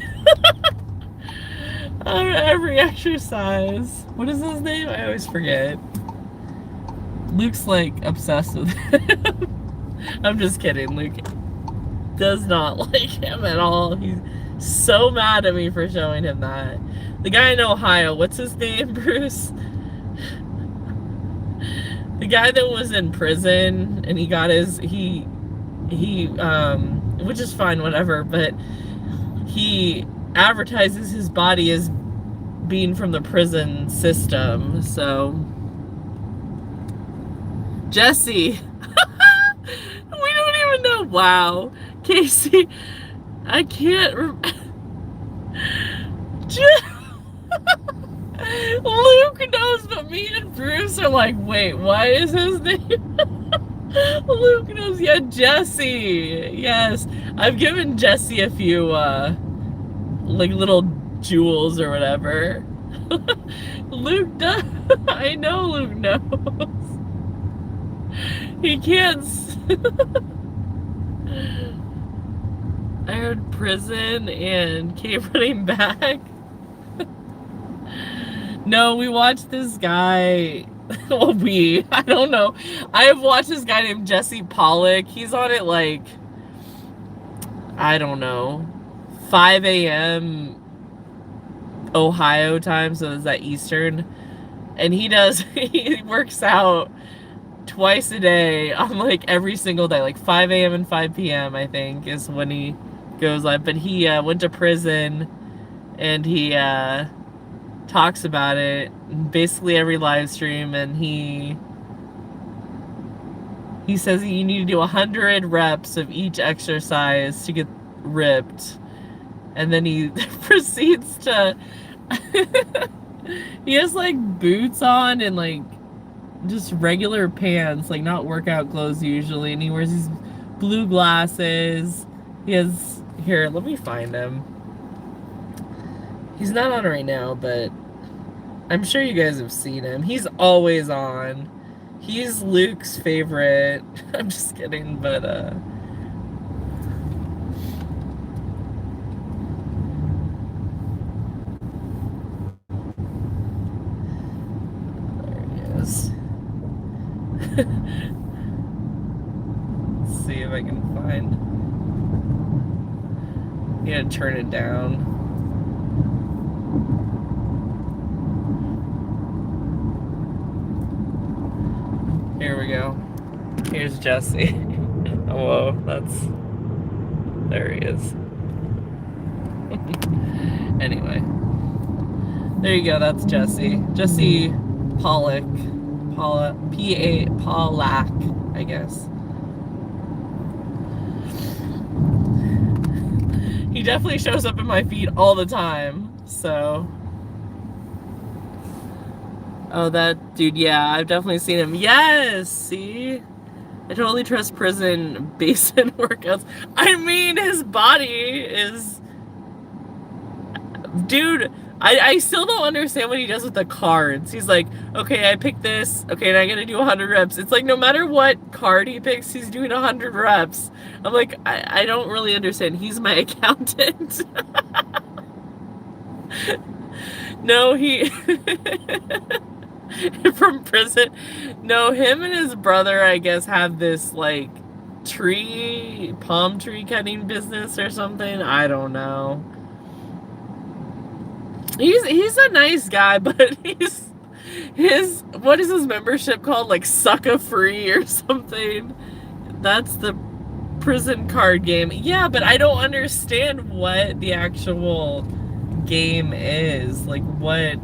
every exercise. What is his name? I always forget. Luke's like obsessed with him. I'm just kidding. Luke does not like him at all. He's so mad at me for showing him that. The guy in Ohio, what's his name, Bruce? The guy that was in prison and he got his, which is fine, whatever, but he advertises his body as being from the prison system, so. Jesse. We don't even know. Wow. Casey, I can't Luke knows, but me and Bruce are like, wait, what is his name? Luke knows. Yeah, Jesse. Yes. I've given Jesse a few, like little jewels or whatever. Luke does. I know Luke knows. He can't. I heard prison and came running back. No, we watched this guy. Well, I don't know. I have watched this guy named Jesse Pollock. He's on it like, I don't know, 5 a.m. Ohio time, so is that Eastern? And he works out twice a day on like every single day, like 5 a.m. and 5 p.m. I think is when he goes live. But he went to prison, and he talks about it basically every live stream, and he says you need to do 100 reps of each exercise to get ripped, and then he proceeds to he has like boots on and like just regular pants, like not workout clothes usually, and he wears these blue glasses. He has, here, let me find him. He's not on right now, but I'm sure you guys have seen him. He's always on. He's Luke's favorite. I'm just kidding, but there he is. Let's see if I can find. You gotta turn it down. Here we go. Here's Jesse. Oh, whoa, that's... There he is. Anyway. There you go, that's Jesse. Jesse Pollock. Pollack, I guess. He definitely shows up in my feed all the time, so... Oh, that dude, yeah, I've definitely seen him. Yes, see? I totally trust prison basin workouts. I mean, his body is... Dude, I still don't understand what he does with the cards. He's like, okay, I picked this. Okay, now I gotta do 100 reps. It's like, no matter what card he picks, he's doing 100 reps. I'm like, I don't really understand. He's my accountant. No, he... From prison. No, him and his brother, I guess, have this, like, palm tree cutting business or something. I don't know. He's a nice guy, but what is his membership called? Like Sucka Free or something. That's the prison card game. Yeah, but I don't understand what the actual game is. Like, what,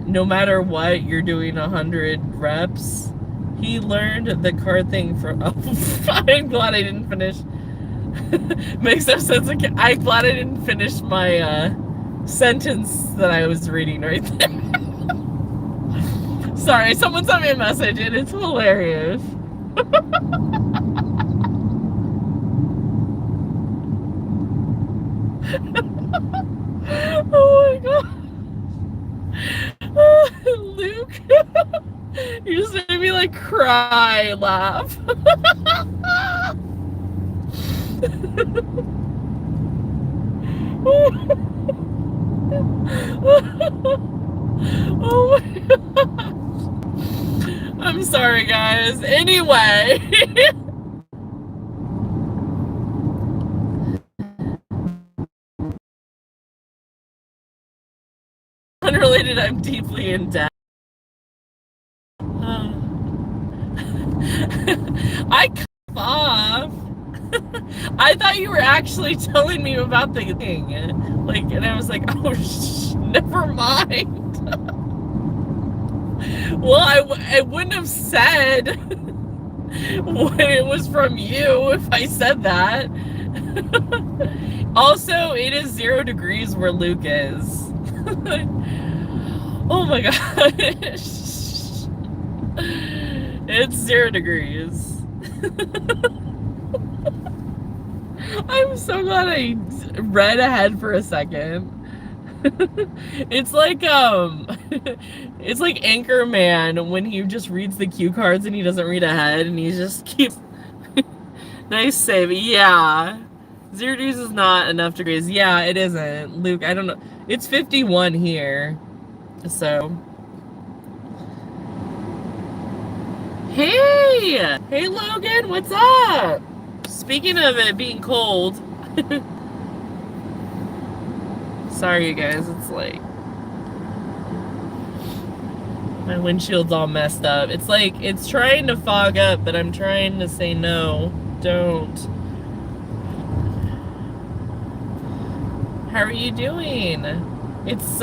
no matter what, you're doing 100 reps. He learned the card thing from... Oh, I'm glad I didn't finish. Makes no sense. I'm glad I didn't finish my sentence that I was reading right there. Sorry, someone sent me a message and it's hilarious. Oh my god. Luke, you just made me like cry, laugh. Oh my gosh. I'm sorry, guys. Anyway. Unrelated, I'm deeply in debt. I cut off. I thought you were actually telling me about the thing. Like, and I was like, oh, never mind. Well, I wouldn't have said when it was from you if I said that. Also, it is 0 degrees where Luke is. Oh my gosh. It's 0 degrees. I'm so glad I read ahead for a second. It's like Anchorman when he just reads the cue cards and he doesn't read ahead and he just keeps... Nice save. Yeah. 0 degrees is not enough degrees. Yeah, it isn't. Luke, I don't know. It's 51 here. So. Hey! Hey, Logan, what's up? Speaking of it being cold. Sorry, you guys, it's like... My windshield's all messed up. It's like, it's trying to fog up, but I'm trying to say no, don't. How are you doing? It's,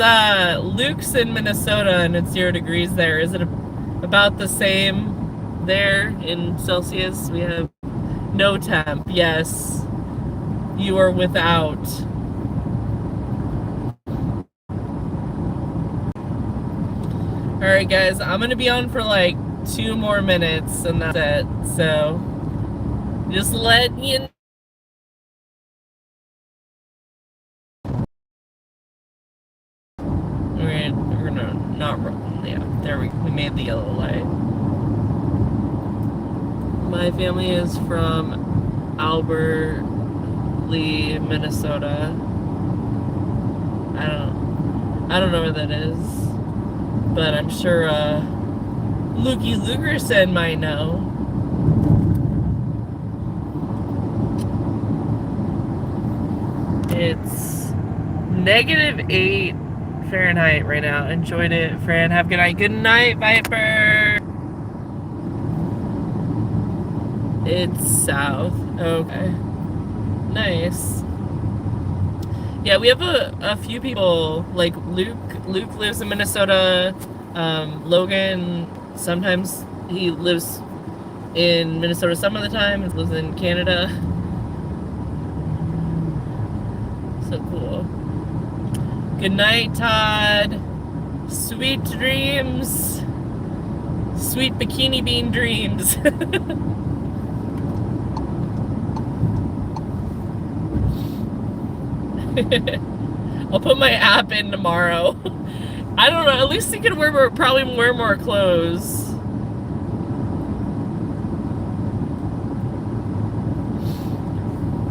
Luke's in Minnesota and it's 0 degrees there. Is it about the same there in Celsius? We have no temp. Yes. You are without. Alright guys, I'm gonna be on for like 2 more minutes and that's it. So, just let you know. We're gonna not, yeah, there we made the yellow light. My family is from Albert Lee, Minnesota. I don't know where that is, but I'm sure Lukey Lugerson might know. It's -8 Fahrenheit right now. Enjoyed it, Fran. Have a good night. Good night, Viper. It's south. Okay. Nice. Yeah, we have a few people, like Luke lives in Minnesota. Logan, sometimes he lives in Minnesota some of the time, and lives in Canada. So cool. Good night, Todd. Sweet dreams. Sweet bikini bean dreams. I'll put my app in tomorrow. I don't know, at least you can probably wear more clothes.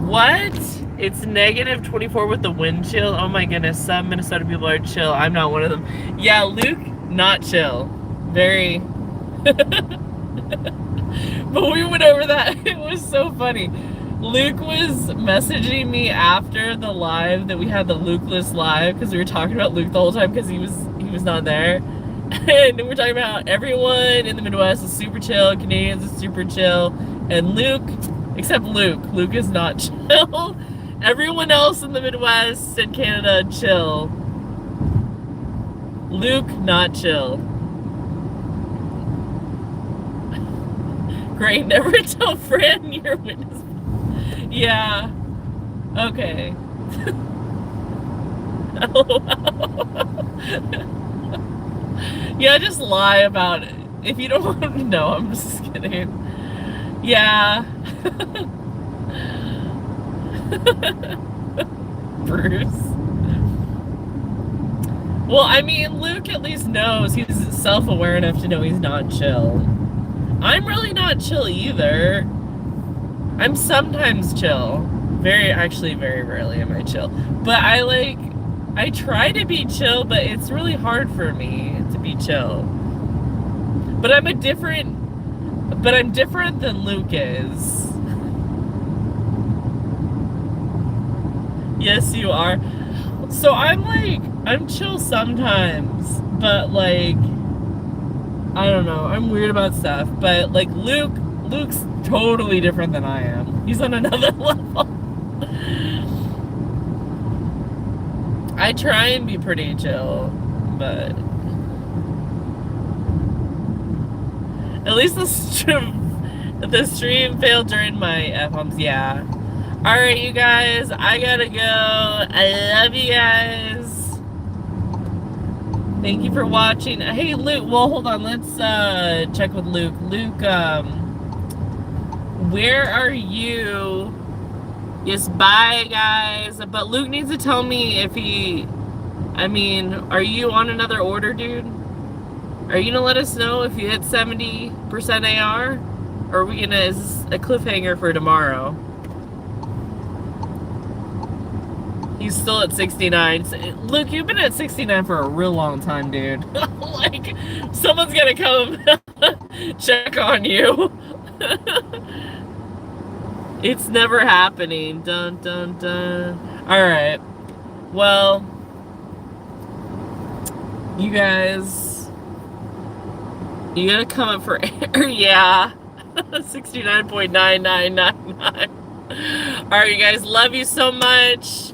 What? It's -24 with the wind chill? Oh my goodness, some Minnesota people are chill. I'm not one of them. Yeah, Luke, not chill. Very... But we went over that. It was so funny. Luke was messaging me after the live that we had, the Lukeless live, because we were talking about Luke the whole time because he was not there. And we're talking about everyone in the Midwest is super chill, Canadians are super chill, and Luke, except Luke is not chill. Everyone else in the Midwest and Canada, chill. Luke, not chill. Great, never tell Fran your witness. Yeah. Okay. Yeah, just lie about it. If you don't want to know, I'm just kidding. Yeah. Bruce. Well, I mean, Luke at least knows. He's self-aware enough to know he's not chill. I'm really not chill either. I'm sometimes chill. Actually very rarely am I chill. But I try to be chill, but it's really hard for me to be chill. But I'm different than Luke is. Yes, you are. So I'm chill sometimes, but like, I don't know, I'm weird about stuff. But like Luke's totally different than I am. He's on another level. I try and be pretty chill, but at least the stream failed during my F-bombs. Yeah. Alright, you guys, I gotta go. I love you guys. Thank you for watching. Hey, Luke, well, hold on. Let's check with Luke. Luke, where are you? Yes, bye, guys. But Luke needs to tell me if are you on another order, dude? Are you gonna let us know if you hit 70% AR? Or is this a cliffhanger for tomorrow? He's still at 69. Luke, you've been at 69 for a real long time, dude. Like, someone's gonna come check on you. It's never happening. Dun, dun, dun. Alright. Well, you guys, You gotta come up for air, yeah. 69.9999. All right, you guys, love you so much.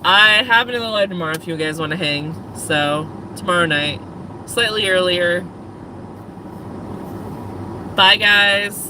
I have another live tomorrow if you guys want to hang. So, tomorrow night, slightly earlier. Bye, guys.